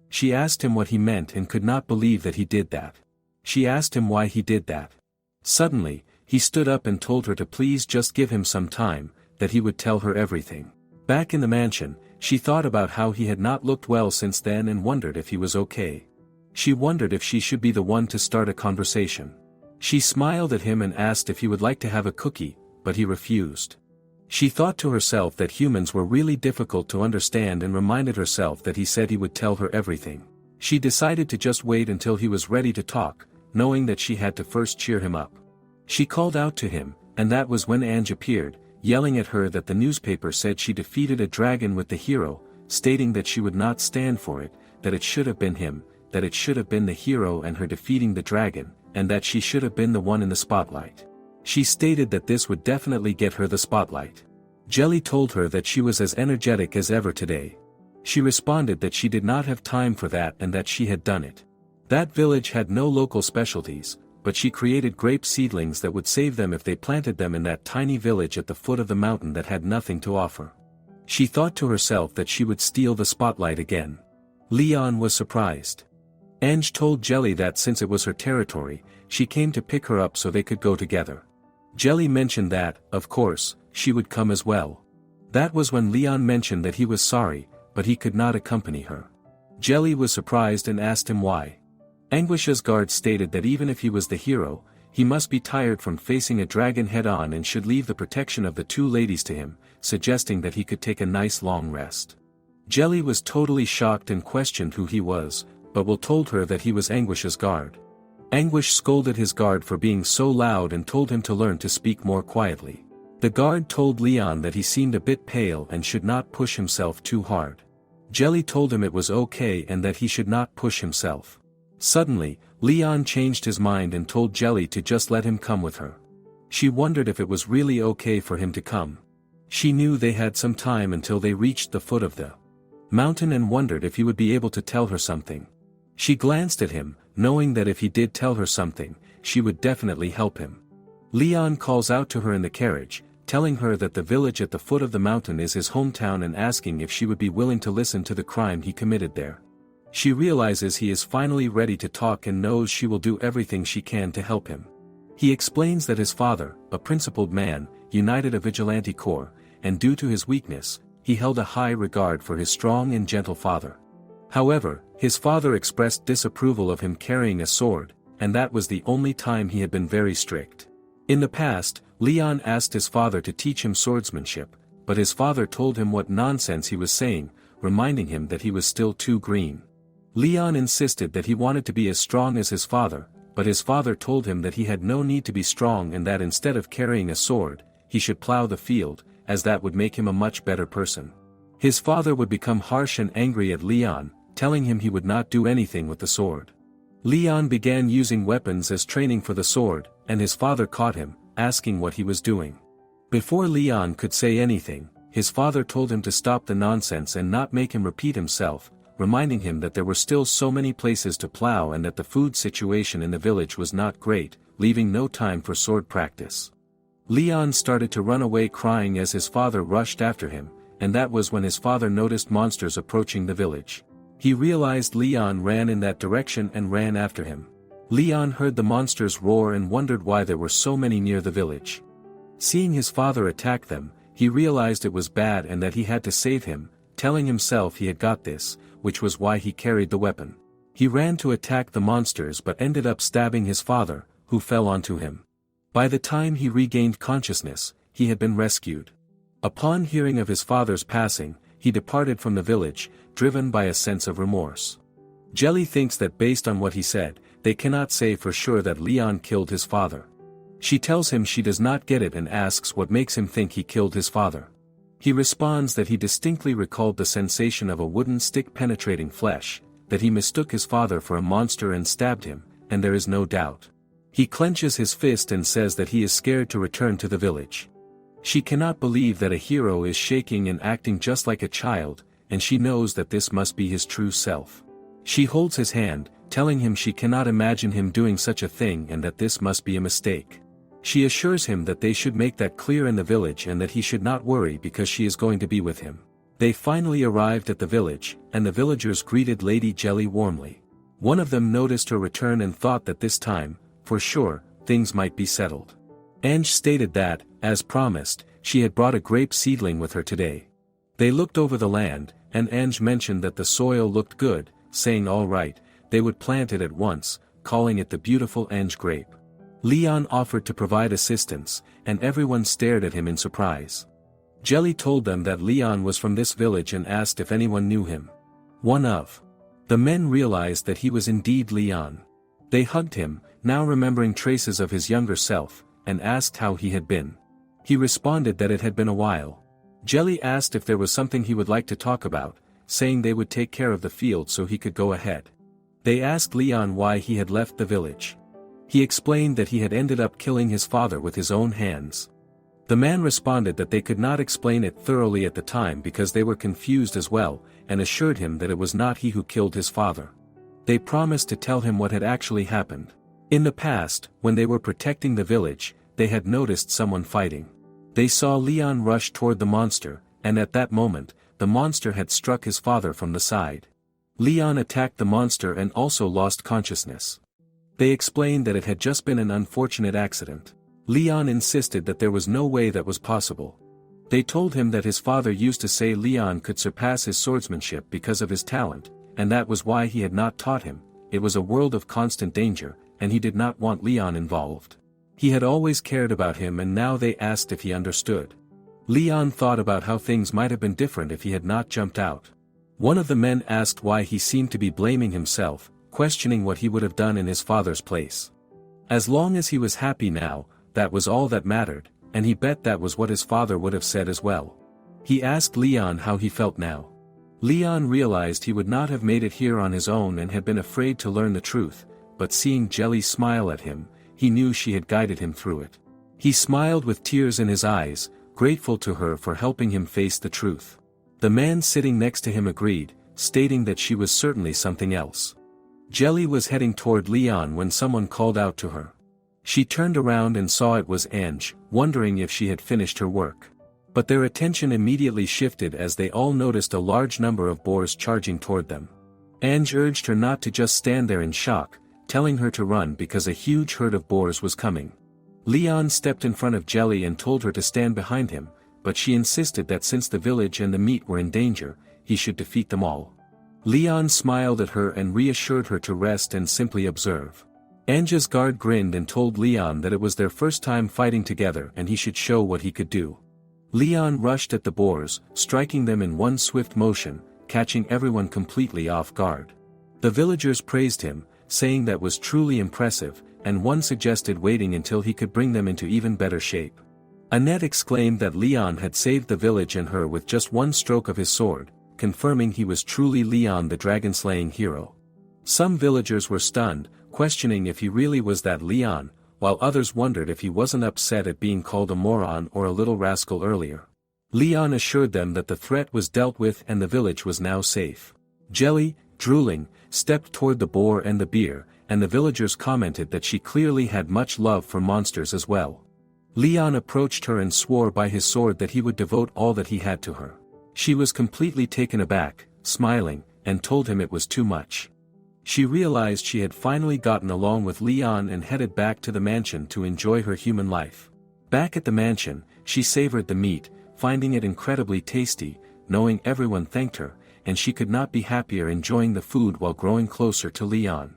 She asked him what he meant and could not believe that he did that. She asked him why he did that. Suddenly, he stood up and told her to please just give him some time, that he would tell her everything. Back in the mansion, she thought about how he had not looked well since then and wondered if he was okay. She wondered if she should be the one to start a conversation. She smiled at him and asked if he would like to have a cookie, but he refused. She thought to herself that humans were really difficult to understand and reminded herself that he said he would tell her everything. She decided to just wait until he was ready to talk, knowing that she had to first cheer him up. She called out to him, and that was when Angie appeared, yelling at her that the newspaper said she defeated a dragon with the hero, stating that she would not stand for it, that it should have been him, that it should have been the hero and her defeating the dragon, and that she should have been the one in the spotlight. She stated that this would definitely get her the spotlight. Jelly told her that she was as energetic as ever today. She responded that she did not have time for that and that she had done it. That village had no local specialties, but she created grape seedlings that would save them if they planted them in that tiny village at the foot of the mountain that had nothing to offer. She thought to herself that she would steal the spotlight again. Leon was surprised. Angie told Jelly that since it was her territory, she came to pick her up so they could go together. Jelly mentioned that, of course, she would come as well. That was when Leon mentioned that he was sorry, but he could not accompany her. Jelly was surprised and asked him why. Anguish's guard stated that even if he was the hero, he must be tired from facing a dragon head-on and should leave the protection of the two ladies to him, suggesting that he could take a nice long rest. Jelly was totally shocked and questioned who he was, but Will told her that he was Anguish's guard. Anguish scolded his guard for being so loud and told him to learn to speak more quietly. The guard told Leon that he seemed a bit pale and should not push himself too hard. Jelly told him it was okay and that he should not push himself. Suddenly, Leon changed his mind and told Jelly to just let him come with her. She wondered if it was really okay for him to come. She knew they had some time until they reached the foot of the mountain and wondered if he would be able to tell her something. She glanced at him, knowing that if he did tell her something, she would definitely help him. Leon calls out to her in the carriage, telling her that the village at the foot of the mountain is his hometown and asking if she would be willing to listen to the crime he committed there. She realizes he is finally ready to talk and knows she will do everything she can to help him. He explains that his father, a principled man, united a vigilante corps, and due to his weakness, he held a high regard for his strong and gentle father. However, his father expressed disapproval of him carrying a sword, and that was the only time he had been very strict. In the past, Leon asked his father to teach him swordsmanship, but his father told him what nonsense he was saying, reminding him that he was still too green. Leon insisted that he wanted to be as strong as his father, but his father told him that he had no need to be strong and that instead of carrying a sword, he should plow the field, as that would make him a much better person. His father would become harsh and angry at Leon, telling him he would not do anything with the sword. Leon began using weapons as training for the sword, and his father caught him, asking what he was doing. Before Leon could say anything, his father told him to stop the nonsense and not make him repeat himself, reminding him that there were still so many places to plow and that the food situation in the village was not great, leaving no time for sword practice. Leon started to run away crying as his father rushed after him, and that was when his father noticed monsters approaching the village. He realized Leon ran in that direction and ran after him. Leon heard the monsters roar and wondered why there were so many near the village. Seeing his father attack them, he realized it was bad and that he had to save him, telling himself he had got this, which was why he carried the weapon. He ran to attack the monsters but ended up stabbing his father, who fell onto him. By the time he regained consciousness, he had been rescued. Upon hearing of his father's passing, he departed from the village, driven by a sense of remorse. Jelly thinks that based on what he said, they cannot say for sure that Leon killed his father. She tells him she does not get it and asks what makes him think he killed his father. He responds that he distinctly recalled the sensation of a wooden stick penetrating flesh, that he mistook his father for a monster and stabbed him, and there is no doubt. He clenches his fist and says that he is scared to return to the village. She cannot believe that a hero is shaking and acting just like a child, and she knows that this must be his true self. She holds his hand, telling him she cannot imagine him doing such a thing and that this must be a mistake. She assures him that they should make that clear in the village and that he should not worry because she is going to be with him. They finally arrived at the village, and the villagers greeted Lady Jelly warmly. One of them noticed her return and thought that this time, for sure, things might be settled. Angie stated that, as promised, she had brought a grape seedling with her today. They looked over the land, and Angie mentioned that the soil looked good, saying all right, they would plant it at once, calling it the beautiful Angie grape. Leon offered to provide assistance, and everyone stared at him in surprise. Jelly told them that Leon was from this village and asked if anyone knew him. One of the men realized that he was indeed Leon. They hugged him, now remembering traces of his younger self, and asked how he had been. He responded that it had been a while. Jelly asked if there was something he would like to talk about, saying they would take care of the field so he could go ahead. They asked Leon why he had left the village. He explained that he had ended up killing his father with his own hands. The man responded that they could not explain it thoroughly at the time because they were confused as well, and assured him that it was not he who killed his father. They promised to tell him what had actually happened. In the past, when they were protecting the village, they had noticed someone fighting. They saw Leon rush toward the monster, and at that moment, the monster had struck his father from the side. Leon attacked the monster and also lost consciousness. They explained that it had just been an unfortunate accident. Leon insisted that there was no way that was possible. They told him that his father used to say Leon could surpass his swordsmanship because of his talent, and that was why he had not taught him. It was a world of constant danger, and he did not want Leon involved. He had always cared about him and now they asked if he understood. Leon thought about how things might have been different if he had not jumped out. One of the men asked why he seemed to be blaming himself, questioning what he would have done in his father's place. As long as he was happy now, that was all that mattered, and he bet that was what his father would have said as well. He asked Leon how he felt now. Leon realized he would not have made it here on his own and had been afraid to learn the truth, but seeing Jelly smile at him, he knew she had guided him through it. He smiled with tears in his eyes, grateful to her for helping him face the truth. The man sitting next to him agreed, stating that she was certainly something else. Jelly was heading toward Leon when someone called out to her. She turned around and saw it was Angie, wondering if she had finished her work. But their attention immediately shifted as they all noticed a large number of boars charging toward them. Angie urged her not to just stand there in shock, telling her to run because a huge herd of boars was coming. Leon stepped in front of Jelly and told her to stand behind him, but she insisted that since the village and the meat were in danger, he should defeat them all. Leon smiled at her and reassured her to rest and simply observe. Angie's guard grinned and told Leon that it was their first time fighting together and he should show what he could do. Leon rushed at the boars, striking them in one swift motion, catching everyone completely off guard. The villagers praised him, saying that was truly impressive, and one suggested waiting until he could bring them into even better shape. Annette exclaimed that Leon had saved the village and her with just one stroke of his sword, confirming he was truly Leon the dragon-slaying hero. Some villagers were stunned, questioning if he really was that Leon, while others wondered if he wasn't upset at being called a moron or a little rascal earlier. Leon assured them that the threat was dealt with and the village was now safe. Jelly, drooling, stepped toward the boar and the beer, and the villagers commented that she clearly had much love for monsters as well. Leon approached her and swore by his sword that he would devote all that he had to her. She was completely taken aback, smiling, and told him it was too much. She realized she had finally gotten along with Leon and headed back to the mansion to enjoy her human life. Back at the mansion, she savored the meat, finding it incredibly tasty, knowing everyone thanked her, and she could not be happier enjoying the food while growing closer to Leon.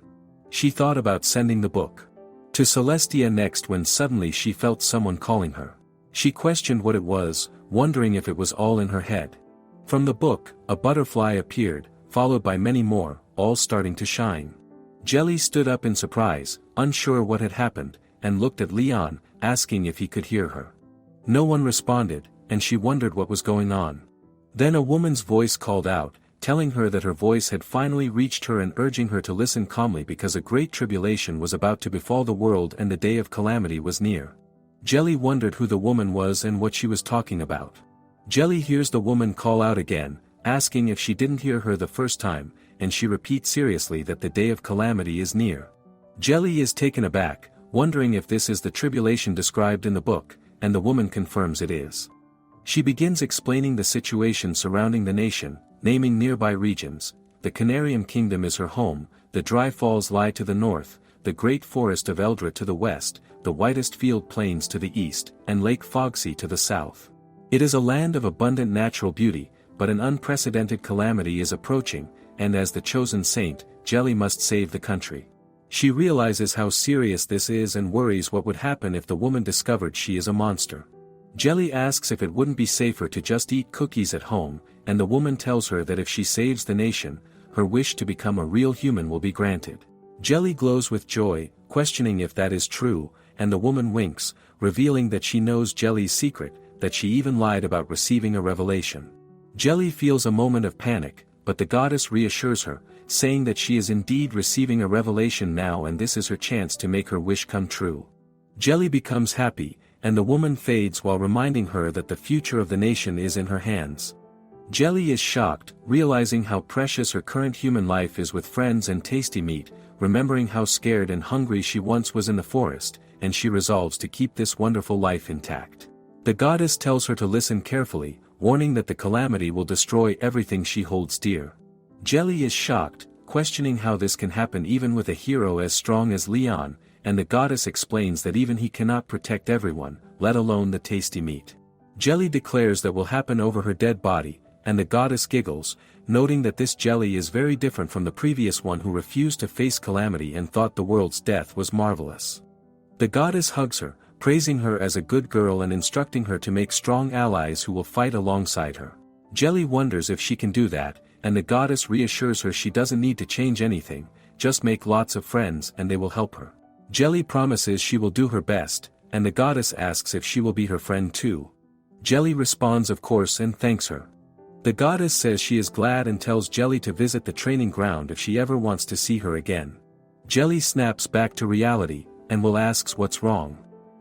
She thought about sending the book to Celestria next when suddenly she felt someone calling her. She questioned what it was, wondering if it was all in her head. From the book, a butterfly appeared, followed by many more, all starting to shine. Jelly stood up in surprise, unsure what had happened, and looked at Leon, asking if he could hear her. No one responded, and she wondered what was going on. Then a woman's voice called out, telling her that her voice had finally reached her and urging her to listen calmly because a great tribulation was about to befall the world and the day of calamity was near. Jelly wondered who the woman was and what she was talking about. Jelly hears the woman call out again, asking if she didn't hear her the first time, and she repeats seriously that the day of calamity is near. Jelly is taken aback, wondering if this is the tribulation described in the book, and the woman confirms it is. She begins explaining the situation surrounding the nation, naming nearby regions. The Canarium Kingdom is her home, the dry falls lie to the north, the great forest of Eldra to the west, the whitest field plains to the east, and Lake Fogsea to the south. It is a land of abundant natural beauty, but an unprecedented calamity is approaching, and as the chosen saint, Jelly must save the country. She realizes how serious this is and worries what would happen if the woman discovered she is a monster. Jelly asks if it wouldn't be safer to just eat cookies at home, and the woman tells her that if she saves the nation, her wish to become a real human will be granted. Jelly glows with joy, questioning if that is true, and the woman winks, revealing that she knows Jelly's secret, that she even lied about receiving a revelation. Jelly feels a moment of panic, but the goddess reassures her, saying that she is indeed receiving a revelation now and this is her chance to make her wish come true. Jelly becomes happy, and the woman fades while reminding her that the future of the nation is in her hands. Jelly is shocked, realizing how precious her current human life is with friends and tasty meat, remembering how scared and hungry she once was in the forest, and she resolves to keep this wonderful life intact. The goddess tells her to listen carefully, warning that the calamity will destroy everything she holds dear. Jelly is shocked, questioning how this can happen even with a hero as strong as Leon, and the goddess explains that even he cannot protect everyone, let alone the tasty meat. Jelly declares that will happen over her dead body, and the goddess giggles, noting that this Jelly is very different from the previous one who refused to face calamity and thought the world's death was marvelous. The goddess hugs her, praising her as a good girl and instructing her to make strong allies who will fight alongside her. Jelly wonders if she can do that, and the goddess reassures her she doesn't need to change anything, just make lots of friends and they will help her. Jelly promises she will do her best, and the goddess asks if she will be her friend too. Jelly responds of course and thanks her. The goddess says she is glad and tells Jelly to visit the training ground if she ever wants to see her again. Jelly snaps back to reality, and Will asks what's wrong.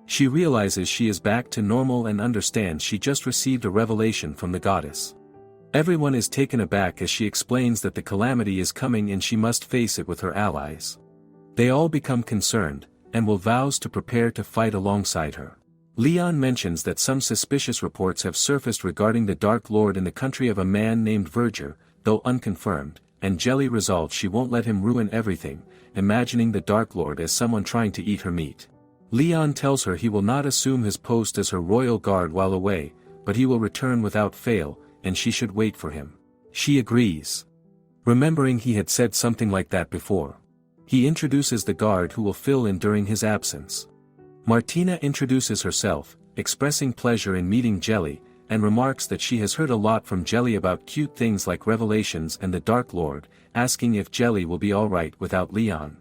She realizes she is back to normal and understands she just received a revelation from the goddess. Everyone is taken aback as she explains that the calamity is coming and she must face it with her allies. They all become concerned, and Will vows to prepare to fight alongside her. Leon mentions that some suspicious reports have surfaced regarding the Dark Lord in the country of a man named Verger, though unconfirmed, and Jelly resolves she won't let him ruin everything, imagining the Dark Lord as someone trying to eat her meat. Leon tells her he will not assume his post as her royal guard while away, but he will return without fail, and she should wait for him. She agrees. Remembering he had said something like that before. He introduces the guard who will fill in during his absence. Martina introduces herself, expressing pleasure in meeting Jelly, and remarks that she has heard a lot from Jelly about cute things like Revelations and the Dark Lord, asking if Jelly will be alright without Leon.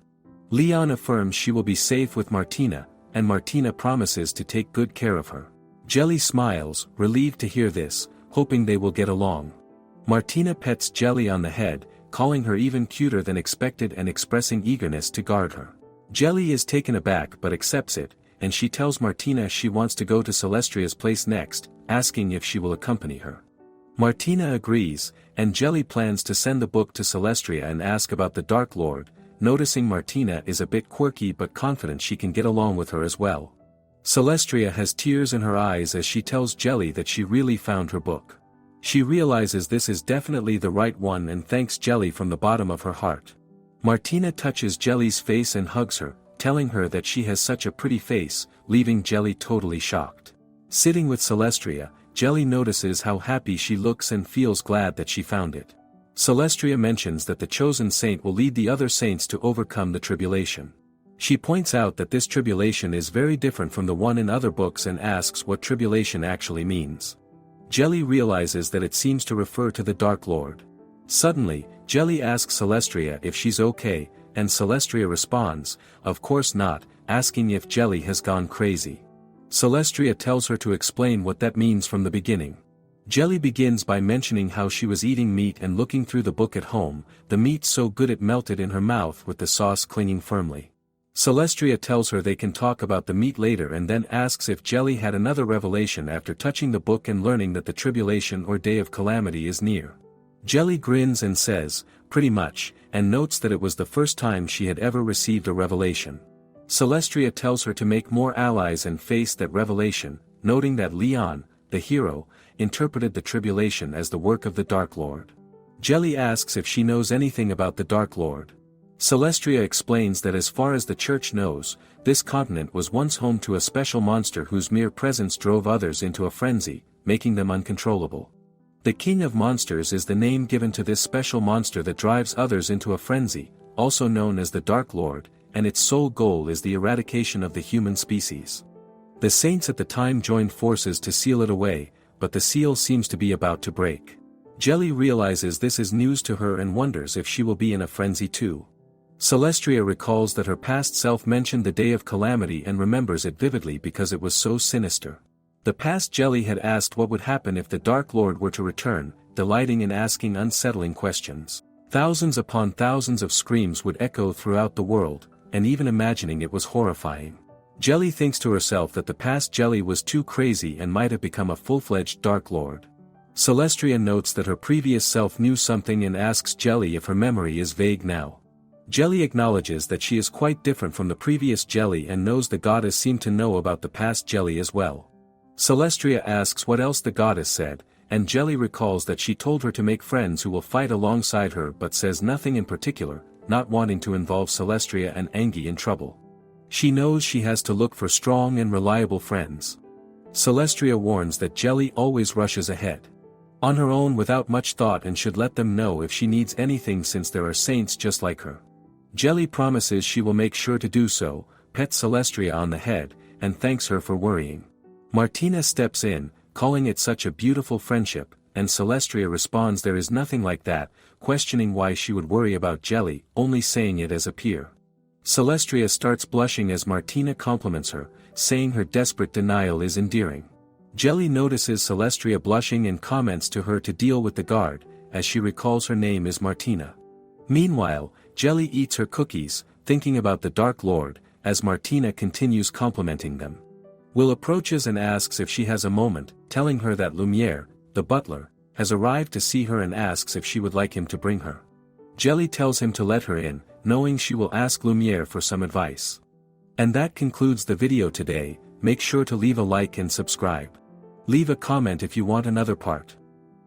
Leon affirms she will be safe with Martina, and Martina promises to take good care of her. Jelly smiles, relieved to hear this, hoping they will get along. Martina pets Jelly on the head, calling her even cuter than expected and expressing eagerness to guard her. Jelly is taken aback but accepts it, and she tells Martina she wants to go to Celestria's place next, asking if she will accompany her. Martina agrees, and Jelly plans to send the book to Celestria and ask about the Dark Lord, noticing Martina is a bit quirky but confident she can get along with her as well. Celestria has tears in her eyes as she tells Jelly that she really found her book. She realizes this is definitely the right one and thanks Jelly from the bottom of her heart. Martina touches Jelly's face and hugs her, telling her that she has such a pretty face, leaving Jelly totally shocked. Sitting with Celestria, Jelly notices how happy she looks and feels glad that she found it. Celestria mentions that the chosen saint will lead the other saints to overcome the tribulation. She points out that this tribulation is very different from the one in other books and asks what tribulation actually means. Jelly realizes that it seems to refer to the Dark Lord. Suddenly, Jelly asks Celestria if she's okay, and Celestria responds, of course not, asking if Jelly has gone crazy. Celestria tells her to explain what that means from the beginning. Jelly begins by mentioning how she was eating meat and looking through the book at home, the meat so good it melted in her mouth with the sauce clinging firmly. Celestria tells her they can talk about the meat later and then asks if Jelly had another revelation after touching the book and learning that the tribulation or day of calamity is near. Jelly grins and says, pretty much, and notes that it was the first time she had ever received a revelation. Celestria tells her to make more allies and face that revelation, noting that Leon, the hero, interpreted the tribulation as the work of the Dark Lord. Jelly asks if she knows anything about the Dark Lord. Celestria explains that as far as the church knows, this continent was once home to a special monster whose mere presence drove others into a frenzy, making them uncontrollable. The King of Monsters is the name given to this special monster that drives others into a frenzy, also known as the Dark Lord, and its sole goal is the eradication of the human species. The saints at the time joined forces to seal it away, but the seal seems to be about to break. Jelly realizes this is news to her and wonders if she will be in a frenzy too. Celestria recalls that her past self mentioned the day of calamity and remembers it vividly because it was so sinister. The past Jelly had asked what would happen if the Dark Lord were to return, delighting in asking unsettling questions. Thousands upon thousands of screams would echo throughout the world, and even imagining it was horrifying. Jelly thinks to herself that the past Jelly was too crazy and might have become a full-fledged Dark Lord. Celestria notes that her previous self knew something and asks Jelly if her memory is vague now. Jelly acknowledges that she is quite different from the previous Jelly and knows the goddess seemed to know about the past Jelly as well. Celestria asks what else the goddess said, and Jelly recalls that she told her to make friends who will fight alongside her but says nothing in particular, not wanting to involve Celestria and Angie in trouble. She knows she has to look for strong and reliable friends. Celestria warns that Jelly always rushes ahead on her own without much thought and should let them know if she needs anything since there are saints just like her. Jelly promises she will make sure to do so, pets Celestria on the head, and thanks her for worrying. Martina steps in, calling it such a beautiful friendship, and Celestria responds there is nothing like that, questioning why she would worry about Jelly, only saying it as a peer. Celestria starts blushing as Martina compliments her, saying her desperate denial is endearing. Jelly notices Celestria blushing and comments to her to deal with the guard, as she recalls her name is Martina. Meanwhile, Jelly eats her cookies, thinking about the Dark Lord, as Martina continues complimenting them. Will approaches and asks if she has a moment, telling her that Lumiere, the butler, has arrived to see her and asks if she would like him to bring her. Jelly tells him to let her in, knowing she will ask Lumiere for some advice. And that concludes the video today. Make sure to leave a like and subscribe. Leave a comment if you want another part.